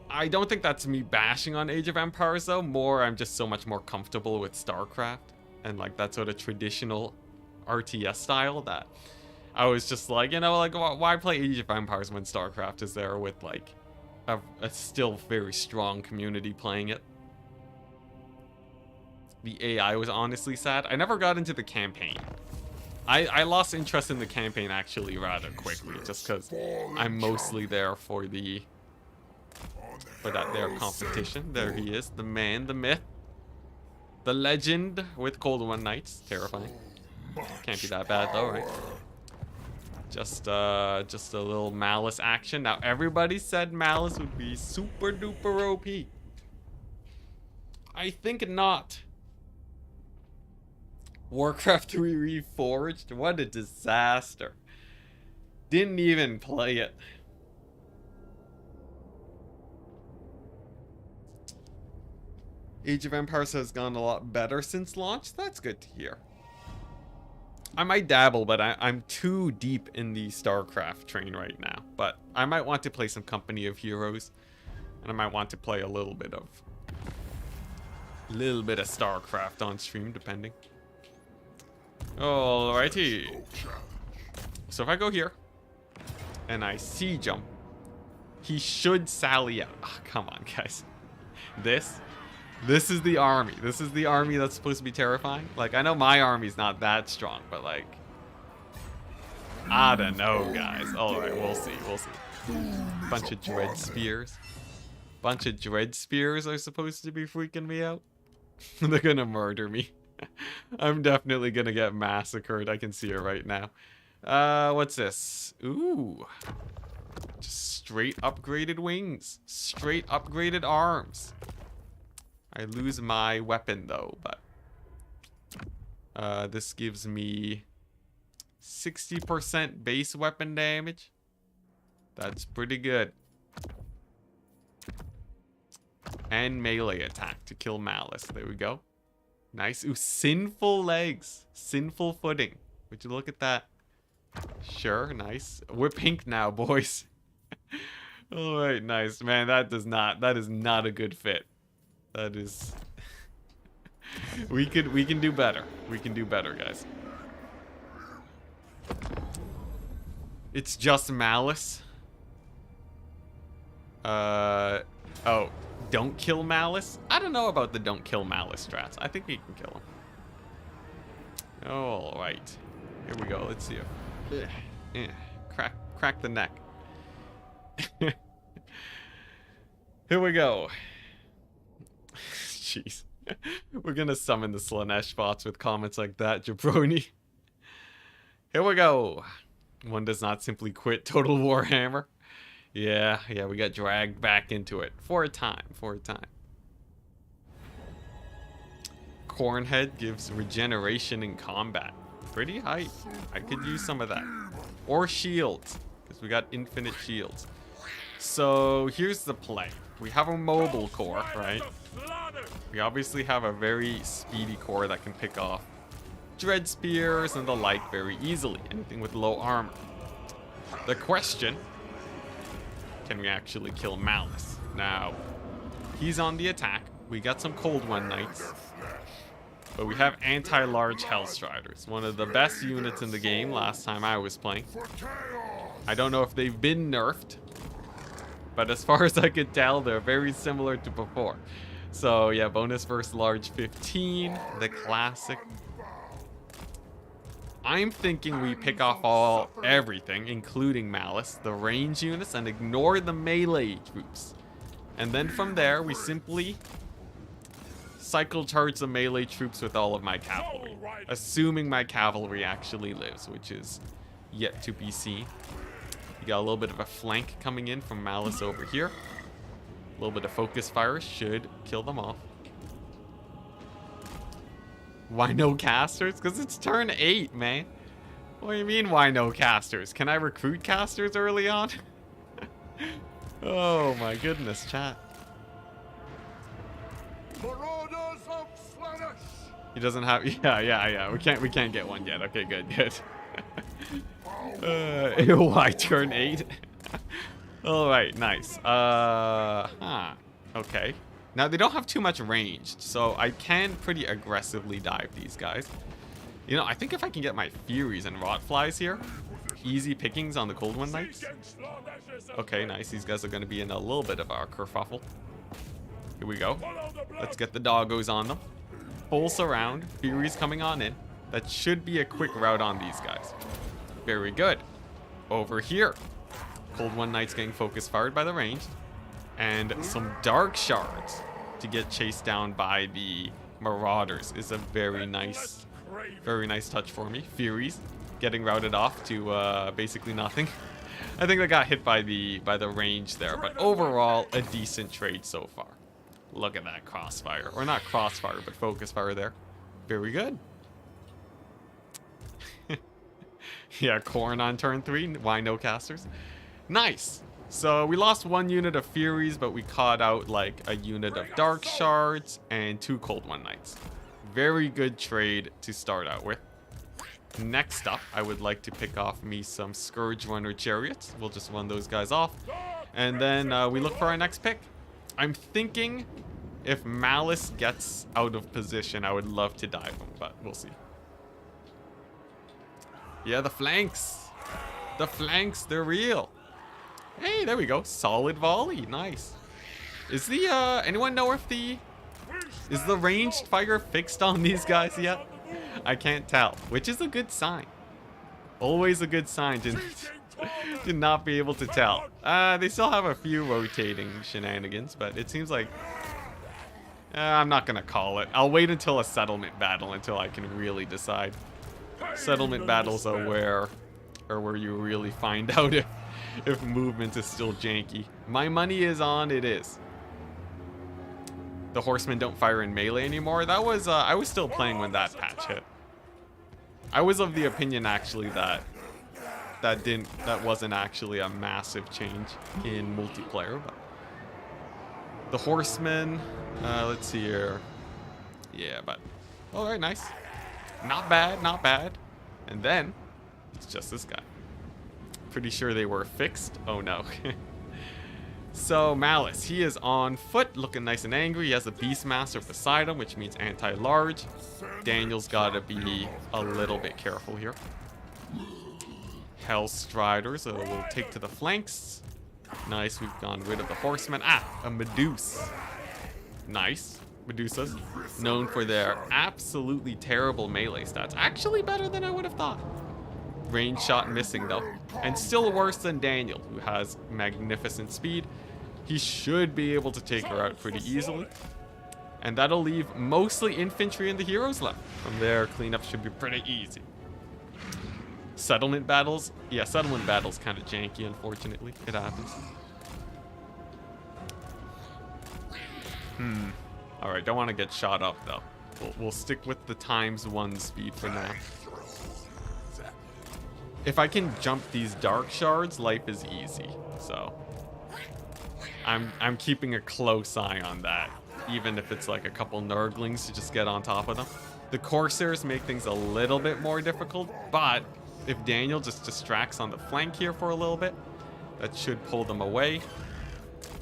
I don't think that's me bashing on Age of Empires though. More, I'm just so much more comfortable with StarCraft and like that sort of traditional RTS style that I was just like, you know, like why play Age of Empires when StarCraft is there with like a still very strong community playing it. The AI was honestly sad. I never got into the campaign. I lost interest in the campaign actually rather quickly just because I'm mostly there for that their competition. There he is, the man, the myth, the legend with Cold One Knights. Terrifying. Can't be that bad though, right? Just a little Malice action. Now everybody said Malice would be super duper OP. I think not. Warcraft 3 Reforged? What a disaster. Didn't even play it. Age of Empires has gone a lot better since launch. That's good to hear. I might dabble, but I'm too deep in the StarCraft train right now. But I might want to play some Company of Heroes. And I might want to play a little bit of StarCraft on stream, depending. Alrighty. So if I go here and I siege him, he should sally out. Oh, come on, guys. This is the army. This is the army that's supposed to be terrifying. Like, I know my army's not that strong, but like, I don't know, guys. All right, we'll see. We'll see. Bunch of dread spears. Bunch of dread spears are supposed to be freaking me out. They're gonna murder me. I'm definitely gonna get massacred. I can see it right now. What's this? Ooh. Just straight upgraded wings. Straight upgraded arms. I lose my weapon though, but this gives me 60% base weapon damage. That's pretty good. And melee attack to kill Malice. There we go. Nice. Ooh, sinful legs. Sinful footing. Would you look at that? Sure, nice. We're pink now, boys. Alright, nice. Man, that is not a good fit. That is we can do better. We can do better, guys. It's just Malice. Oh, don't kill Malice? I don't know about the don't kill Malice strats. I think we can kill him. Alright. Here we go. Let's see if crack the neck. Here we go. Jeez. We're gonna summon the Slanesh bots with comments like that, jabroni. Here we go. One does not simply quit Total Warhammer. Yeah, we got dragged back into it. For a time. Cornhead gives regeneration in combat. Pretty hype. I could use some of that. Or shields, because we got infinite shields. So here's the play. We have a mobile core, right? We obviously have a very speedy core that can pick off dread spears and the like very easily. Anything with low armor. The question, can we actually kill Malice? Now, he's on the attack. We got some Cold One Knights. But we have anti-large Hellstriders. One of the best units in the game last time I was playing. I don't know if they've been nerfed. But as far as I could tell, they're very similar to before. So yeah, bonus versus large 15. The classic. I'm thinking we pick off everything, including Malice, the range units, and ignore the melee troops. And then from there, we simply cycle charge the melee troops with all of my cavalry. Assuming my cavalry actually lives, which is yet to be seen. You got a little bit of a flank coming in from Malice over here. A little bit of focus fire should kill them off. Why no casters? Because it's turn 8, man. What do you mean, why no casters? Can I recruit casters early on? Oh my goodness, chat. He doesn't have. Yeah. We can't get one yet. Okay, good. Why turn 8? All right, nice. Okay. Now they don't have too much range, so I can pretty aggressively dive these guys. You know, I think if I can get my Furies and Rotflies here, easy pickings on the Cold One Knights. Okay, nice. These guys are going to be in a little bit of our kerfuffle. Here we go. Let's get the doggos on them. Full surround. Furies coming on in. That should be a quick rout on these guys. Very good. Over here. Cold One Knights getting focus fired by the ranged. And some Dark Shards to get chased down by the Marauders is a very nice touch for me. Furies getting routed off to basically nothing. I think they got hit by the range there, but overall a decent trade so far. Look at that crossfire, or not crossfire, but focus fire there. Very good. Yeah, Corn on turn 3. Why no casters? Nice. So we lost 1 unit of Furies, but we caught out like a unit of Dark Shards and 2 Cold One Knights. Very good trade to start out with. Next up, I would like to pick off me some Scourge Runner Chariots. We'll just run those guys off. And then we look for our next pick. I'm thinking if Malice gets out of position, I would love to dive him, but we'll see. Yeah, the flanks. The flanks, they're real. Hey, there we go. Solid volley. Nice. Is the, anyone know if is the ranged fire fixed on these guys yet? I can't tell, which is a good sign. Always a good sign to not be able to tell. They still have a few rotating shenanigans, but it seems like I'm not gonna call it. I'll wait until a settlement battle until I can really decide. Settlement battles are where you really find out if movement is still janky. My money is on it is. The horsemen don't fire in melee anymore. That was I was still playing when that patch hit. I was of the opinion actually that wasn't actually a massive change in multiplayer, but the horsemen, let's see here. Yeah, but all right, nice. Not bad, not bad. And then it's just this guy. Pretty sure they were fixed. Oh no. So Malice, he is on foot, looking nice and angry. He has a Beastmaster beside him, which means anti-large. Daniel's got to be a little bit careful here. Hellstriders will take to the flanks. Nice, we've gone rid of the horsemen. A Medusa. Nice. Medusas, known for their absolutely terrible melee stats. Actually better than I would have thought. Range shot missing though. And still worse than Daniel, who has magnificent speed. He should be able to take her out pretty easily. And that'll leave mostly infantry and the heroes left. From there, cleanup should be pretty easy. Settlement battles? Yeah, settlement battles kind of janky, unfortunately. It happens. Alright, don't want to get shot up though. We'll stick with the ×1 speed for now. If I can jump these Dark Shards, life is easy. So I'm keeping a close eye on that. even if it's like a couple Nurglings to just get on top of them. The Corsairs make things a little bit more difficult, but if Daniel just distracts on the flank here for a little bit, that should pull them away,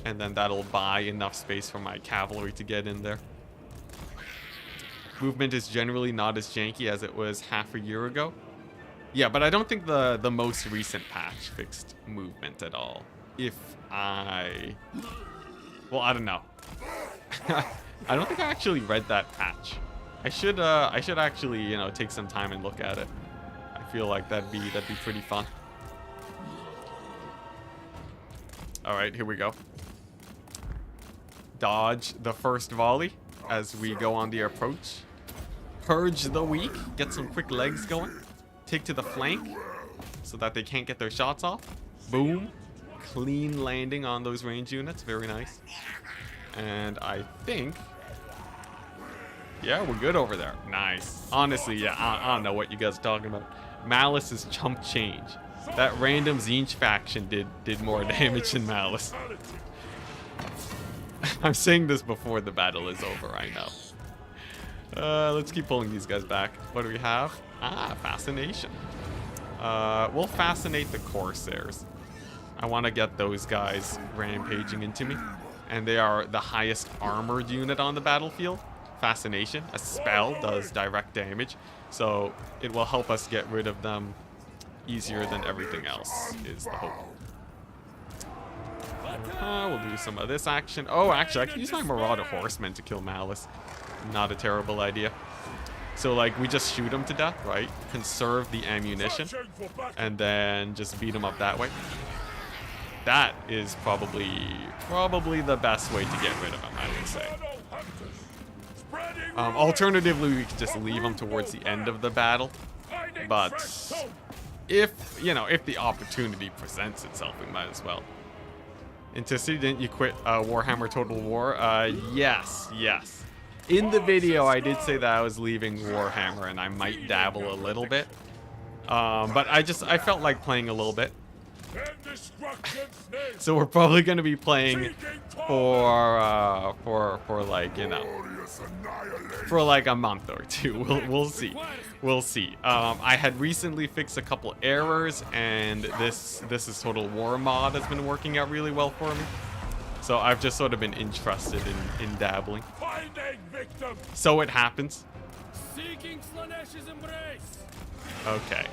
and then that'll buy enough space for my cavalry to get in there. Movement is generally not as janky as it was half a year ago. Yeah, but I don't think the most recent patch fixed movement at all. Well, I don't know. I don't think I actually read that patch. I should actually, you know, take some time and look at it. I feel like that'd be pretty fun. All right, here we go. Dodge the first volley as we go on the approach. Purge the weak, get some quick legs going. Take to the flank so that they can't get their shots off. Boom. Clean landing on those range units. Very nice. And I think... yeah, we're good over there. Nice. Honestly, yeah, I don't know what you guys are talking about. Malice is chump change. That random Zinch faction did more damage than Malice. I'm saying this before the battle is over, I know. Let's keep pulling these guys back. What do we have? Ah, Fascination. We'll fascinate the Corsairs. I want to get those guys rampaging into me. And they are the highest armored unit on the battlefield. Fascination, a spell, does direct damage. So it will help us get rid of them easier than everything else, is the hope. We'll do some of this action. Oh, actually, I can use my Marauder Horsemen to kill Malice. Not a terrible idea. So, like, we just shoot them to death, right? Conserve the ammunition, and then just beat them up that way. That is probably the best way to get rid of them, I would say. Alternatively, we could just leave them towards the end of the battle. But if the opportunity presents itself, we might as well. Enticity, didn't you quit Warhammer Total War? Yes. In the video, I did say that I was leaving Warhammer and I might dabble a little bit. But I felt like playing a little bit. So we're probably going to be playing for like, you know, for like a month or two. We'll see. I had recently fixed a couple errors, and this is Total War mod has been working out really well for me. So I've just sort of been interested in dabbling. So it happens. Okay.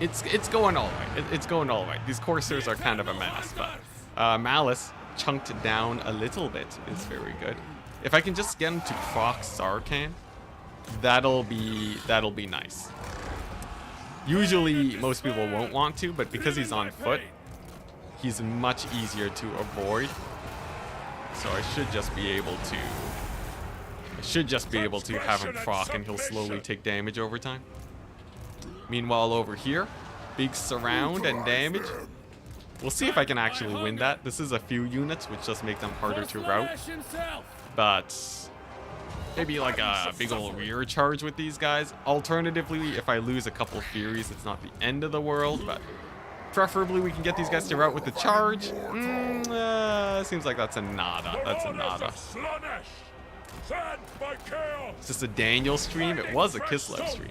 It's going all right. It's going all right. These Corsairs are kind of a mess, but Malice chunked down a little bit is very good. If I can just get him to proc Sarkhan, that'll be nice. Usually most people won't want to, but because he's on foot, he's much easier to avoid. So I should just be able to have him proc, and he'll slowly take damage over time. Meanwhile, over here, big surround and damage. We'll see if I can actually win that. This is a few units, which just make them harder to rout. But maybe like a big old rear charge with these guys. Alternatively, if I lose a couple Furies, it's not the end of the world, but preferably we can get these guys to rout with the charge. Seems like that's a nada. That's a nada. Is this a Daniel stream? It was a Kislev stream.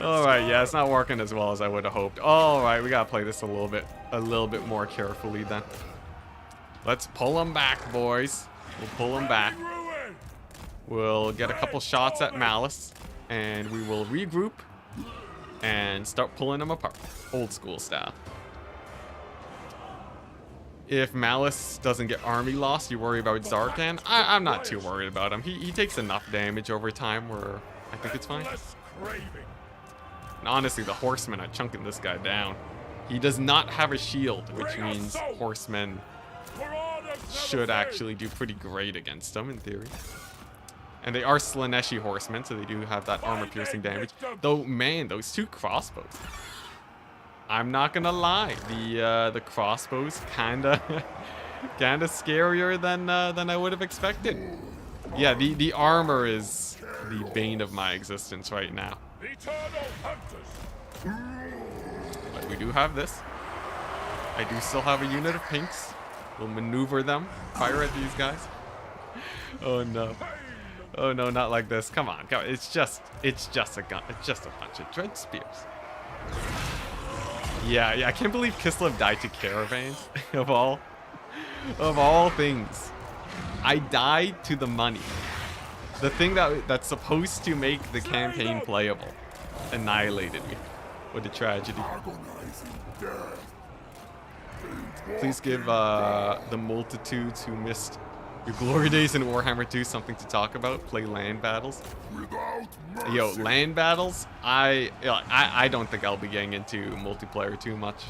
Alright, yeah, it's not working as well as I would have hoped. Alright, we gotta play this a little bit more carefully then. Let's pull them back, boys. We'll pull them back. We'll get a couple shots at Malice, and we will regroup and start pulling them apart. Old school style. If Malice doesn't get army lost, you worry about Zarkan. I'm not too worried about him. He takes enough damage over time where I think it's fine. And honestly, the horsemen are chunking this guy down. He does not have a shield, which means horsemen should actually do pretty great against him in theory. And they are Slaaneshi horsemen, so they do have that armor-piercing damage. Though, man, those two crossbows. I'm not gonna lie, the crossbows kinda scarier than I would have expected. Yeah, the armor is the bane of my existence right now. But we do have this. I do still have a unit of pinks. We'll maneuver them, fire at these guys. Oh no. Oh no, not like this. Come on, come on. It's just a gun. It's just a bunch of dread spears. Yeah, I can't believe Kislev died to caravans of all things. I died to the money. The thing that's supposed to make the campaign playable annihilated me. What a tragedy. Please give the multitudes who missed your glory days in Warhammer 2 something to talk about. Play land battles. Yo, land battles? I don't think I'll be getting into multiplayer too much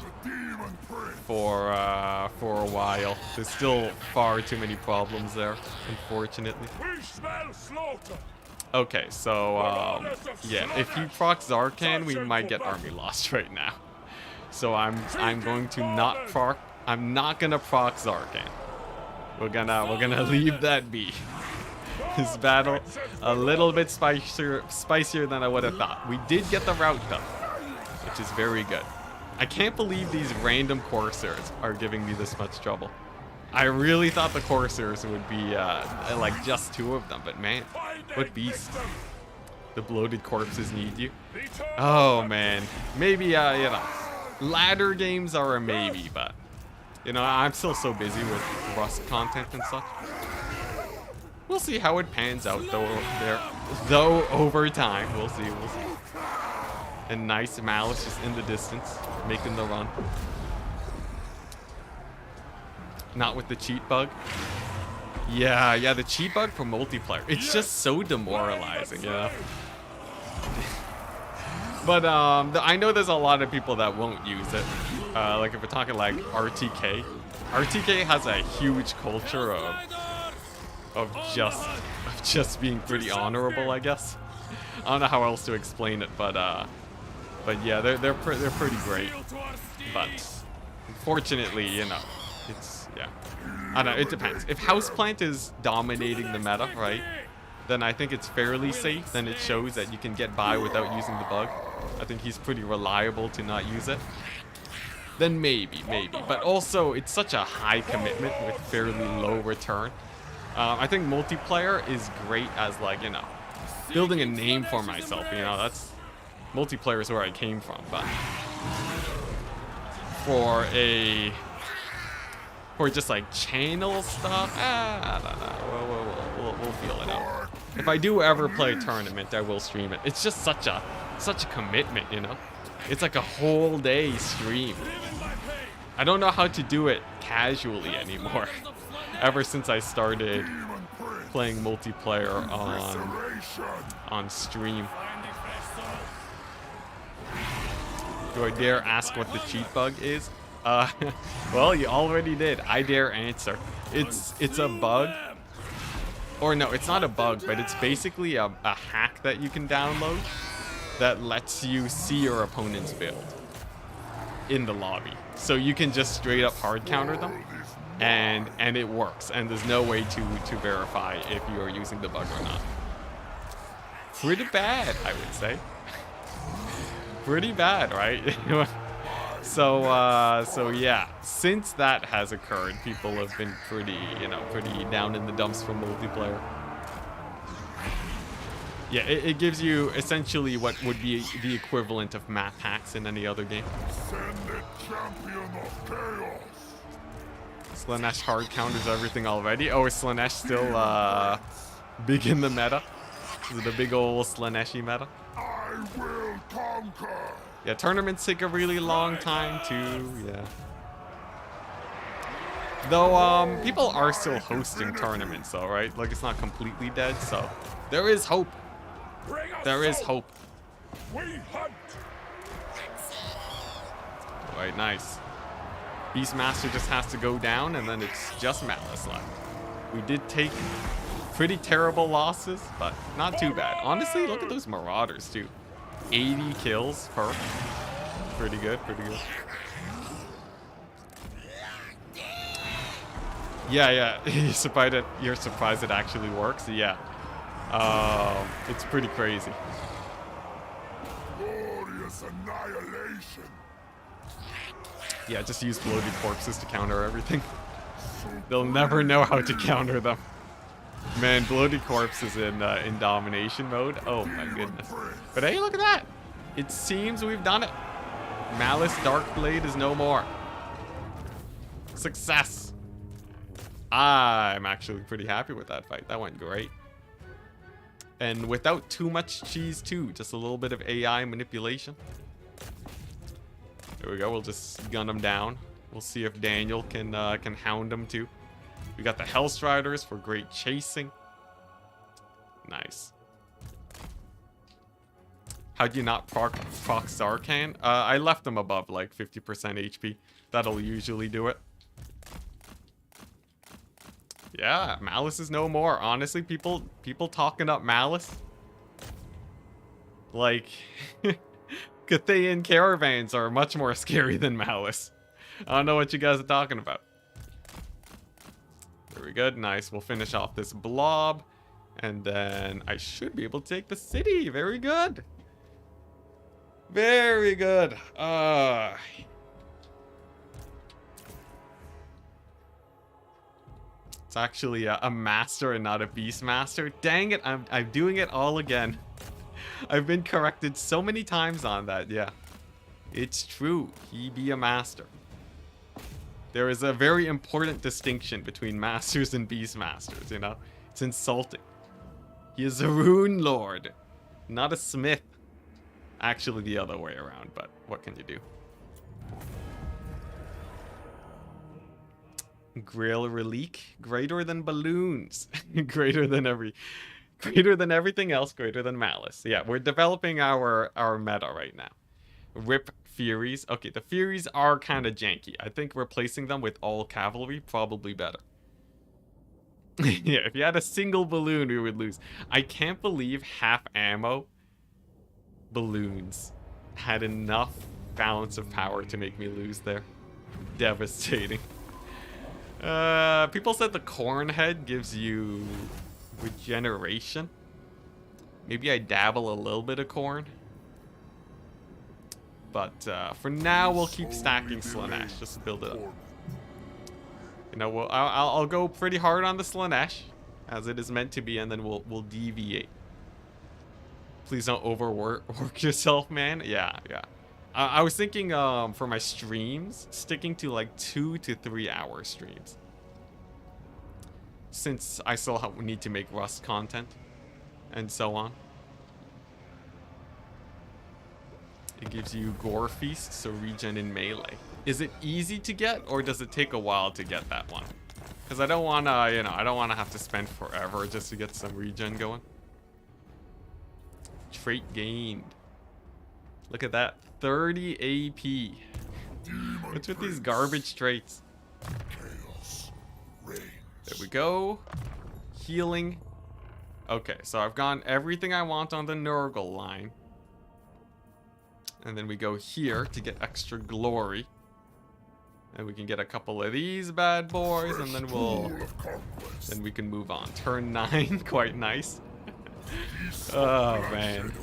for a while. There's still far too many problems there, unfortunately. Okay, so yeah, if you proc Zarkan, we might get army lost right now. So I'm going to not proc. I'm not gonna proc Zarkan. We're gonna leave that be. This battle a little bit spicier than I would have thought. We did get the route though, which is very good. I can't believe these random Corsairs are giving me this much trouble. I really thought the Corsairs would be like just 2 of them, but man, what beast. The bloated corpses need you. Oh man, maybe you know, ladder games are a maybe, but you know, I'm still so busy with Rust content and such. We'll see how it pans out though over time. We'll see. And nice Malice just in the distance, making the run. Not with the cheat bug. Yeah, the cheat bug for multiplayer. It's just so demoralizing, you know? But I know there's a lot of people that won't use it. Like if we're talking like RTK. RTK has a huge culture of just being pretty honorable, I guess. I don't know how else to explain it, but yeah, they're pretty great. But unfortunately, you know, it's yeah. I don't know, it depends. If Houseplant is dominating the meta, right? Then I think it's fairly safe. Then it shows that you can get by without using the bug. I think he's pretty reliable to not use it. Then maybe. But also, it's such a high commitment with fairly low return. I think multiplayer is great as, like, you know, building a name for myself. You know, that's multiplayer is where I came from. But for just like channel stuff, I don't know. We'll feel it out. If I do ever play a tournament, I will stream it. It's just such a commitment, you know. It's like a whole day stream. I don't know how to do it casually anymore. Ever since I started playing multiplayer on stream. Do I dare ask what the cheat bug is? Well, you already did. I dare answer. It's a bug. Or no, it's not a bug, but it's basically a hack that you can download that lets you see your opponent's build in the lobby. So you can just straight up hard counter them, and it works. And there's no way to verify if you are using the bug or not. Pretty bad, I would say. Pretty bad, right? So yeah, since that has occurred, people have been pretty down in the dumps for multiplayer. Yeah, it gives you essentially what would be the equivalent of map hacks in any other game. Slanesh hard counters everything already. Oh, is Slanesh still big in the meta? Is it a big old Slaneshi meta? I will conquer. Yeah, tournaments take a really long time too, yeah. Though, people are still hosting tournaments though, right? Like, it's not completely dead, so there is hope. There is hope. Alright, nice. Beastmaster just has to go down, and then it's just Malice left. We did take pretty terrible losses, but not too bad. Honestly, look at those Marauders too. 80 kills per. Pretty good, pretty good. Yeah. You're surprised it actually works? Yeah. It's pretty crazy. Glorious annihilation. Yeah, just use bloated corpses to counter everything. They'll never know how to counter them. Man, Bloody Corpse is in domination mode. Oh my goodness. But hey, look at that. It seems we've done it. Malice Darkblade is no more. Success. I'm actually pretty happy with that fight. That went great. And without too much cheese too. Just a little bit of AI manipulation. There we go. We'll just gun him down. We'll see if Daniel can hound him too. We got the Hellstriders for great chasing. Nice. How'd you not proc Sarkhan? I left him above like 50% HP. That'll usually do it. Yeah, Malice is no more. Honestly, people talking up Malice. Like, Cathayan caravans are much more scary than Malice. I don't know what you guys are talking about. Very good, nice. We'll finish off this blob. And then I should be able to take the city. Very good. Very good. It's actually a master and not a beast master. Dang it, I'm doing it all again. I've been corrected so many times on that, yeah. It's true, he be a master. There is a very important distinction between masters and beast masters, you know? It's insulting. He is a rune lord, not a smith. Actually the other way around, but what can you do? Grail relique, greater than balloons, greater than everything else, greater than Malice. Yeah, we're developing our meta right now. Rip Furies. Okay, the Furies are kind of janky. I think replacing them with all cavalry probably better. Yeah, if you had a single balloon, we would lose. I can't believe half ammo balloons had enough balance of power to make me lose there. Devastating. People said the corn head gives you regeneration. Maybe I dabble a little bit of corn. But for now, we'll keep stacking Slaanesh. Just build it up. You know, I'll go pretty hard on the Slaanesh, as it is meant to be, and then we'll deviate. Please don't overwork yourself, man. Yeah. I was thinking for my streams, sticking to like 2 to 3 hour streams. Since I still need to make Rust content and so on. It gives you Gore Feast, so regen in melee. Is it easy to get, or does it take a while to get that one? Because I don't want to, you know, I don't want to have to spend forever just to get some regen going. Trait gained. Look at that. 30 AP. What's with these garbage traits? There we go. Healing. Okay, so I've gotten everything I want on the Nurgle line. And then we go here to get extra glory. And we can get a couple of these bad boys, and then then we can move on. Turn 9, quite nice. Oh man,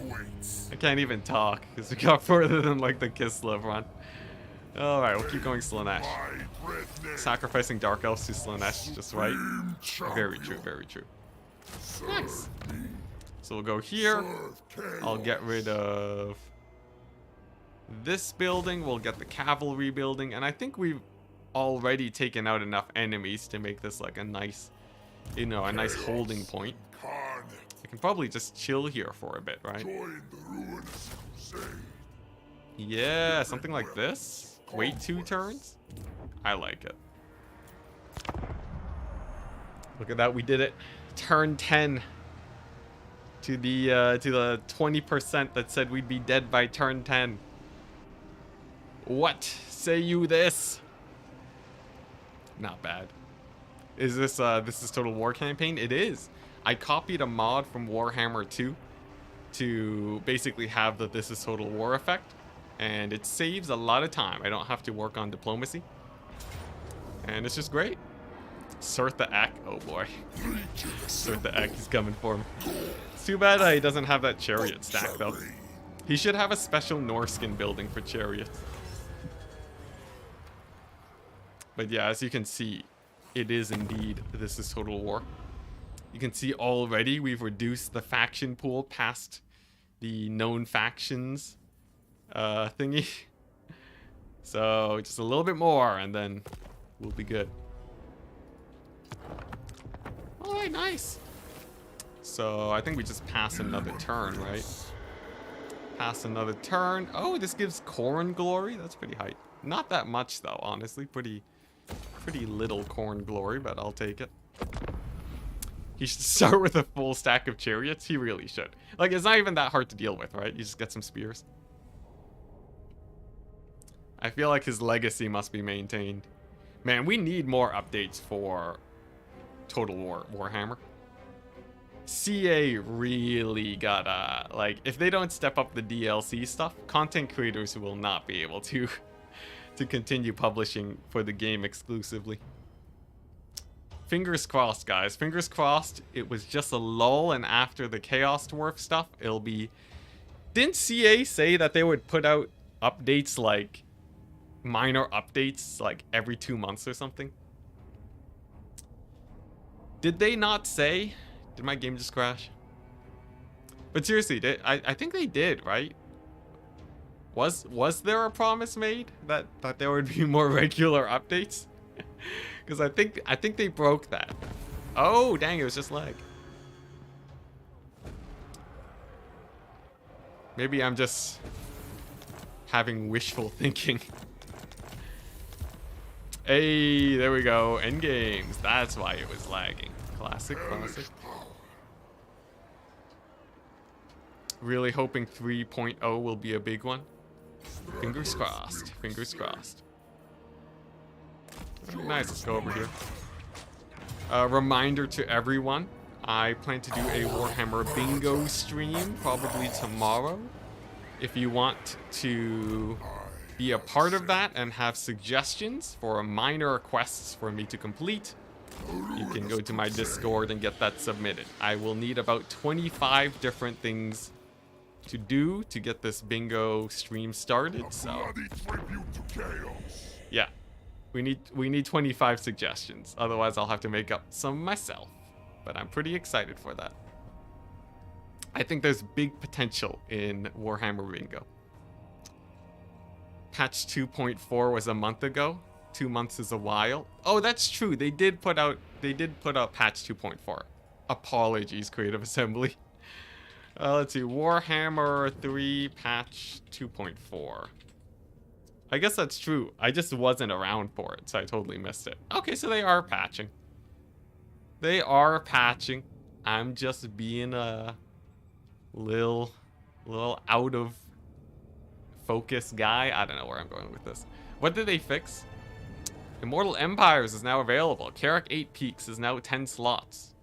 I can't even talk because we got further than like the Kislev run. All right, we'll keep going Slaanesh. Sacrificing Dark Elves to Slaanesh, just right. Very true, very true. Nice. So we'll go here. I'll get rid of this building. We'll get the cavalry building, and I think we've already taken out enough enemies to make this like a nice, you know, a nice holding point. I can probably just chill here for a bit, right? Yeah, something like this. Wait 2 turns. I like it. Look at that, we did it. Turn 10 to the 20% that said we'd be dead by turn 10. What say you this? Not bad. Is this is Total War campaign? It is. I copied a mod from Warhammer 2 to basically have the This is Total War effect, and it saves a lot of time. I don't have to work on diplomacy, and it's just great. Surtha Ek, oh boy. Surtha Ek is coming for me. It's too bad he doesn't have that chariot stack though. He should have a special Norskin building for chariots. But yeah, as you can see, it is indeed This is Total War. You can see already we've reduced the faction pool past the known factions thingy. So just a little bit more and then we'll be good. Alright, nice. So I think we just pass another turn, right? Pass another turn. Oh, this gives Corn glory. That's pretty hype. Not that much though, honestly. Pretty little Corn glory, but I'll take it. He should start with a full stack of chariots. He really should. Like, it's not even that hard to deal with, right? You just get some spears. I feel like his legacy must be maintained. Man, we need more updates for Total War Warhammer. CA really gotta, like, if they don't step up the DLC stuff, content creators will not be able to continue publishing for the game exclusively. Fingers crossed, guys. Fingers crossed it was just a lull, and after the Chaos Dwarf stuff, it'll be... Didn't CA say that they would put out updates, like, minor updates, like, every 2 months or something? Did they not say? Did my game just crash? But seriously, I think they did, right? Was there a promise made that there would be more regular updates? Because I think they broke that. Oh, dang, it was just lag. Maybe I'm just having wishful thinking. Hey, there we go. End games. That's why it was lagging. Classic, classic. Really hoping 3.0 will be a big one. Fingers crossed. Fingers crossed. Nice, let's go over here. Reminder to everyone, I plan to do a Warhammer bingo stream probably tomorrow. If you want to be a part of that and have suggestions for minor quests for me to complete, you can go to my Discord and get that submitted. I will need about 25 different things to do to get this bingo stream started, so yeah. We need 25 suggestions. Otherwise, I'll have to make up some myself. But I'm pretty excited for that. I think there's big potential in Warhammer Bingo. Patch 2.4 was a month ago. 2 months is a while. Oh, that's true. They did put out patch 2.4. Apologies, Creative Assembly. Let's see. Warhammer 3 patch 2.4. I guess that's true. I just wasn't around for it, so I totally missed it. Okay, so they are patching. They are patching. I'm just being a little out of focus guy. I don't know where I'm going with this. What did they fix? Immortal Empires is now available. Carrick 8 Peaks is now 10 slots.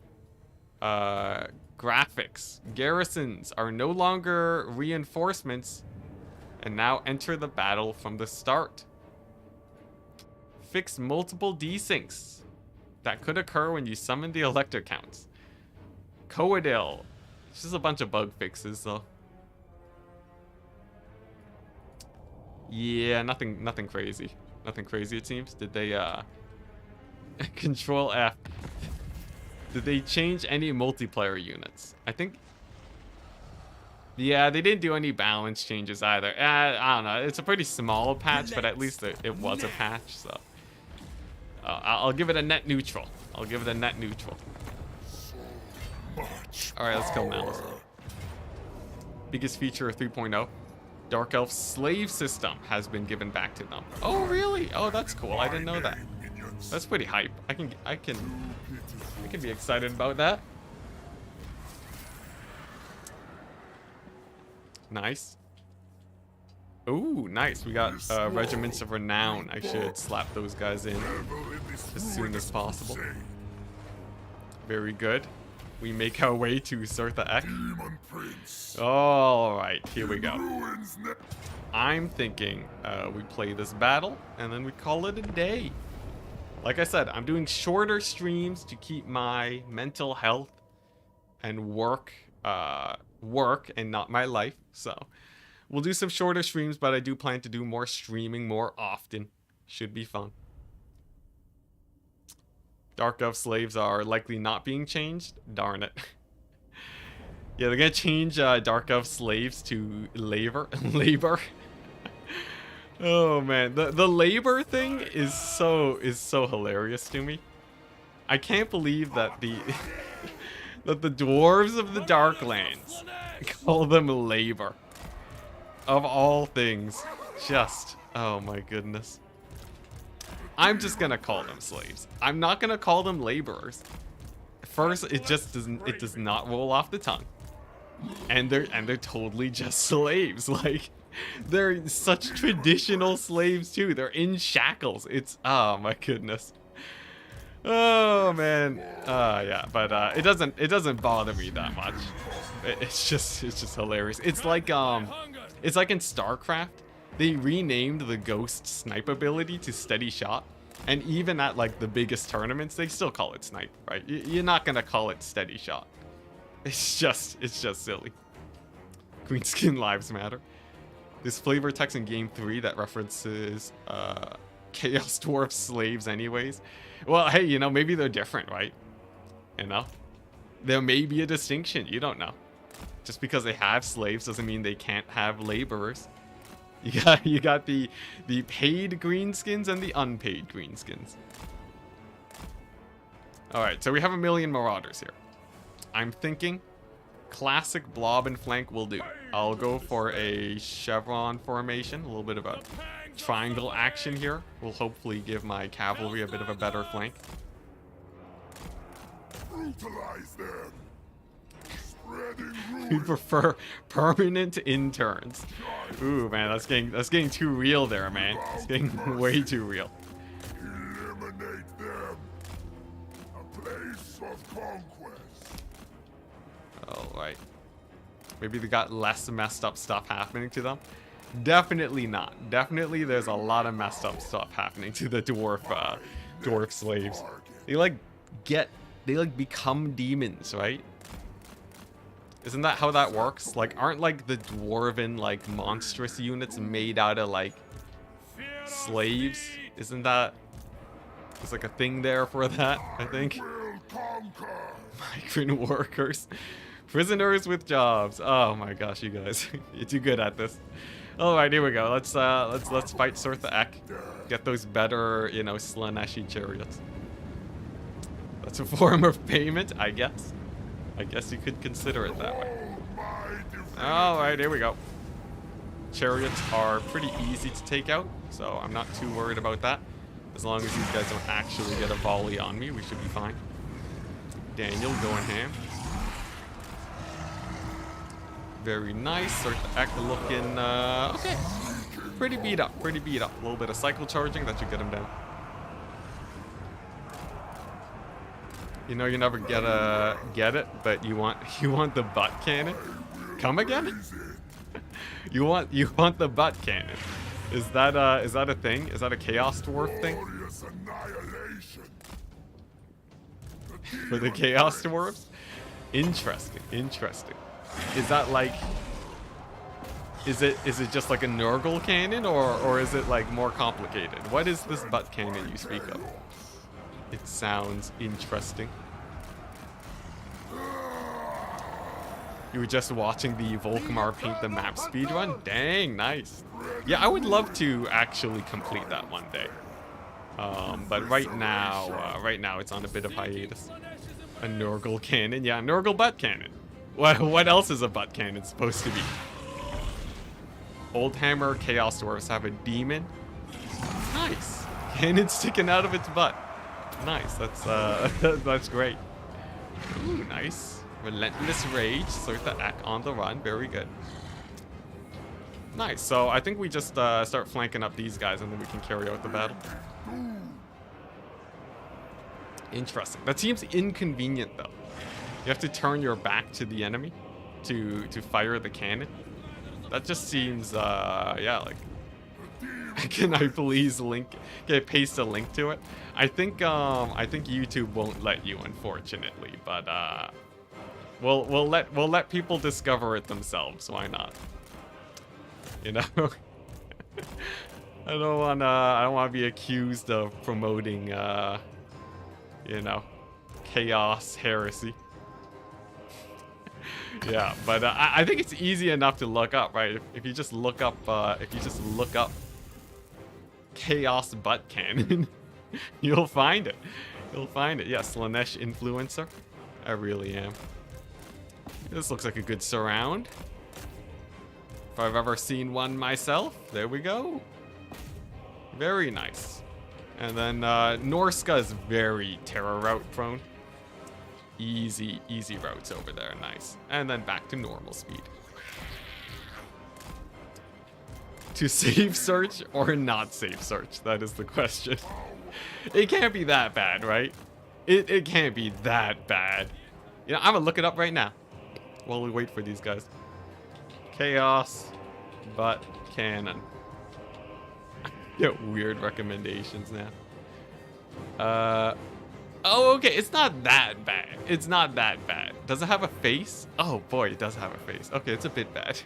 Graphics. Garrisons are no longer reinforcements and now enter the battle from the start. Fix multiple desyncs that could occur when you summon the elector counts. Coadil. It's just a bunch of bug fixes, though. Yeah, nothing crazy. Nothing crazy, it seems. Did they, Control F. Did they change any multiplayer units? I think... Yeah, they didn't do any balance changes either. I don't know. It's a pretty small patch, but at least it was a patch, so... I'll give it a net neutral. I'll give it a net neutral. Alright, let's kill Malice. Biggest feature of 3.0. Dark Elf slave system has been given back to them. Oh, really? Oh, that's cool. I didn't know that. That's pretty hype. I can be excited about that. Nice. Ooh, nice. We got Regiments of Renown. I should slap those guys in as soon as possible. Very good. We make our way to Surtha Ek. Alright, here we go. I'm thinking we play this battle and then we call it a day. Like I said, I'm doing shorter streams to keep my mental health and work and not my life. So we'll do some shorter streams, but I do plan to do more streaming more often. Should be fun. Dark Elf slaves are likely not being changed. Darn it. Yeah, they're gonna change Dark Elf slaves to labor. Labor. Oh man, the labor thing is so hilarious to me. I can't believe that the that the dwarves of the Darklands call them labor. Of all things, just oh my goodness. I'm just gonna call them slaves. I'm not gonna call them laborers. First, it does not roll off the tongue. And they're totally just slaves. Like, they're such traditional slaves too. They're in shackles. It's oh my goodness. Oh man. Yeah, but it doesn't bother me that much. It's just hilarious. It's like in Starcraft, they renamed the ghost snipe ability to steady shot. And even at like the biggest tournaments, they still call it snipe, right? You're not gonna call it steady shot. It's just silly. Greenskin lives matter. There's flavor text in Game 3 that references Chaos Dwarf slaves anyways. Well, hey, you know, maybe they're different, right? You know? There may be a distinction, you don't know. Just because they have slaves doesn't mean they can't have laborers. You got the paid greenskins and the unpaid greenskins. Alright, so we have a million marauders here. I'm thinking classic blob and flank will do. I'll go for a chevron formation, a little bit of a triangle action here. Will hopefully give my cavalry a bit of a better flank. Brutalize them. Spreading We ruin. prefer permanent interns. Ooh, man, that's getting too real there, man. It's getting way too real. Eliminate them. A place of conquest. All right. Maybe they got less messed up stuff happening to them. Definitely not. Definitely, there's a lot of messed up stuff happening to the dwarf slaves. They like become demons, right? Isn't that how that works? Like, aren't like the dwarven like monstrous units made out of like slaves? Isn't that there's like a thing there for that? I think. Will conquer. Migrant workers, prisoners with jobs. Oh my gosh, you guys, you're too good at this. All right, here we go. Let's fight Surtha Ek. Get those better, you know, Slaneshi chariots. That's a form of payment, I guess. I guess you could consider it that way. All right, here we go. Chariots are pretty easy to take out, so I'm not too worried about that. As long as these guys don't actually get a volley on me, we should be fine. Daniel going ham. Very nice. Surtha Ek looking, okay. Pretty beat up, pretty beat up. A little bit of cycle charging, that should get him down. You know you never get it, but you want the butt cannon? Come again? you want the butt cannon. Is that a thing? Is that a Chaos Dwarf thing? Glorious annihilation. For the Chaos Dwarves? Interesting, interesting. Is that like is it just like a Nurgle cannon or is it like more complicated? What is this butt cannon you speak of? It sounds interesting. You were just watching the Volkmar paint the map speedrun? Dang, nice. Yeah, I would love to actually complete that one day. But right now it's on a bit of hiatus. A Nurgle cannon, yeah, Nurgle butt cannon. What else is a butt cannon supposed to be? Old Hammer Chaos Dwarfs have a demon. Nice. Cannon sticking out of its butt. Nice. That's great. Ooh, nice. Relentless Rage. Surtha Ek on the run. Very good. Nice. So I think we just start flanking up these guys and then we can carry out the battle. Interesting. That seems inconvenient though. You have to turn your back to the enemy to fire the cannon. That just seems yeah, like can I please paste a link to it? I think YouTube won't let you, unfortunately, but we'll let people discover it themselves. Why not? You know, I don't wanna be accused of promoting You know, chaos, heresy. Yeah, but I think it's easy enough to look up, right? If you just look up, chaos butt cannon, you'll find it. You'll find it. Yeah, Slaanesh influencer. I really am. This looks like a good surround. If I've ever seen one myself, there we go. Very nice. And then Norska is very terror route prone. Easy routes over there. Nice. And then back to normal speed. To save search or not save search? That is the question. It can't be that bad, right? It can't be that bad. You know, I'm gonna look it up right now while we wait for these guys. Chaos butt cannon. Get weird recommendations now. Oh, okay. It's not that bad. It's not that bad. Does it have a face? Oh boy, it does have a face. Okay, it's a bit bad.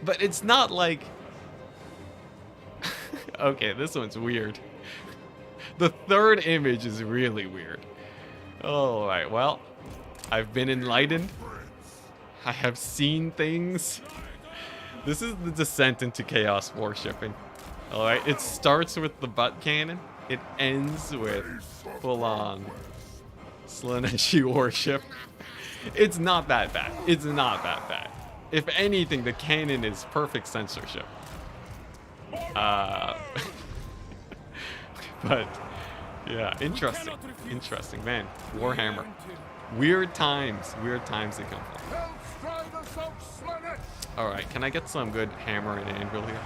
But it's not like... Okay, this one's weird. The third image is really weird. Alright, well, I've been enlightened. I have seen things. This is the descent into chaos worshipping. Alright, it starts with the butt cannon. It ends with full-on Slaaneshi worship. It's not that bad. It's not that bad. If anything, the cannon is perfect censorship. But, yeah, interesting. Interesting, man. Warhammer. Weird times they come from. Alright, can I get some good hammer and anvil here?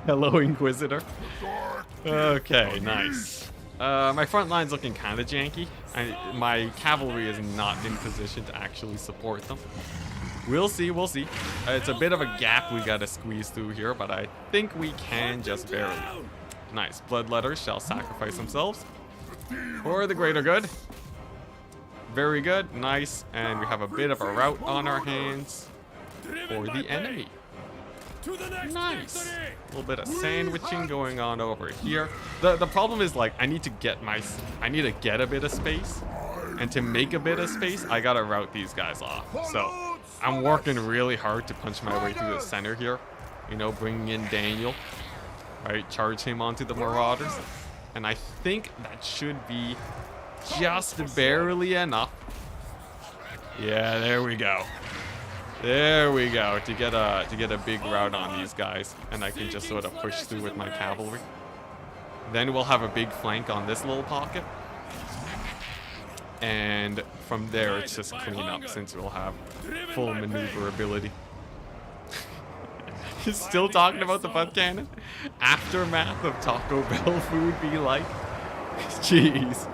Hello, Inquisitor. Okay, nice. My front line's looking kind of janky. My cavalry is not in position to actually support them. We'll see, we'll see. It's a bit of a gap we gotta squeeze through here, but I think we can just barely. Nice. Bloodletters shall sacrifice themselves for the greater good. Very good. Nice. And we have a bit of a rout on our hands for the enemy. Nice. A little bit of sandwiching going on over here. The problem is, like, I need to get a bit of space. And to make a bit of space, I gotta route these guys off. So I'm working really hard to punch my way through the center here. You know, bringing in Daniel. Right, charge him onto the Marauders. And I think that should be just barely enough. Yeah, there we go. There we go, to get a big rout on these guys, and I can just sort of push through with my cavalry. Then we'll have a big flank on this little pocket. And from there it's just clean up, since we'll have full maneuverability. He's still talking about the butt cannon? Aftermath of Taco Bell food be like? Jeez.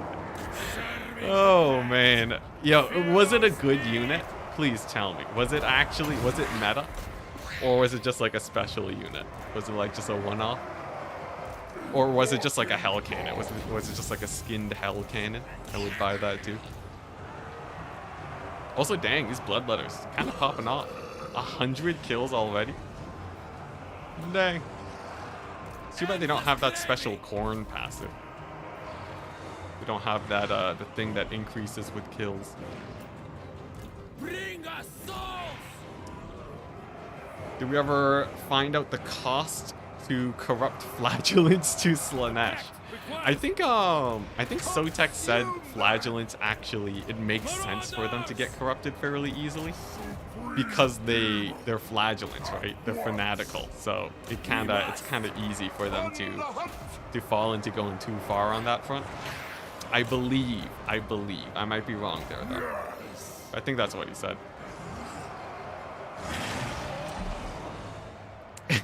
Oh man. Yo, was it a good unit? Please tell me. Was it meta? Or was it just like a special unit? Was it like just a one-off? Or was it just like a hell cannon? Was it just like a skinned hell cannon? I would buy that too. Also, dang, these bloodletters kind of popping off. 100 kills already. Dang. It's too bad they don't have that special corn passive. They don't have that the thing that increases with kills. Bring us souls! Did we ever find out the cost to corrupt flagellants to Slaanesh? I think Sotek said flagellants actually, it makes sense for them to get corrupted fairly easily because they're flagellants, right? They're fanatical, so it's kind of easy for them to fall into going too far on that front. I believe. I might be wrong there though. I think that's what he said.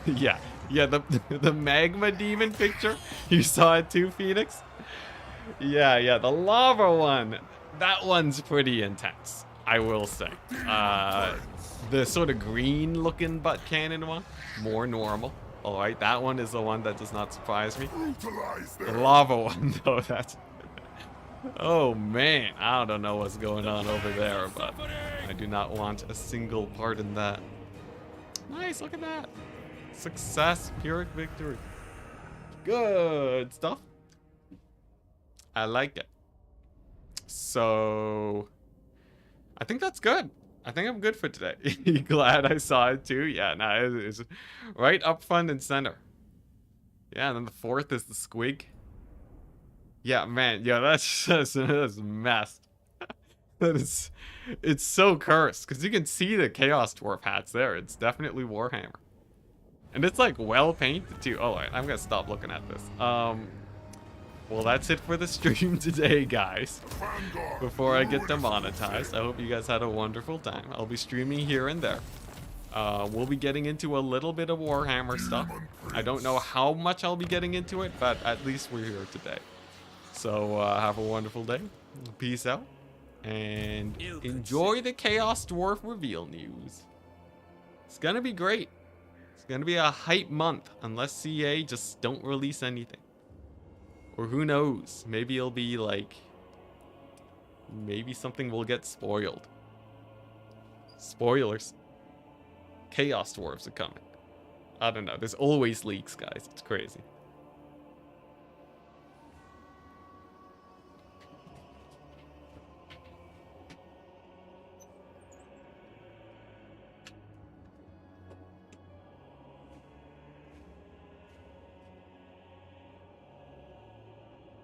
Yeah, the magma demon picture you saw it too, Phoenix. Yeah, the lava one. That one's pretty intense, I will say. The sort of green-looking butt cannon one, more normal. All right, that one is the one that does not surprise me. The lava one, though, that's. Oh man, I don't know what's going on over there, but I do not want a single part in that. Nice, look at that. Success, Pyrrhic victory. Good stuff. I like it. So I think that's good. I think I'm good for today. Glad I saw it too. Yeah, no, it's right up front and center. Yeah, and then the fourth is the squig. Yeah, man. Yeah, that's messed. That is, it's so cursed because you can see the Chaos Dwarf hats there. It's definitely Warhammer, and it's like well painted too. Oh, wait, I'm gonna stop looking at this. Well, that's it for the stream today, guys. Vanguard. Before I get demonetized, I hope you guys had a wonderful time. I'll be streaming here and there. We'll be getting into a little bit of Warhammer stuff. I don't know how much I'll be getting into it, but at least we're here today. So have a wonderful day. Peace out. And enjoy the Chaos Dwarf reveal news. It's gonna be great. It's gonna be a hype month, unless CA just don't release anything. Or who knows, maybe it'll be like, maybe something will get spoiled. Spoilers. Chaos Dwarves are coming. I don't know, there's always leaks, guys. It's crazy.